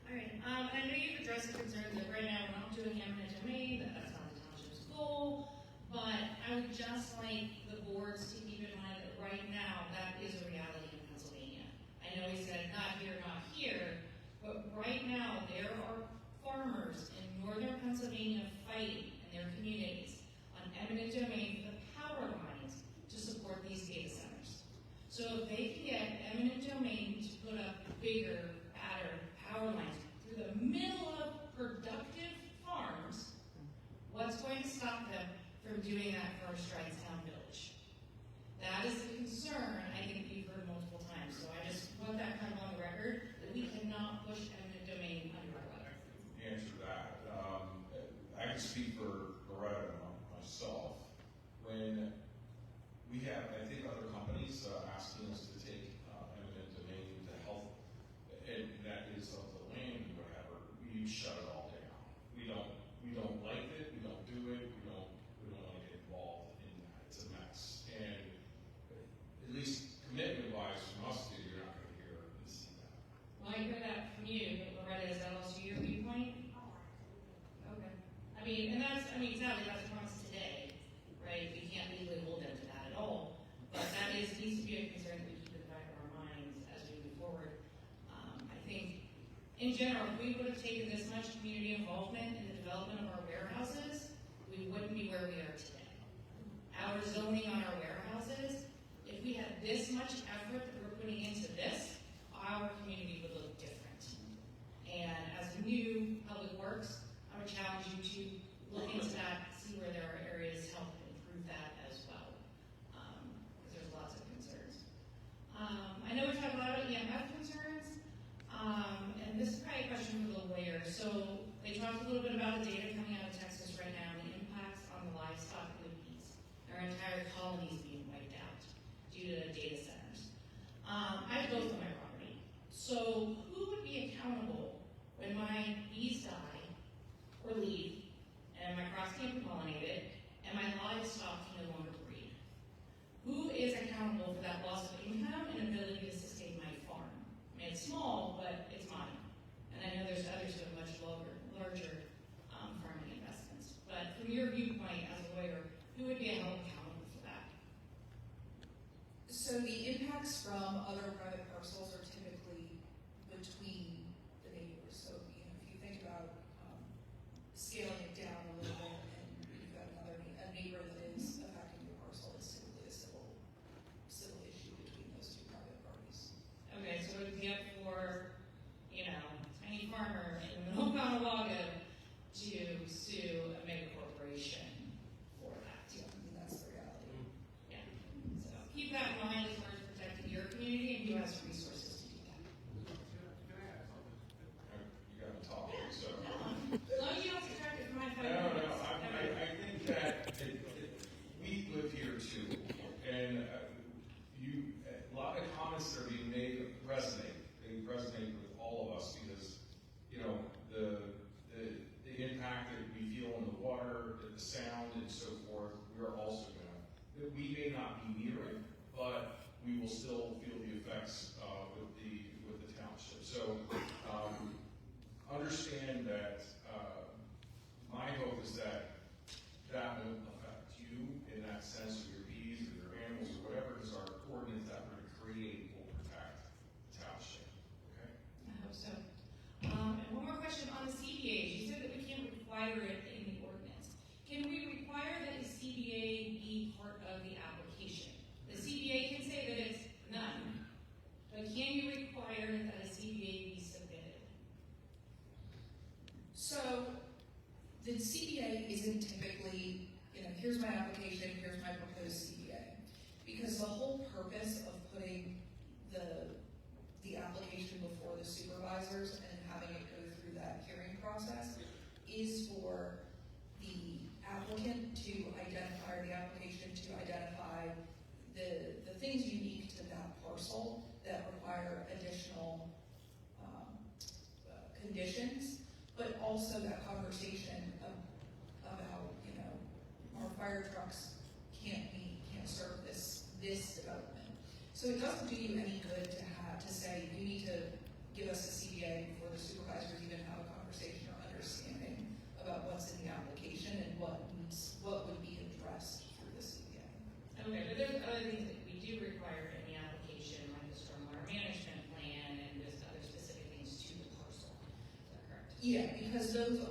All right, I know you've addressed the concerns that right now we're not doing eminent domain, that's not the township's goal, but I would just like the boards to keep in mind that right now that is a reality in Pennsylvania. I know he said not here, but right now there are farmers in northern Pennsylvania fighting in their communities on eminent domain for the power lines to support these data centers. So if they can get eminent domain to put up bigger, badder power lines through the middle of productive farms, what's going to stop them from doing that for our Strikestown Village? That is the concern I think we've heard multiple times. So I just want that kind of on the record, that we cannot push eminent domain under our rug. Answer that. I can speak for Loretta and myself. When we have, I think, other companies asking us to take eminent domain to help, and that is of the land, whatever, we shut it all down. We don't like it. We don't do it. We don't want to get involved in that. It's a mess. And at least commitment-wise from us, you're not going to hear and see that. Well, I hear that from you, but Loretta, is that also your viewpoint? Okay. Sadly, that's a promise today, right? We can't legally hold them to that at all. But that needs to be a concern that we keep in the back of our minds as we move forward. I think, in general, if we would have taken this much community involvement in the development of our warehouses, we wouldn't be where we are today. Our zoning on our warehouses, if we had this much effort that we're putting into this, our community would look different. And as a new public works, I would challenge you to look into that, see where there are areas to help improve that as well, because there's lots of concerns. I know we've talked a lot about EMF concerns, and this is probably a question for the lawyer. So they talked a little bit about the data coming out of Texas right now and the impacts on the livestock and the bees. There are entire colonies being wiped out due to data centers. I have both on my property. So who would be accountable when my bees die or leave, and my crops can't be pollinated, and my livestock can no longer breed? Who is accountable for that loss of income and ability to sustain my farm? I mean, it's small, but it's mine. And I know there's others who So the impacts from other private parcels are typically between the neighbors. So, you know, if you think about scaling it down a little bit, and you've got a neighbor that is affecting your parcel, it's typically a civil issue between those two private parties. Okay, so it would be up for, you know, tiny farmer in the middle of Conewago to sue a mega corporation for that. Yeah, I mean, that's the reality. Yeah. So keep that in mind as far as protecting your community and who has resources to do that. You got me talking, so. As long as you don't subtract it from my 5 No, minutes. I think that we live here too, and a lot of comments that are being made resonate. They resonate with all of us because, you know, the impact that we feel in the water, the sound, and so forth. We are also going to. We may not be near it, but we will still feel the effects with the township. So understand that. My hope is that won't affect you in that sense of your bees or your animals or whatever, because our ordinance that we're going to create will protect the township. Okay? I hope so. And one more question on the CBAs. You said that we can't require it in the ordinance. Can we require that a CBA be part of the application? The CBA can say that it's none, but can you require that a CBA be submitted? So the CBA isn't typically, you know, here's my application, here's my proposed CBA. Because the whole purpose of putting the application before the supervisors and having it go through that hearing process is for the applicant to identify, or the application to identify the things unique to that parcel that require additional conditions, but also that conversation about, you know, our fire trucks can't serve this development. So it doesn't do you any good to say you need to give us a CBA before the supervisors even have a conversation or understanding about what's in the application and what would be addressed through the CBA. Okay, but there's other things that we do require in the application, like the stormwater management plan and just other specific things to the parcel. Is that correct? Yeah, because those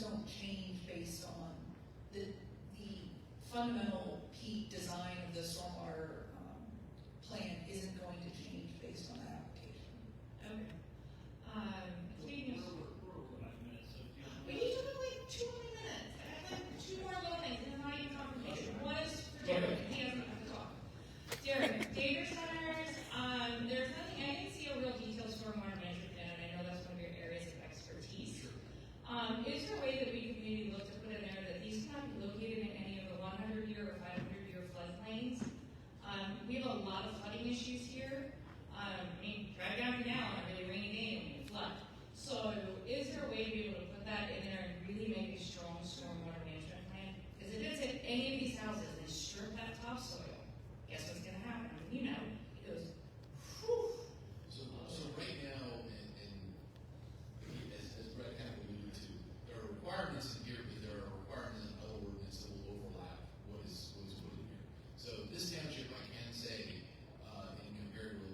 don't change based on the fundamental peak design of the stormwater plan isn't going to change based on that application. Okay. Speaking of, We're over 5 minutes, so if you we need to do like 2 more minutes. I have like 2 more little things, and not even confirmation. One is for Derek. He doesn't have to talk. Derek, data centers. There's nothing. I didn't see a real detailed stormwater management plan, and I know that's one of your areas of expertise. Is there a way that we could maybe look to put in there that these cannot be located in any of the 100-year or 500-year floodplains? We have a lot of flooding issues here. I mean, drive down now on a really rainy day and we flood. So is there a way to be able to put that in there and really make a strong stormwater management plan? Because if it's in any of these houses and strip that topsoil, guess what's going to happen? I mean, you know, it goes, whew. So right now, and as Brett kind of alluded to, there are requirements in here, but there are requirements in other ordinances that will overlap what is put in here. So this township, I can say, in compared to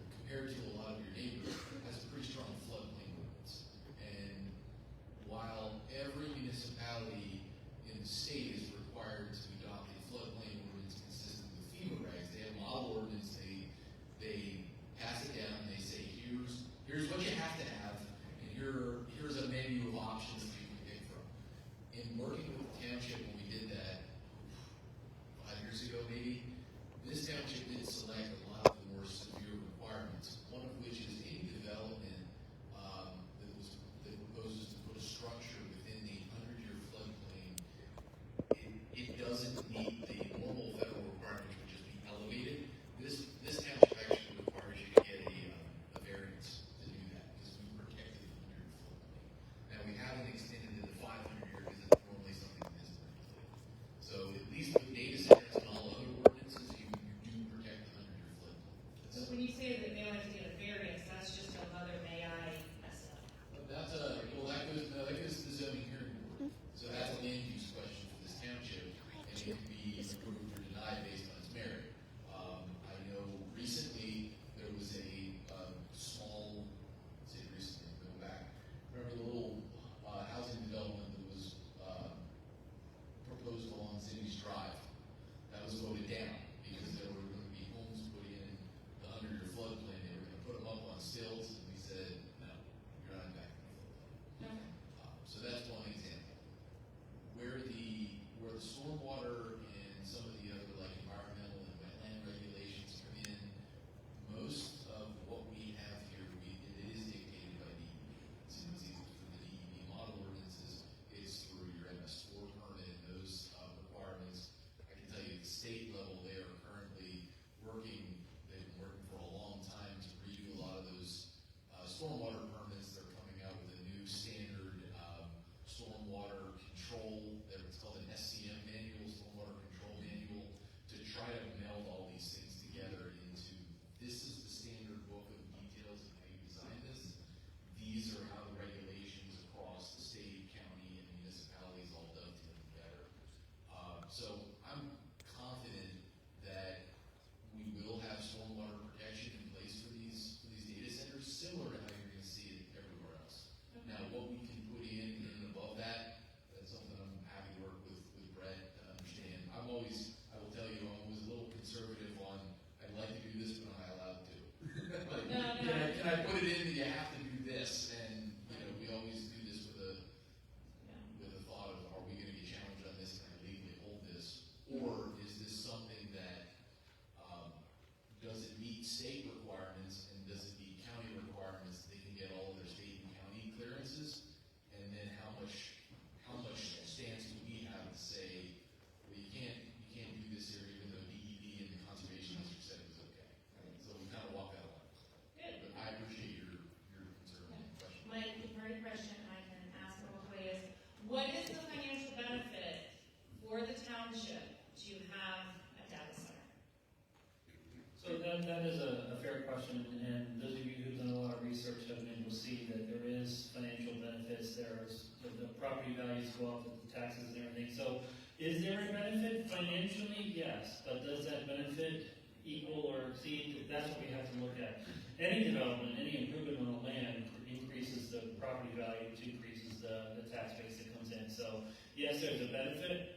that is a fair question, and those of you who've done a lot of research have been able to see that there is financial benefits. There's the property values go up, the taxes and everything. So, is there a benefit financially? Yes, but does that benefit equal or exceed? That's what we have to look at. Any development, any improvement on the land increases the property value, which increases the tax base that comes in. So, yes, there's a benefit.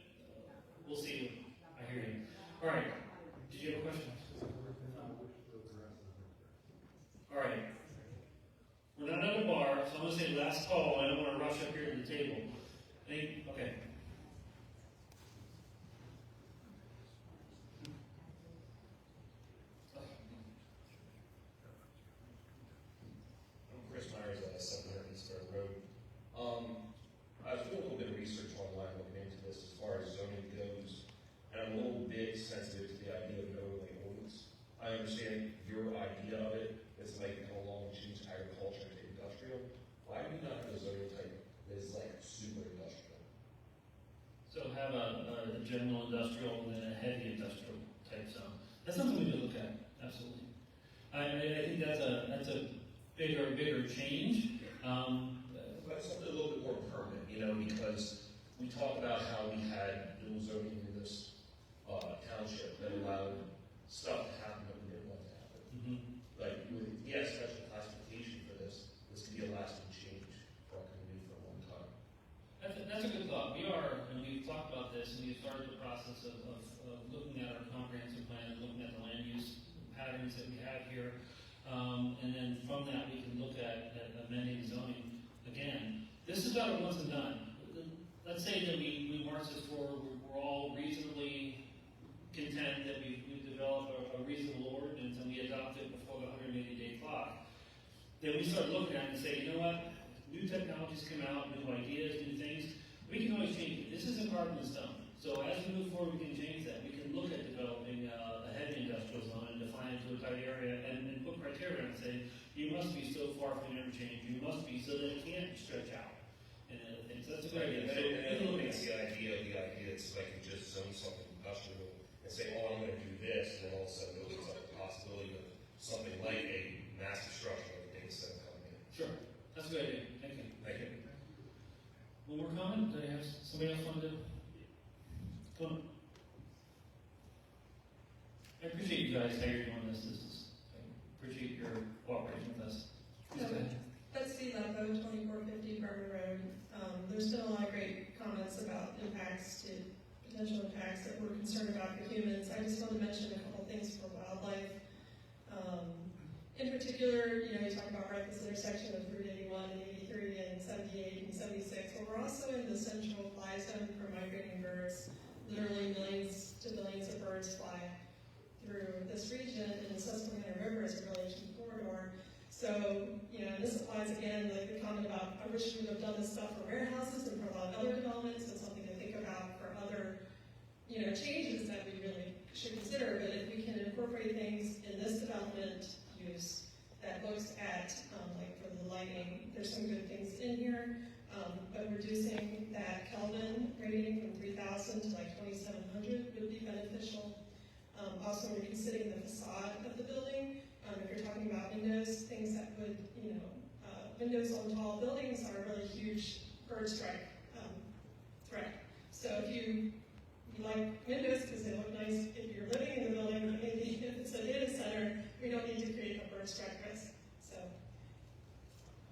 We'll see. I hear you. All right. Did you have a question? All right. We're not at a bar, so I'm going to say last call. I don't want to rush up here to the table. Okay. I'm Chris Myers at 700 East Road Road. I was doing a little bit of research online looking into this as far as zoning goes, and I'm a little bit sensitive to the idea of no overlay ordinance. I understand your idea of it. It's like come along and change agriculture to industrial. Why do we not have a zoning type that is like super industrial? So have a general industrial and then a heavy industrial type zone. That's something we can look at. Absolutely. I think that's a bigger change. But something a little bit more permanent, because we talk about how we had dual zoning in this township that allowed stuff to happen that we didn't want to happen. Mm-hmm. Like, we have special classification for this. This could be a lasting change for our community for a long time. That's a good thought. We are, and we've talked about this, and we've started the process of looking at our comprehensive plan and looking at the land use patterns that we have here. And then from that, we can look at amending zoning. Again, this is not a once and done. Let's say that we march this forward, we're all reasonably content that we develop a reasonable ordinance and we adopt it before the 180-day clock. Then we start looking at it and say, you know what? New technologies come out, new ideas, new things. We can always change it. This isn't carved in stone. So as we move forward, we can change that. We can look at developing a heavy industrial zone and define it to a tight area and put criteria and say, you must be so far from an interchange. You must be so that it can't stretch out and other things. So that's a good idea. So It's the idea it's like you just zone something industrial and say, oh, I'm going to do this, and then all of a sudden it opens up the possibility of something like a massive structure like a data center coming in. Sure. That's a good idea. Thank you. Thank you. One more comment? Did I have somebody else want to? Come on. I appreciate you guys how you're doing this. I appreciate your cooperation with us. Please go ahead. Betsy Lepo, 2450 Bremer Road. There's been a lot of great comments about potential impacts that we're concerned about for humans. I just want to mention a couple things for wildlife. In particular, you talk about right this intersection of Route 81 and 83 and 78 and 76. Well, we're also in the central fly zone for migrating birds. Literally millions to billions of birds fly through this region, and the Susquehanna River is a really key corridor. So, this applies again, like the comment about, I wish we would have done this stuff for warehouses and for a lot of other developments, and something to think about for other, changes that we really should consider. But if we can incorporate things in this development use that looks at, like for the lighting, there's some good things in here, but reducing that Kelvin rating from 3,000 to like 2,700 would be beneficial. Also, reconsidering the facade of the building. If you're talking about windows, things that would, windows on tall buildings are a really huge bird strike threat. So if you like windows because they look nice if you're living in the building, but maybe if it's a data center, we don't need to create a bird strike risk. So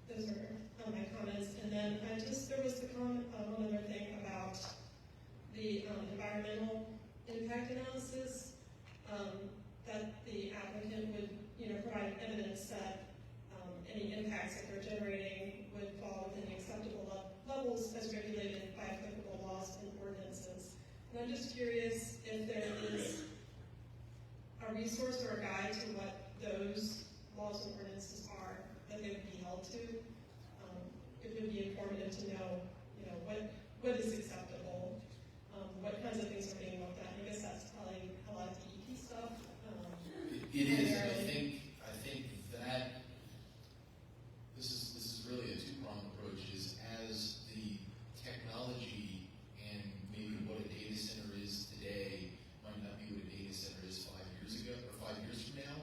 those are my comments. And then there was the comment, one other thing about the environmental impact analysis, that the applicant would, provide evidence that any impacts that they're generating would fall within acceptable levels as regulated by applicable laws and ordinances. And I'm just curious if there is a resource or a guide to what those laws and ordinances are that they would be held to. It would be informative to know, what is acceptable, what kinds of things are being looked at. I guess that's probably a lot of DEP stuff. It is, and I think that this is really a two-pronged approach. Is as the technology and maybe what a data center is today might not be what a data center is 5 years ago or 5 years from now.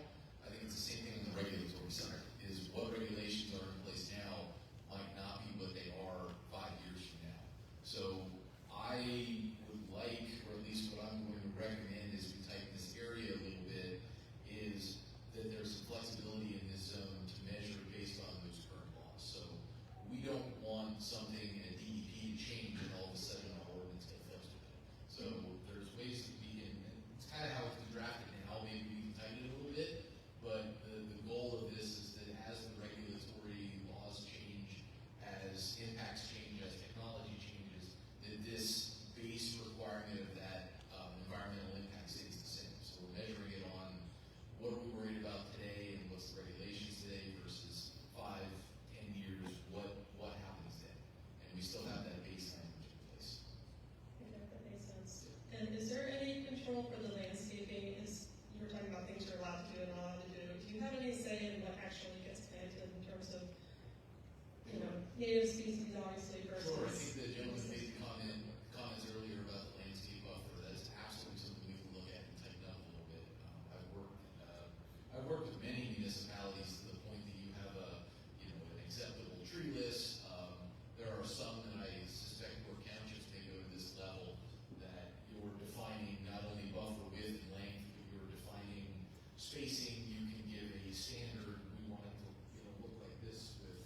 spacing, you can give a standard, we want it to, look like this with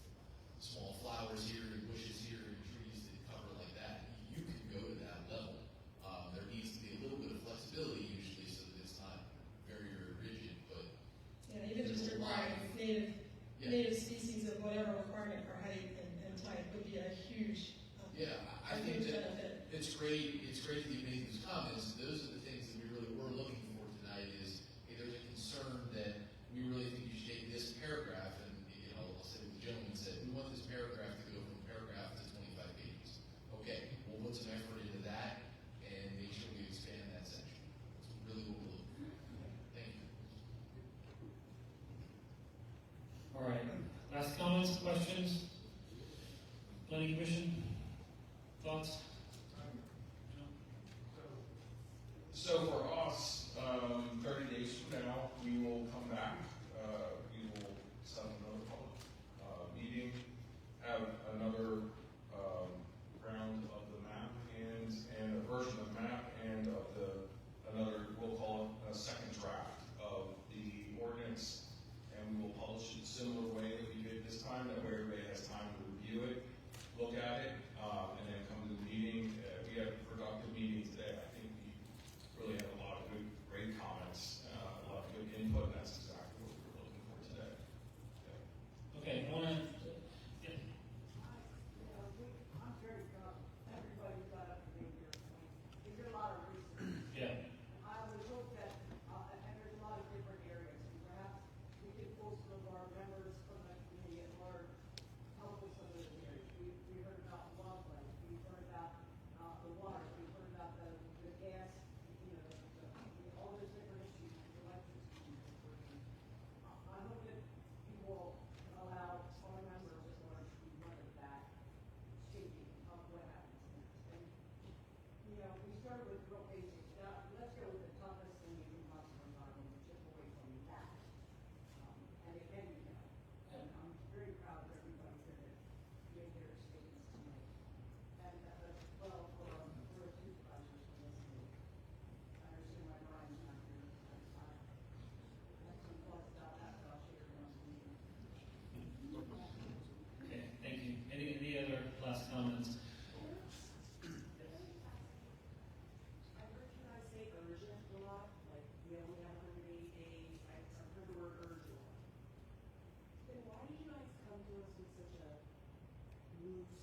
small flowers here and bushes here and trees that cover like that. You can go to that level. There needs to be a little bit of flexibility usually so that it's not very, very rigid, but Yeah, even just requiring native species of whatever requirement for height and type would be a huge, I think huge that benefit. it's great that you made these comments. Those are the things that we really were looking for tonight is, hey, there's a concern that we really think you should take this paragraph and, I'll say what the gentleman said, we want this paragraph to go from paragraph to 25 pages. Okay, we'll put some effort into that and make sure we expand that section. That's really what we're looking for. Thank you. All right, last comments, questions? Planning Commission, thoughts? So for us, 30 days from now, we will come back. We will set another public meeting, have another round of the map and a version of the map and of another, we'll call it a second draft of the ordinance, and we will publish it a similar way that we did this time. That way everybody has time to review it, look at it, and then come to the meeting. We had a productive meeting today. I think we really had a lot of good, great comments, a lot of good input, and that's exactly what we were looking for today. Okay, I want to, I'm very proud. Everybody got up to make their point. We did a lot of research. yeah. I would hope that, and there's a lot of different areas, and perhaps we could pull some of our members from the committee at large, help with some of those areas. We heard about wildlife, we heard about the water, we heard about the gas, all those different issues, the electricity. I hope that you will allow our members at large to be part of that shaping of what happens next. And, we started with real basics. Now, let's go with the toughest thing you can possibly find and chip away from that. And it can be done. And I'm very proud of everybody here that made their statements tonight. And well, for our supervisors for listening. I understand why Brian's not here. I have some thoughts about that, but I'll share them next meeting. Okay, thank you. Any other last comments? I heard you guys say urgent a lot, like we only have 180 days. I heard the word urgent. Then why do you guys come to us with such a loose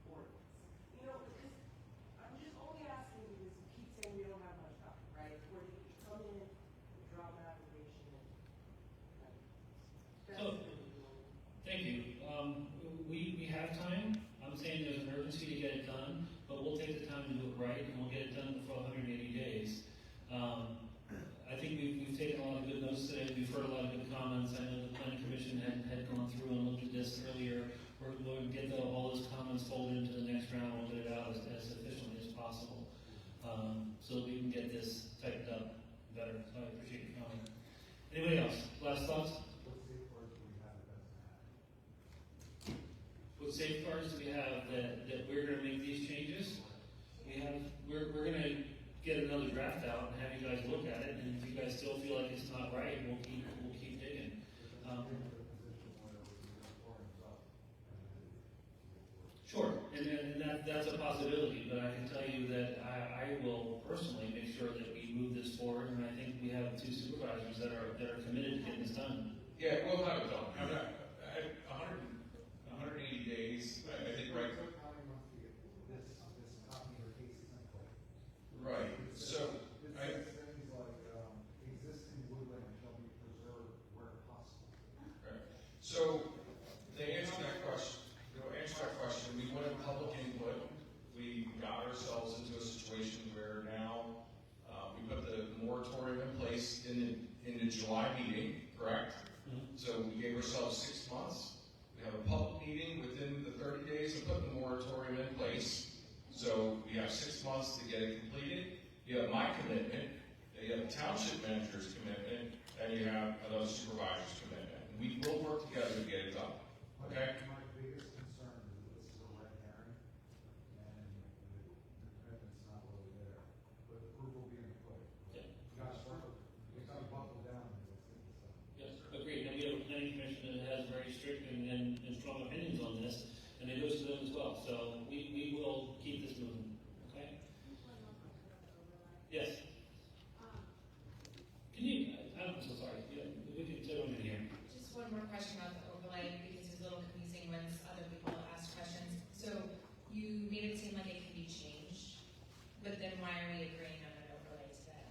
ordinance? Because I'm just only asking because you keep saying we don't have much time, right? Where you come in, you drop an application, and that's So, thank you. We have time. I'm saying there's an urgency to get it done, but we'll take the time to do it right, and we'll get it done before 180 days. I think we've taken a lot of good notes today. We've heard a lot of good comments. I know the Planning Commission had gone through and looked at this earlier. We're going to get all those comments folded into the next round. We'll get it out as efficiently as possible, so that we can get this tightened up better. So I appreciate your comment. Anybody else? Last thoughts? What safeguards do we have that we're going to make these changes? We're going to get another draft out and have you guys look at it, and if you guys still feel like it's not right, we'll keep digging. Sure, and that's a possibility, but I can tell you that I will personally make sure that we move this forward, and I think we have two supervisors that are committed to getting this done. Yeah, we'll have it done. I'm not, 180 days, I think, right? Right, so, so, to answer that question, we went in public input. We got ourselves into a situation where now, we put the moratorium in place in the July meeting, correct? So we gave ourselves 6 months. We have a public meeting within the 30 days of putting the moratorium in place. So we have 6 months to get it completed. You have my commitment, you have the township manager's commitment, and you have another supervisor's commitment. And we will work together to get it done. Okay? My biggest concern is that this is a red herring, and the commitment's not really there. But the proof will be in the pudding. Yeah. You gotta buckle down. district and strong opinions on this, and it goes to them as well. So we will keep this moving, okay? Yes? Can you, I'm so sorry, yeah, we can say one in here. Just one more question about the overlay, because it's a little confusing when other people ask questions. So you made it seem like it can be changed, but then why are we agreeing on an overlay today?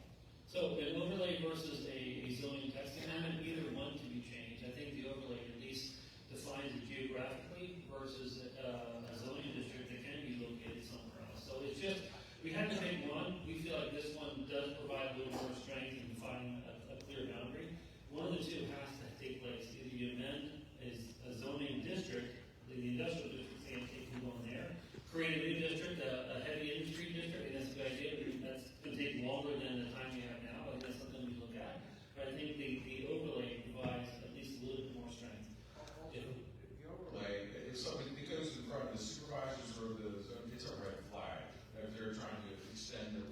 So an overlay versus a zoning text amendment, either one can be changed. I think the overlay at least defines it geographically versus a zoning district that can be located somewhere else. So it's just, we had to pick one. We feel like this one does provide a little more strength in defining a clear boundary. One of the two has to take place. Either you amend a zoning district, the industrial district, say, and take you on there, create a new district, a heavy industry district, and that's a good idea, but that's going to take longer than the time we have now. I think that's something we look at. But I think the overlay provides at least a little bit more strength. If the overlay, if something that goes in front of the supervisors or it's a red flag. If they're trying to extend the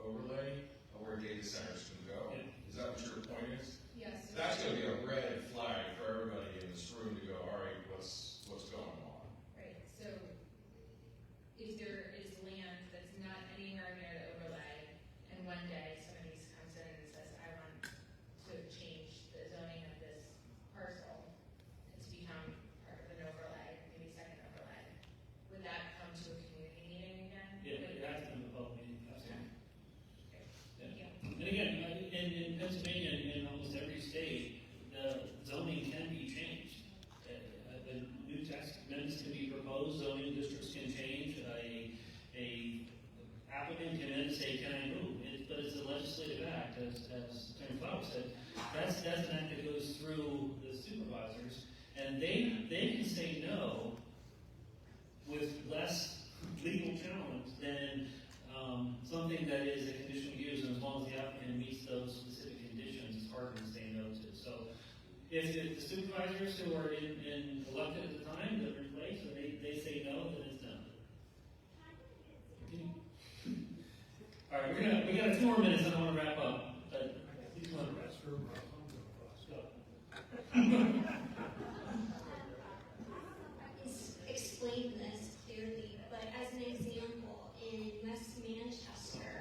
overlay of where data centers can go. Yeah. Is that what your point is? Yes. That's going to be a red flag for everybody in this room to go, all right, what's going on? Right, so if there is land that's not anywhere near the overlay, and one day somebody comes in and says, I want to change the zoning of this parcel to become part of an overlay, maybe second overlay, would that come to a community meeting again? Yeah, it has to be a public meeting, absolutely. Okay. Yeah. And again, in Pennsylvania and in almost every state, the zoning can be changed. The new text amendments can be proposed, zoning districts can change. A applicant can then say, can I move? But it's a legislative act, as Attorney Flower said. That's an act that goes through the supervisors, and they can say no with less legal challenge than something that is a conditional use, and as long as the applicant meets those specific conditions, it's hard to say no to. So if the supervisors who are in elected at the time that replace, or they say no, then it's done. All right, we got a few more minutes, and I want to wrap up. But please want to rest. Explain this clearly, but as an example, in West Manchester,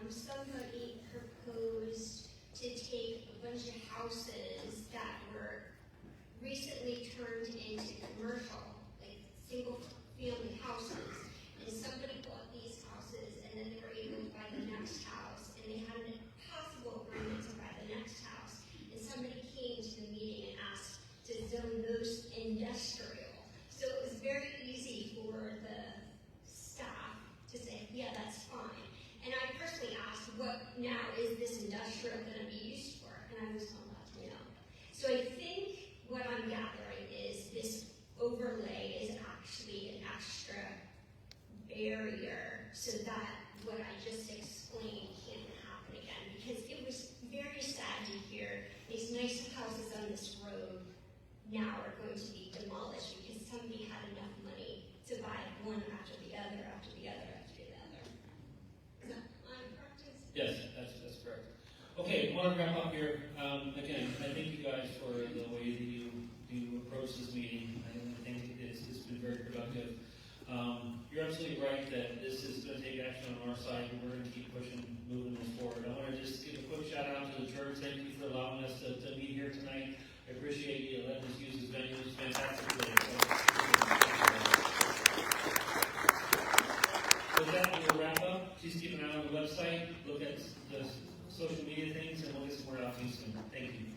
somebody proposed to take a bunch of houses that were recently turned into commercial, like single-family houses, and somebody bought these houses, and then they were able to buy the next house, and they had an impossible agreement to buy the next house, and somebody came to the meeting and asked to zone those industrial. So it was very easy for the staff to say, yeah, that's fine. And I personally asked, what now is this industrial going to be used for? And I was told that, So I think what I'm gathering is this overlay is actually an extra barrier so that what I just explained can't happen again. Because it was very sad to hear these nice houses on this road now are going to be demolished because somebody had enough money to buy one after the other, after the other, after the other. Is that my practice? Yes, that's correct. Okay, I want to wrap up here. Again, I thank you guys for the way that you approach this meeting. I think it's been very productive. You're absolutely right that this is going to take action on our side, and we're going to keep pushing, moving this forward. I want to just give a quick shout out to the church. Thank you for allowing us to meet here tonight. I appreciate you letting us use this venue. It's fantastic. With that, we'll wrap up. Please keep an eye on the website. Look at the social media things, and we'll get some more out to you soon. Thank you.